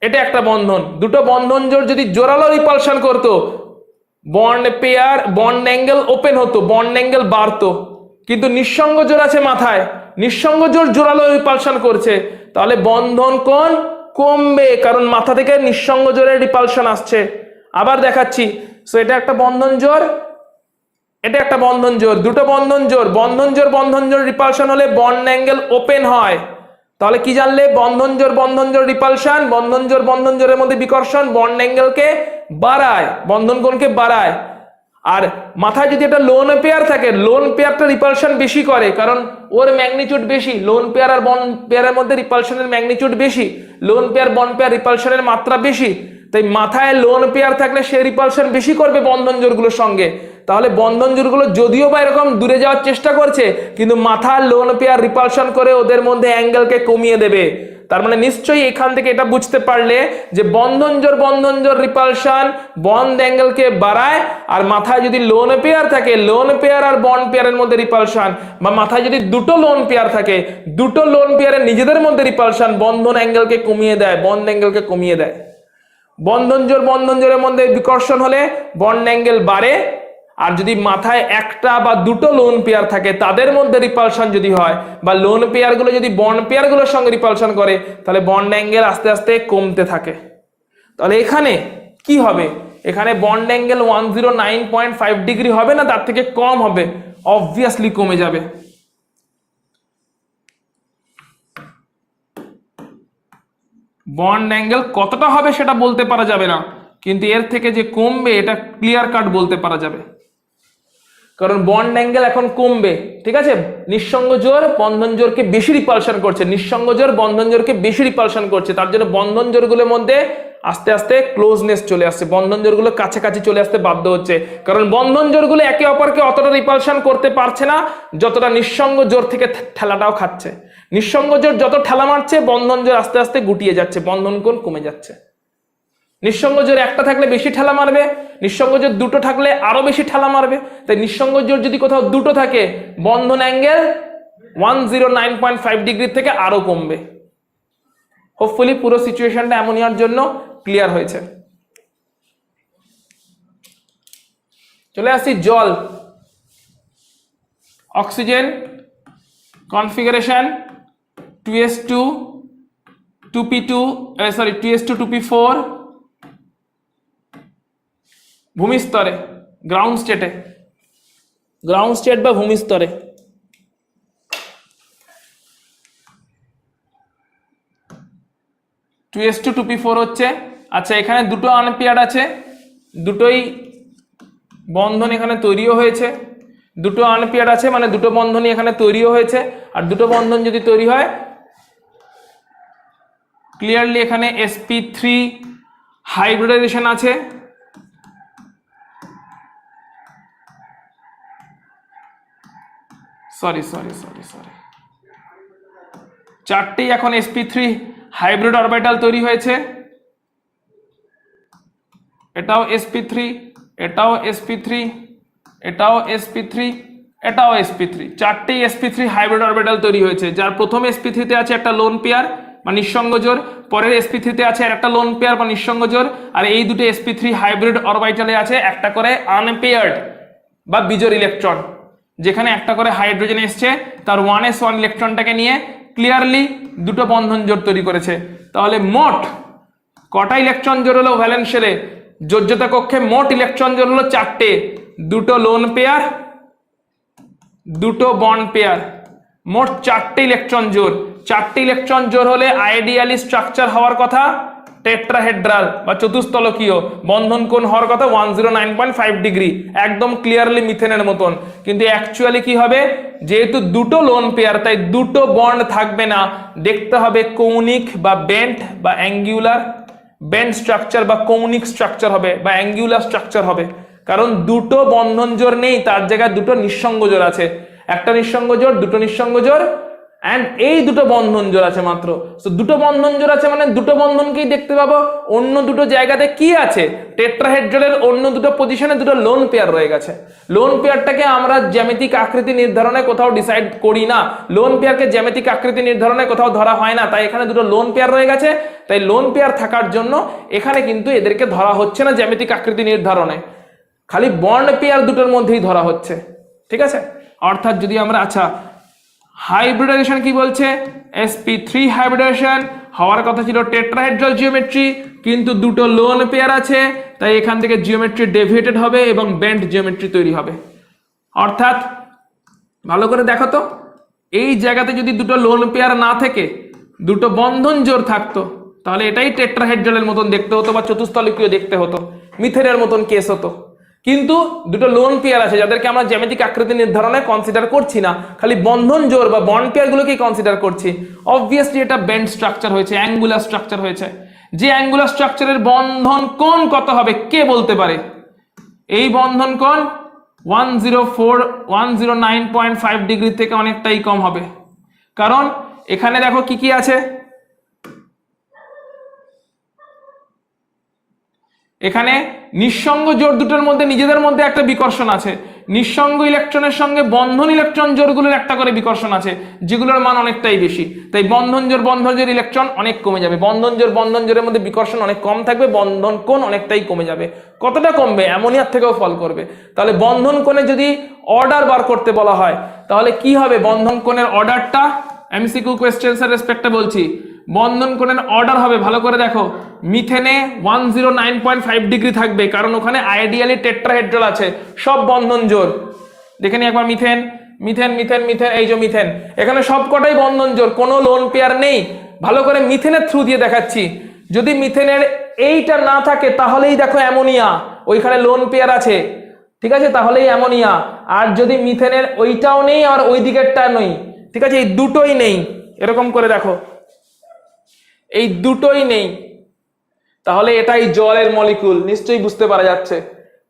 এটা একটা বন্ধন, দুটো বন্ধন জোড় যদি জোরালো রিপালশন করতো, বন্ড অ্যাঙ্গেল ওপেন হতো, বন্ড অ্যাঙ্গেল বাড়তো। কিন্তু নিঃসঙ্গ জোড় আছে মাথায়, নিঃসঙ্গ জোড় জোরালো রিপালশন করছে, তাহলে বন্ধন কোণ কমবে, কারণ মাথা থেকে নিঃসঙ্গ জোড়ের রিপালশন আসছে। আবার দেখাচ্ছি। সো এটা একটা বন্ধন জোড়, এটা একটা বন্ধন জোড়, দুটো বন্ধন জোড় রিপালশন হলে বন্ড অ্যাঙ্গেল ওপেন হয়। তাহলে কি জানলে? বন্ধন জোড় রিপালশন, বন্ধন জোড়ের মধ্যে বিকর্ষণ বন্ড অ্যাঙ্গেলকে বাড়ায়, বন্ধন কোণকে বাড়ায়। আর মাথায় যদি একটা লোন পেয়ার থাকে, লোন পেয়ারটা রিপালশন বেশি করে, কারণ ওর ম্যাগনিটিউড বেশি। লোন পেয়ার আর বন্ড পেয়ারের মধ্যে রিপালশনের ম্যাগনিটিউড বেশি, লোন পেয়ার বন্ড পেয়ার রিপালশনের মাত্রা বেশি। তাই মাথায় লোন পেয়ার থাকলে সে রিপালশন বেশি করবে বন্ধন জোড়গুলোর সঙ্গে। তাহলে বন্ধন জোড়গুলো যদিও বা এরকম দূরে যাওয়ার চেষ্টা করছে, কিন্তু মাথার লোন পেয়ার রিপালশন করে ওদের মধ্যে অ্যাঙ্গেলকে কমিয়ে দেবে। তার মানে নিশ্চয়ই এখান থেকে এটা বুঝতে পারলে যে বন্ধন জোড় রিপালশন বন্ড অ্যাঙ্গেলকে বাড়ায়, আর মাথায় যদি লোন পেয়ার থাকে, লোন পেয়ার আর বন্ড পেয়ারের মধ্যে রিপালশন, বা মাথায় যদি দুটো লোন পেয়ার থাকে, দুটো লোন পেয়ারের নিজেদের মধ্যে রিপালশন বন্ধন অ্যাঙ্গেলকে কমিয়ে দেয়, বন্ড অ্যাঙ্গেলকে কমিয়ে দেয়। বন্ধন জোড়ের মধ্যে বিকর্ষণ হলে বন্ড অ্যাঙ্গেল বাড়ে, আর যদি মাথায় একটা বা দুটো লোন পেয়ার থাকে তাদের মধ্যে রিপালশন যদি হয়, বা লোন পেয়ারগুলো যদি বন্ড পেয়ারগুলোর সঙ্গে রিপালশন করে, তাহলে বন্ড অ্যাঙ্গেল আস্তে আস্তে কমতে থাকে। তাহলে এখানে কি হবে? এখানে বন্ড অ্যাঙ্গেল 109.5 ডিগ্রি হবে না, তার থেকে কম হবে, অবভিয়াসলি কমে যাবে। বন্ড অ্যাঙ্গেল কতটা হবে সেটা বলতে পারা যাবে না, কিন্তু এর থেকে যে কমবে এটা ক্লিয়ার কাট বলতে পারা যাবে, কারণ বন্ড অ্যাঙ্গেল এখন কমবে। ঠিক আছে? নিঃসঙ্গ জোড় বন্ধন জোড়কে বেশি রিপালশন করছে, নিঃসঙ্গ জোড় বন্ধন জোড়কে বেশি রিপালশন করছে, তার জন্য বন্ধন জোড়গুলোর মধ্যে আস্তে আস্তে ক্লোজনেস চলে আসছে, বন্ধন জোড়গুলো কাছাকাছি চলে আসতে বাধ্য হচ্ছে, কারণ বন্ধন জোড়গুলো একে অপরকে অতটা রিপালশন করতে পারছে না যতটা নিঃসঙ্গ জোড় থেকে ঠেলাটাও খাচ্ছে। নিঃসঙ্গ জোড় যত ঠেলা মারছে, বন্ধন জোড় আস্তে আস্তে গুটিয়ে যাচ্ছে, বন্ধন কোণ কমে যাচ্ছে। নিঃসঙ্গ জোড় একটা থাকলে বেশি ঠেলা মারবে, নিঃসঙ্গ জোড় দুটো থাকলে আরো বেশি ঠেলা মারবে। তাই নিঃসঙ্গ জোড় যদি কোথাও দুটো থাকে, বন্ধন অ্যাঙ্গেল 109.5 ডিগ্রি থেকে আরো কমবে। হোপফুলি পুরো সিচুয়েশনটা অ্যামোনিয়ার জন্য ক্লিয়ার হয়েছে। চলে আসছি জল। Oxygen configuration 2s2 2p2 2s2 2p4 ভূমিস্তরে, গ্রাউন্ড স্টেট বা ভূমিস্তরে। টু এস টু 2p4 হচ্ছে। আচ্ছা, এখানে দুটো আনপেয়ার্ড আছে, দুটোই বন্ধন এখানে তৈরিও হয়েছে, দুটো আনপেয়ার্ড আছে মানে দুটো বন্ধনই এখানে তৈরিও হয়েছে। আর দুটো বন্ধন যদি তৈরি হয়, ক্লিয়ারলি এখানে sp3 হাইব্রিডাইজেশন আছে, সরি চারটেই এখন sp3 হাইব্রিড অরবিটাল তৈরি হয়েছে। এটাও sp3, এটাও sp3, এটাও sp3, এটাও sp3, চারটেই sp3 হাইব্রিড অরবিটাল তৈরি হয়েছে, যার প্রথম sp3 তে আছে একটা লোন পেয়ার বা নিঃসঙ্গ জোড়, পরের sp3 তে আছে একটা লোন পেয়ার বা নিঃসঙ্গ জোড়, আর এই দুটো sp3 হাইব্রিড অরবিটালে আছে একটা করে আনপেয়ার্ড বা বিজোড় ইলেকট্রন, যেখানে একটা করে হাইড্রোজেন এসছে তার 1s1 ইলেকট্রনটাকে নিয়ে ক্লিয়ারলি দুটো বন্ধন জোড় তৈরি করেছে। তাহলে মোট কটা ইলেকট্রন জোড় হলো ভ্যালেন্স শেলে? যোজ্যতা কক্ষে মোট ইলেকট্রন জোড় হলো চারটে, দুটো লোন পেয়ার, দুটো বন্ড পেয়ার, মোট চারটে ইলেকট্রন জোড়। চারটে ইলেকট্রন জোড় হলে আইডিয়ালি স্ট্রাকচার হওয়ার কথা টেট্রাহেড্রাল বা চতুস্তলকীয়, বন্ধন কোণ হওয়ার কথা 109.5 ডিগ্রি, একদম ক্লিয়ারলি মিথেনের মতন। কিন্তু অ্যাকচুয়ালি কি হবে, যেহেতু দুটো লোন পেয়ার তাই দুটো বন্ড থাকবে না, দেখতে হবে কৌণিক বা বেন্ট বা অ্যাঙ্গুলার, বেন্ট স্ট্রাকচার বা কৌণিক স্ট্রাকচার হবে বা অ্যাঙ্গুলার স্ট্রাকচার হবে, কারণ দুটো বন্ধন জোড় নেই, তার জায়গায় দুটো নিঃসঙ্গ জোড় আছে, একটা নিঃসঙ্গ জোড়, দুটো নিঃসঙ্গ জোড়, এন্ড এই দুটো বন্ধন জোড় আছে মাত্র। তো দুটো বন্ধন জোড় আছে মানে দুটো বন্ধনকেই দেখতে পাবো, অন্য দুটো জায়গাতে কি আছে, টেট্রাহেড্রালের অন্য দুটো পজিশনে দুটো লোন পেয়ার রয়ে গেছে। লোন পেয়ারটাকে আমরা জ্যামিতিক আকৃতি নির্ধারণে কোথাও ডিসাইড করি না, লোন পেয়ারকে জ্যামিতিক আকৃতি নির্ধারণে কোথাও ধরা হয় না, তাই এখানে দুটো লোন পেয়ার রয়ে গেছে, তাই লোন পেয়ার থাকার জন্য এখানে কিন্তু এদেরকে ধরা হচ্ছে না জ্যামিতিক আকৃতি নির্ধারণে, খালি বন্ড পেয়ার দুটোর মধ্যেই ধরা হচ্ছে। ঠিক আছে, অর্থাৎ যদি আমরা আচ্ছা হাইব্রিডাইজেশন কি বলছে, sp3 হাইব্রিডাইজেশন হওয়ার কথা ছিল টেট্রাহেড্রাল জিওমেট্রি, কিন্তু দুটো লোন পেয়ার আছে, তাই এখান থেকে জিওমেট্রি ডেভিয়েটেড হবে এবং বেন্ট জিওমেট্রি তৈরি হবে। অর্থাৎ ভালো করে দেখো তো, এই জায়গাতে যদি দুটো লোন পেয়ার না থেকে দুটো বন্ধন জোড় থাকতো, তাহলে এটাই টেট্রাহেড্রালের মতন দেখতে হতো বা চতুস্তলকীয় দেখতে হতো, মিথেনের মতন কেস হতো। কিন্তু দুটো লোন পেয়ার আছে যাদেরকে আমরা জ্যামিতিক আকৃতি নির্ধারণে কনসিডার করছি না, খালি বন্ধন জোড় বা বন্ড পেয়ার গুলোকেই কনসিডার করছি। অবভিয়াসলি এটা বেন্ট স্ট্রাকচার হয়েছে, অ্যাঙ্গুলার স্ট্রাকচার হয়েছে। যে অ্যাঙ্গুলার স্ট্রাকচারের বন্ধন কোণ কত হবে কে বলতে পারে? এই বন্ধন কোণ 109.5 ডিগ্রি থেকে অনেকটাই কম হবে, কারণ এখানে দেখো কি কি আছে, এখানে নিঃসঙ্গ জোড় দুটোর মধ্যে নিজেদের মধ্যে একটা বিকর্ষণ আছে, নিঃসঙ্গ ইলেকট্রনের সঙ্গে বন্ধন ইলেকট্রন জোড়গুলোর একটা করে বিকর্ষণ আছে, যেগুলোর মান অনেকটাই বেশি, তাই বন্ধন জোড় ইলেকট্রন অনেক কমে যাবে, বন্ধন জোড়ের মধ্যে বিকর্ষণ অনেক কম থাকবে, বন্ধন কোণ অনেকটাই কমে যাবে। কতটা কমবে? অ্যামোনিয়ার থেকেও ফল করবে। তাহলে বন্ধন কোণে যদি অর্ডার বার করতে বলা হয়, তাহলে কি হবে বন্ধন কোণের অর্ডারটা? এমসিকিউ কোয়েশ্চেন্সের রেসপেক্টে বলছি, বন্ধন কোণের অর্ডার হবে, ভালো করে দেখো, মিথেনে 109.5 ডিগ্রি থাকবে, কারণ ওখানে আইডিয়ালি টেট্রাহেড্রাল আছে, সব বন্ধন জোড়। দেখে নি একবার মিথেন, মিথেন মিথেন মিথেন, এই যে মিথেন, এখানে সবকটাই বন্ধন জোড়, কোনো লোন পেয়ার নেই। ভালো করে মিথেনের থ্রু দিয়ে দেখাচ্ছি, যদি মিথেনের এইটা না থাকে তাহলেই দেখো অ্যামোনিয়া, ওইখানে লোন পেয়ার আছে, ঠিক আছে, তাহলেই অ্যামোনিয়া। আর যদি মিথেনের ওইটাও নেই আর ওই দিকেরটা নেই, ঠিক আছে, এই দুটোই নেই, এরকম করে দেখো, এই দুটোই নেই, তাহলে এটাই জলের মলিকুল, নিশ্চয়ই বুঝতে পারা যাচ্ছে।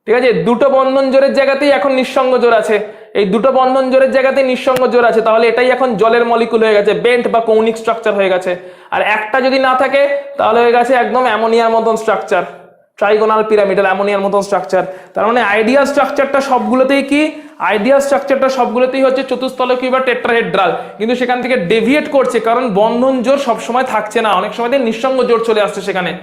ঠিক আছে, দুটো বন্ধন জোড়ের জায়গাতেই এখন নিঃসঙ্গ জোড় আছে, এই দুটো বন্ধন জোড়ের জায়গাতেই নিঃসঙ্গ জোড় আছে, তাহলে এটাই এখন জলের মলিকুল হয়ে গেছে, বেন্ট বা কৌণিক স্ট্রাকচার হয়ে গেছে। আর একটা যদি না থাকে তাহলে হয়ে গেছে একদম অ্যামোনিয়ার মতন স্ট্রাকচার, ট্রাইগোনাল পিরামিডাল অ্যামোনিয়ার মতন স্ট্রাকচার। তার মানে আইডিয়াল স্ট্রাকচারটা সবগুলোতেই কি, আইডিয়াল স্ট্রাকচারটা সবগুলোতেই হচ্ছে চতুস্তলকীয় বা টেট্রাহেড্রাল, কিন্তু সেখান থেকে ডেভিয়েট করছে, কারণ বন্ধন জোড় সবসময় থাকছে না, অনেক সময় নিঃসঙ্গ জোড় চলে আসছে সেখানে।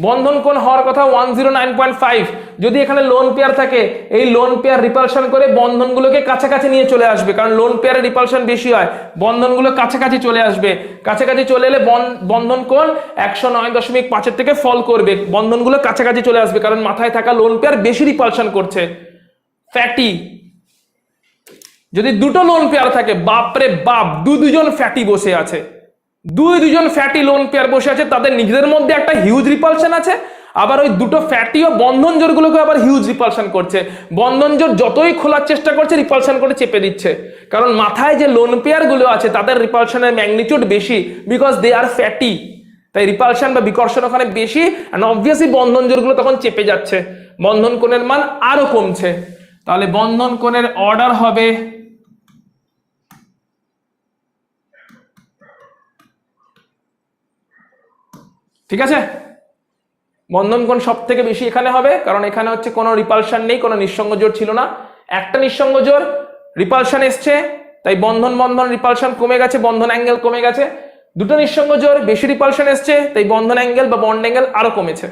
বন্ধন কোণ হওয়ার কথা 109.5, যদি এখানে লোন পেয়ার থাকে, এই লোন পেয়ার রিপালশন করে বন্ধনগুলোকে কাছাকাছি নিয়ে চলে আসবে, কারণ লোন পেয়ারের রিপালশন বেশি হয়, বন্ধনগুলো কাছাকাছি চলে আসবে, কাছাকাছি চলে এলে বন্ধন কোণ 109.5 থেকে ফল করবে, বন্ধনগুলো কাছাকাছি চলে আসবে, কারণ মাথায় থাকা লোন পেয়ার বেশি রিপালশন করছে। ফ্যাটি, যদি দুটো লোন পেয়ার থাকে, বাপরে বাপ, দুজন ফ্যাটি বসে আছে, দুজন ফ্যাটি লোন পেয়ার বসে আছে, তাদের নিজেদের মধ্যে একটা হিউজ রিপালশন আছে, আবার ওই দুটো ফ্যাটি ও বন্ধন জোড়গুলোকে আবার হিউজ রিপালশন করছে, বন্ধন জোড় যতই খোলার চেষ্টা করছে রিপালশন করে চেপে দিচ্ছে, কারণ মাথায় যে লোন পেয়ার গুলো আছে তাদের রিপালশনের ম্যাগনিটিউড বেশি, বিকজ দে আর ফ্যাটি, তাই রিপালশন বা বিকর্ষণ ওখানে বেশি, এন্ড অবভিয়াসলি বন্ধন জোড়গুলো তখন চেপে যাচ্ছে, বন্ধন কোণের মান আরো কমছে। তাহলে বন্ধন কোণের অর্ডার হবে ঠিক আছে, বন্ধন কোণ সব থেকে বেশি এখানে হবে, কারণ এখানে হচ্ছে কোনো রিপালশন নেই, কোনো নিঃসঙ্গ জোড় ছিল না, একটা নিঃসঙ্গ জোড় রিপালশন এসছে, তাই বন্ধন বন্ধন রিপালশন কমে গেছে, বন্ধন অ্যাঙ্গেল কমে গেছে। দুটো নিঃসঙ্গ জোর, বেশি রিপালশন এসছে, তাই বন্ধন অ্যাঙ্গেল বা বন্ড অ্যাঙ্গেল আরো কমেছে।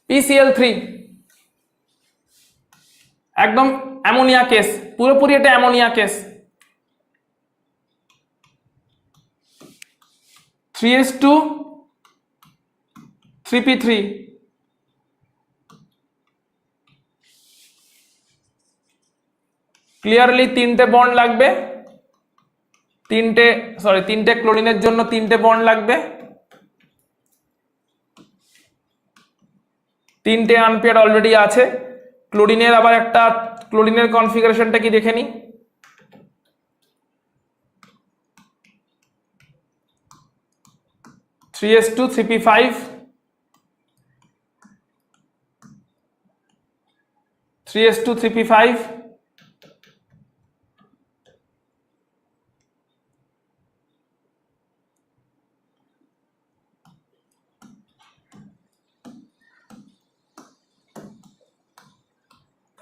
PCl3 একদম অ্যামোনিয়া কেস, পুরোপুরি এটা ammonia case. 3s2 3p3 clearly তিনটে বন্ড লাগবে, তিনটে ক্লোরিনের জন্য তিনটে বন্ড লাগবে, তিনটে আনপেয়ার অলরেডি আছে। ক্লোরিনের আবার একটা ক্লোরিনের কনফিগারেশনটা কি দেখে নি। Three S two 3p5 3s2 3p5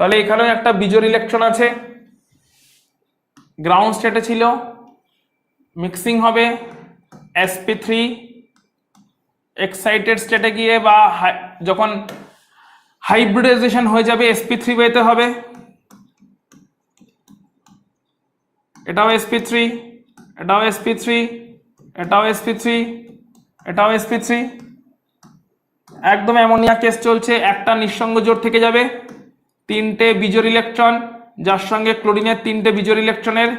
তাহলে এখানেও একটা বিজোড় ইলেকট্রন আছে, গ্রাউন্ড স্টেটে ছিল, মিক্সিং হবে sp3, এক্সাইটেড স্টেটে গিয়ে বা যখন হাইব্রিডাইজেশন হয়ে যাবে sp3 বেতে হবে, এটাও sp3, এটাও sp3, এটাও sp3, এটাও sp3। একদম অ্যামোনিয়া কেস চলছে, একটা নিঃসঙ্গ জোড় থেকে যাবে, তিনটে বিজোড় ইলেকট্রন, যার সঙ্গে ক্লোরিনের তিনটে বিজোড় ইলেকট্রনের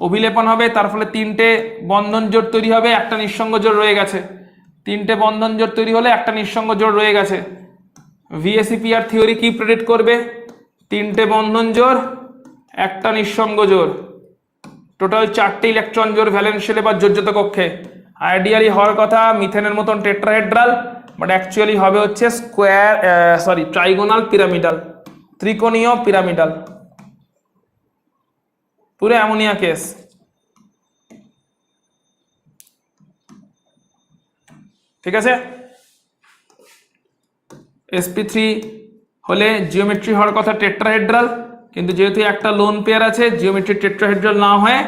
অভিলেপন হবে, তার ফলে তিনটে বন্ধন জোড় তৈরি হবে, একটা নিঃসঙ্গ জোড় রয়ে গেছে। তিনটে বন্ধন জোড় তৈরি হলে একটা নিঃসঙ্গ জোড় রয়ে গেছে। VSEPR থিওরি কি প্রেডিক্ট করবে? তিনটে বন্ধন জোড়, একটা নিঃসঙ্গ জোড়, টোটাল চারটে ইলেকট্রন জোড় ভ্যালেন্সিয়াল বা যোজ্যতা কক্ষে। আইডিয়ালি হওয়ার কথা মিথেনের মতন টেট্রাহেড্রাল, বাট অ্যাকচুয়ালি হবে হচ্ছে ট্রাইগোনাল পিরামিডাল, ত্রিকোণীয় পিরামিডাল, পুরো অ্যামোনিয়া কেস। ঠিক আছে, sp3 হলে জিওমেট্রি হওয়ার কথা টেট্রাহেড্রাল, কিন্তু যেহেতু একটা লোন পেয়ার আছে, জিওমেট্রি টেট্রাহেড্রাল না হয়ে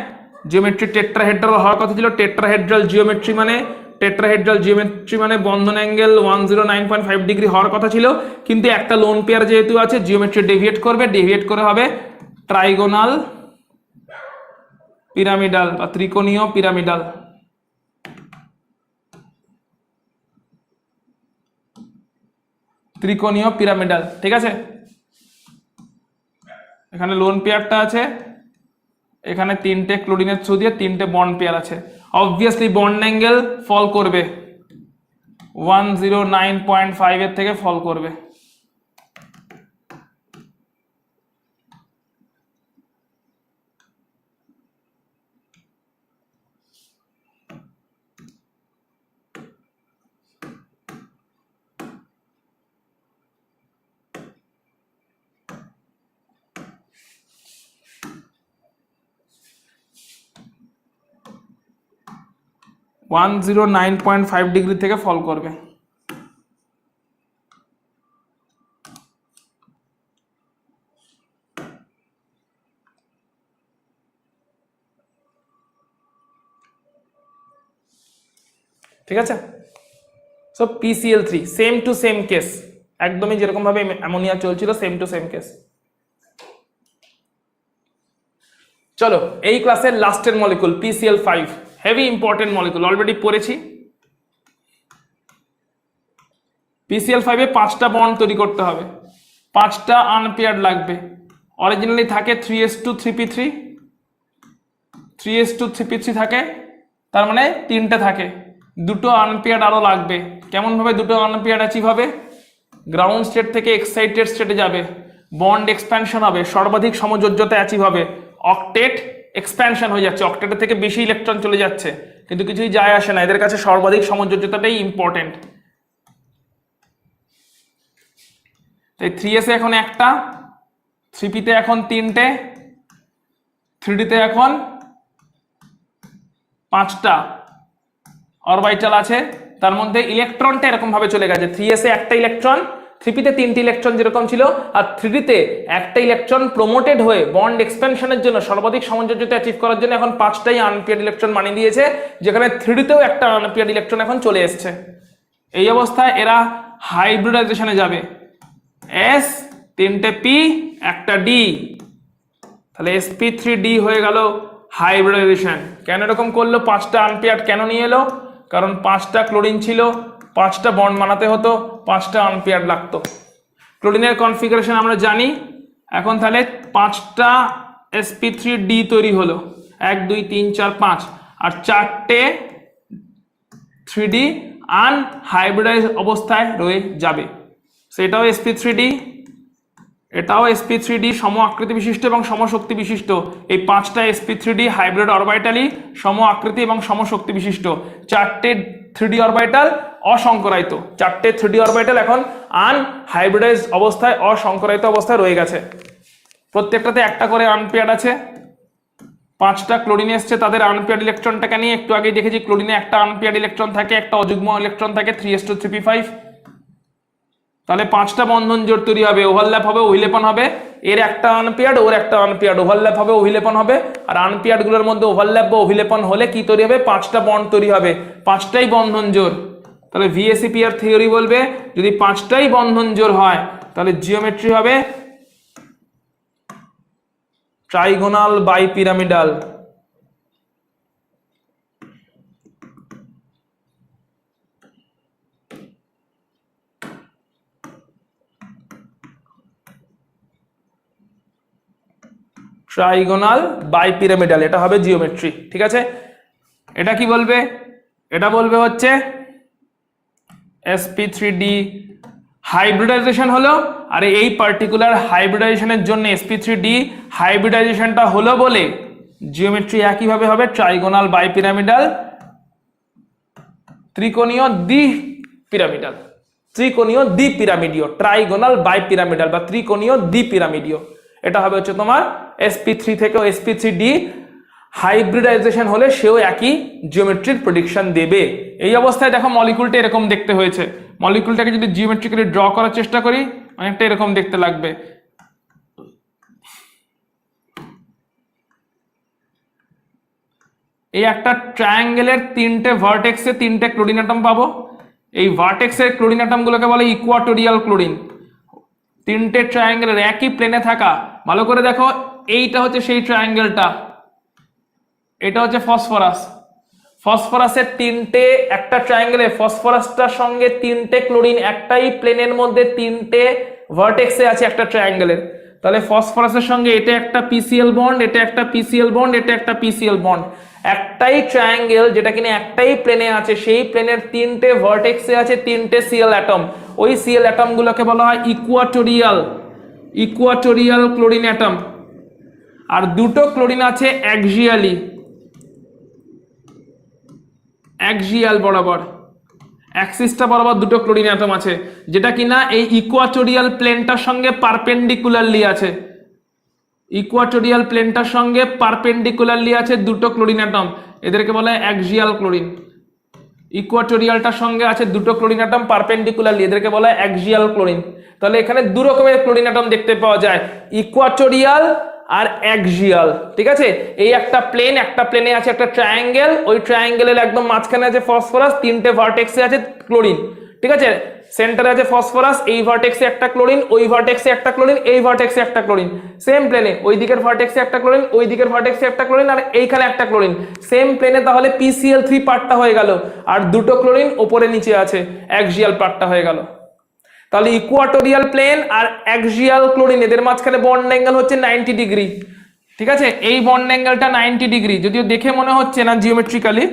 জিওমেট্রি টেট্রাহেড্রাল হওয়ার কথা ছিল। টেট্রাহেড্রাল জিওমেট্রি মানে বন্ধন অ্যাঙ্গেল 109.5 ডিগ্রি হওয়ার কথা ছিল, কিন্তু একটা লোন পেয়ার যেহেতু আছে, জিওমেট্রি ডেভিয়েট করে হবে ট্রাইগোনাল পিরামিডাল বা ত্রিকোণীয় পিরামিডাল। ত্রিকোণীয় পিরামিডাল, ঠিক আছে। এখানে লোন পেয়ারটা আছে, এখানে তিনটে ক্লোরিনের থ্রু দিয়ে তিনটে বন্ড পেয়ার আছে, অবভিয়াসলি বন্ড অ্যাঙ্গেল ফল করবে 109.5 এর থেকে ফল করবে। ওয়ান 109.5 ডিগ্রি থেকে ফল করবে। ঠিক আছে, so PCl3 same to same case, একদমই যেরকম ভাবে অ্যামোনিয়া চলছিল সেম টু সেম কেস। চলো এই ক্লাসের লাস্টের molecule PCl5, heavy important molecule, already পড়েছি। PCl5 এ 5টা বন্ড তৈরি করতে হবে, 5টা আনপেয়ার্ড লাগবে। অরিজিনালি থাকে 3s2 3p3, 3s2 3p3 থাকে, তার মানে 3টে থাকে, দুটো আনপেয়ার্ড আরো লাগবে। কেমন ভাবে দুটো আনপেয়ার্ড অ্যাচিভ হবে? গ্রাউন্ড স্টেট থেকে এক্সাইটেড স্টেটে যাবে, বন্ড এক্সপ্যানশন হবে, সর্বাধিক সমযোজ্যতা অ্যাচিভ হবে, অক্টেট এক্সপ্যানশন হয়ে যাচ্ছে, অক্টেটের থেকে বেশি ইলেকট্রন চলে যাচ্ছে, কিন্তু কিছুই যায় আসে না, এদের কাছে সর্বাধিক সমযোজ্যতাটাই ইম্পর্টেন্ট। তাই 3s এ এখন একটা, 3p তে এখন 3টে, 3d তে এখন 5টা অরবিটাল আছে, তার মধ্যে ইলেকট্রনটা এরকম ভাবে চলে গেছে। 3s এ একটা ইলেকট্রন, 3p-তে 3টি ইলেকট্রন যেরকম ছিল, আর 3d-তে একটা ইলেকট্রন প্রমোটেড হয়ে বন্ড এক্সপেনশনের জন্য সর্বাধিক সামঞ্জস্যতা অ্যাচিভ করার জন্য এখন 5টাই আনপেয়ার্ড ইলেকট্রন বানিয়ে দিয়েছে, যেখানে 3d-তেও একটা আনপেয়ার্ড ইলেকট্রন এখন চলে এসছে। এই অবস্থায় এরা হাইব্রিডাইজেশনে যাবে, s 3টে p একটা d, তাহলে sp3d হয়ে গেল হাইব্রিডাইজেশন। কেন এরকম করলো? 5টা আনপেয়ার্ড কেন নিয়ে এলো? কারণ 5টা ক্লোরিন ছিল, 5টা বন্ড বানাতে হতো, 5টা আনপেয়ার্ড লাগতো। ক্লোরিনের কনফিগারেশন আমরা জানি। এখন তাহলে 5টা sp3d তৈরি হলো, 1 2 3 4 5, আর 4টে 3d আনহাইব্রিডাইজ অবস্থায় রয়ে যাবে। সেটাও sp3d, এটাও sp3d, সম আকৃতি বিশিষ্ট এবং সমশক্তি বিশিষ্ট। এই 5টা sp3d হাইব্রিড অরবিটালই সম আকৃতি এবং সমশক্তি বিশিষ্ট। 4টে 3d অরবিটাল অসংকরায়িত, 4টে 3d অরবিটাল এখন আনহাইব্রিডাইজ অবস্থায়, অসংকরায়িত অবস্থায় রয়ে গেছে। প্রত্যেকটাতে একটা করে আনপেয়ার্ড আছে। 5টা ক্লোরিন এসছে, তাদের আনপেয়ার্ড ইলেকট্রনটাকে নিয়ে একটু আগে দেখেছি, ক্লোরিনে একটা আনপেয়ার্ড ইলেকট্রন থাকে, একটা অযুগ্ম ইলেকট্রন থাকে 3s2 3p5। তাহলে 5টা বন্ধন জোড় তৈরি হবে, ওভারল্যাপ হবে, ওহিলেপন হবে। এর একটা আনপেয়ার্ড, ওর একটা আনপেয়ার্ড, ওভারল্যাপ হবে, ওহিলেপন হবে। আর আনপেয়ার্ড গুলোর মধ্যে ওভারল্যাপ বা ওহিলেপন হলে কি তৈরি হবে? 5টা বন্ড তৈরি হবে, 5টাই বন্ধন জোড়। তাহলে VSEPR থিওরি বলবে যদি 5টাই বন্ধন জোড় হয় তাহলে জিওমেট্রি হবে ট্রাইগোনাল বাইপিরামিডাল। ট্রাইগোনাল বাইপিরামিডাল, এটা হবে জিওমেট্রি। ঠিক আছে, এটা কি বলবে? এটা বলবে হচ্ছে sp3d হাইব্রিডাইজেশন হলো, আর এই পার্টিকুলার হাইব্রিডাইজেশনের জন্য sp3d হাইব্রিডাইজেশনটা হলো বলে জিওমেট্রি একইভাবে হবে ট্রাইগোনাল বাইপিরামিডাল, ত্রিকোণীয় দ্বিপিরামিডাল, ত্রিকোণীয় দ্বিপিরামিডীয়, ট্রাইগোনাল বাইপিরামিডাল বা ত্রিকোণীয় দ্বিপিরামিডীয়। এটা হবে হচ্ছে তোমার sp3 থেকে sp3d হাইব্রিডাইজেশন হলে সেও একই জিওমেট্রিক প্রেডিকশন দেবে। এই অবস্থায় দেখো মলিকুলটা এরকম দেখতে হয়েছে। মলিকুলটাকে যদি জিওমেট্রিক্যালি ড্র করার চেষ্টা করি অনেকটা এরকম দেখতে লাগবে। এই একটা ট্রায়াঙ্গেলের 3টে ভার্টেক্সে 3টে ক্লোরিন অ্যাটম পাবো। এই ভার্টেক্সের ক্লোরিন অ্যাটম গুলোকে বলে ইকুয়াটোরিয়াল ক্লোরিন। 3টে ট্রায়াঙ্গেলের একই প্লেনে থাকা, ভালো করে দেখো, এইটা হচ্ছে সেই ট্রায়াঙ্গেলটা, এটা হচ্ছে ফসফরাস। ফসফরাসের 3টে, একটা ট্রায়াঙ্গেলে ফসফরাসটার সঙ্গে 3টে ক্লোরিন একটাই প্লেনের মধ্যে 3টে ভার্টেক্সে আছে একটা ট্রায়াঙ্গেলের। তাহলে ফসফরাসের সঙ্গে এটা একটা পিসিএল বন্ড, এটা একটা পিসিএল বন্ড, এটা একটা পিসিএল বন্ড। একটাই ট্রায়াঙ্গেল যেটা কিনা একটাই প্লেনে আছে, সেই প্লেনের 3টে ভার্টেক্সে আছে 3টে সিএল অ্যাটম। ওই সিএল অ্যাটম গুলোকে বলা হয় ইকুয়াটোরিয়াল, ইকুয়াটোরিয়াল ক্লোরিন অ্যাটম। আর দুটো ক্লোরিন আছে অ্যাক্সিয়ালি, অ্যাক্সিয়াল বরাবর, অ্যাক্সিসটা বরাবর দুটো ক্লোরিন অ্যাটম আছে, যেটা কিনা এই ইকুয়াটোরিয়াল প্লেনটার সঙ্গে পারপেন্ডিকুলারলি আছে। ইকুয়াটোরিয়াল প্লেনটার সঙ্গে পারপেন্ডিকুলারলি আছে দুটো ক্লোরিন অ্যাটম, এদেরকে বলা হয় অ্যাক্সিয়াল ক্লোরিন। ইকুয়াটোরিয়ালটার সঙ্গে আছে দুটো ক্লোরিন অ্যাটম পারপেন্ডিকুলারলি, এদেরকে বলা হয় অ্যাক্সিয়াল ক্লোরিন। তাহলে এখানে দু রকমের ক্লোরিন অ্যাটম দেখতে পাওয়া যায়, ইকুয়াটোরিয়াল আর অ্যাক্সিয়াল। ঠিক আছে, এই একটা প্লেন, একটা প্লেনে আছে একটা ট্রায়াঙ্গেল, ওই ট্রায়াঙ্গেলের একদম মাঝখানে আছে ফসফরাস, 3টে ভার্টেক্সে আছে ক্লোরিন। ঠিক আছে, সেন্টারে আছে ফসফরাস, এই ভার্টেক্সে একটা ক্লোরিন, ওই ভার্টেক্সে একটা ক্লোরিন, এই ভার্টেক্সে একটা ক্লোরিন। সেম প্লেনে ওই দিকের ভার্টেক্সে একটা ক্লোরিন, ওই দিকের ভার্টেক্সে একটা ক্লোরিন, আর এইখানে একটা ক্লোরিন। সেম প্লেনে তাহলে PCl3 পার্টটা হয়ে গেল, আর দুটো ক্লোরিন উপরে নিচে আছে, অ্যাক্সিয়াল পার্টটা হয়ে গেল। তাহলে ইকুয়াটোরিয়াল প্লেন আর অ্যাক্সিয়াল ক্লোরিন এদের মাঝখানে বন্ড অ্যাঙ্গেল হচ্ছে 90 ডিগ্রি। ঠিক আছে, এই বন্ড অ্যাঙ্গেলটা 90 ডিগ্রি, যদিও দেখে মনে হচ্ছে না জিওমেট্রিক্যালি।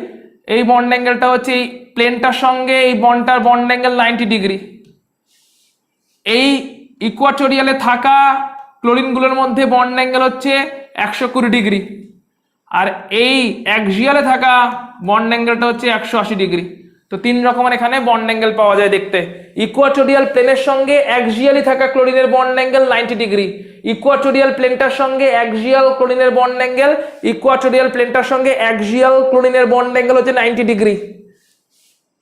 এই বন্ড অ্যাঙ্গেলটা হচ্ছে এই প্লেনটার সঙ্গে এই বন্ডটার বন্ড অ্যাঙ্গেল 90 ডিগ্রি। এই ইকুয়াটোরিয়ালে থাকা ক্লোরিনগুলোর মধ্যে বন্ড অ্যাঙ্গেল হচ্ছে 120 ডিগ্রি, আর এই অ্যাক্সিয়ালে থাকা বন্ড অ্যাঙ্গেলটা হচ্ছে 180 ডিগ্রি। তো 3 রকমের এখানে বন্ড অ্যাঙ্গেল পাওয়া যায় দেখতে। ইকুয়াটোরিয়াল প্লেনের সঙ্গে অ্যাক্সিয়ালি থাকা ক্লোরিনের বন্ড অ্যাঙ্গেল 90 ডিগ্রি, ইকুয়াটোরিয়াল প্লেনটার সঙ্গে অ্যাক্সিয়াল ক্লোরিনের বন্ড অ্যাঙ্গেল, ইকুয়াটোরিয়াল প্লেনটার সঙ্গে অ্যাক্সিয়াল ক্লোরিনের বন্ড অ্যাঙ্গেল হচ্ছে 90 ডিগ্রি।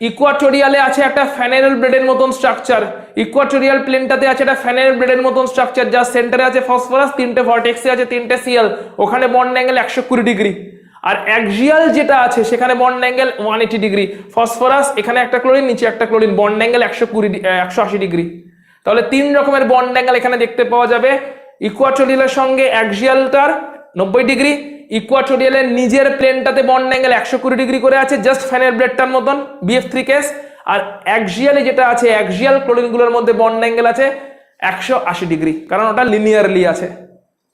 ইকুয়াটোরিয়ালে আছে একটা ফ্যানেল ব্লেডের মতন স্ট্রাকচার, ইকুয়াটোরিয়াল প্লেনটাতে আছে একটা ফ্যানেল ব্লেডের মতন স্ট্রাকচার, যার সেন্টারে আছে ফসফরাস, 3টে ভার্টেক্সে আছে 3টে সিএল, ওখানে বন্ড অ্যাঙ্গেল 120 ডিগ্রি। আর অ্যাক্সিয়াল যেটা আছে সেখানে বন্ড অ্যাঙ্গেল 180 ডিগ্রি। ফসফরাস এখানে একটা ক্লোরিন, নিচে একটা ক্লোরিন, বন্ড অ্যাঙ্গেল 180 ডিগ্রি। তাহলে 3 রকমের বন্ড অ্যাঙ্গেল এখানে দেখতে পাওয়া যাবে। ইকুয়াটোরিয়ালের সঙ্গে অ্যাক্সিয়ালটার 90 ডিগ্রি, ইকুয়াটোরিয়ালের নিজের প্লেনটাতে বন্ড অ্যাঙ্গেল 120 ডিগ্রি করে আছে, জাস্ট ফ্যানের ব্লেডটার মতন BF3 কেস। আর অ্যাক্সিয়ালে যেটা আছে, অ্যাক্সিয়াল ক্লোরিনগুলোর মধ্যে বন্ড অ্যাঙ্গেল আছে 180 ডিগ্রি, কারণ ওটা লিনিয়ারলি আছে,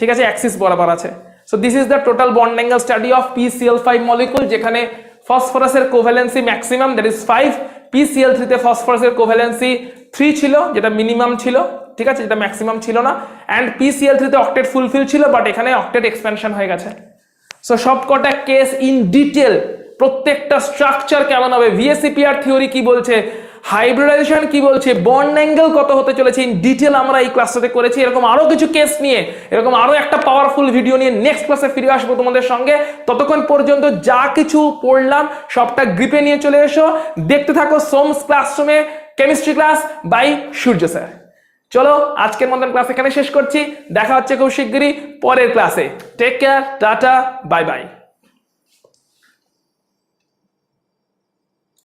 ঠিক আছে, অ্যাক্সিস বরাবর আছে। So this is the total bond angle study of PCl5 molecule, যেখানে ফসফরাসের covalency maximum, that is 5, PCl3 তে ফসফরাসের কোভ্যালেন্সি 3 ছিল, যেটা মিনিমাম ছিল, ঠিক আছে, যেটা ম্যাক্সিমাম ছিল না। অ্যান্ড PCl3 তে অক্টেট ফুলফিল ছিল, বাট এখানে অক্টেট এক্সপেনশন হয়ে গেছে। সো সবকটা কেস ইন ডিটেল, প্রত্যেকটা স্ট্রাকচার কেমন হবে, VSEPR থিওরি কি বলছে, হাইব্রিডাইজেশন কি বলছে, বন্ড অ্যাঙ্গেল কত হতে চলেছে, ইন ডিটেল আমরা এই ক্লাসটাতে করেছি। এরকম আরো কিছু কেস নিয়ে, এরকম আরো একটা পাওয়ারফুল ভিডিও নিয়ে নেক্সট ক্লাসে ফিরে আসবো তোমাদের সঙ্গে। ততক্ষণ পর্যন্ত যা কিছু পড়লাম সবটা গ্রিপে নিয়ে চলে এসো, দেখতে থাকো সোমস ক্লাসরুমে chemistry class by Surya sir. চলো আজকের মতন ক্লাস এখানে শেষ করছি, দেখা হচ্ছে খুব শিগগিরই পরের ক্লাসে। Take care, tata, bye by.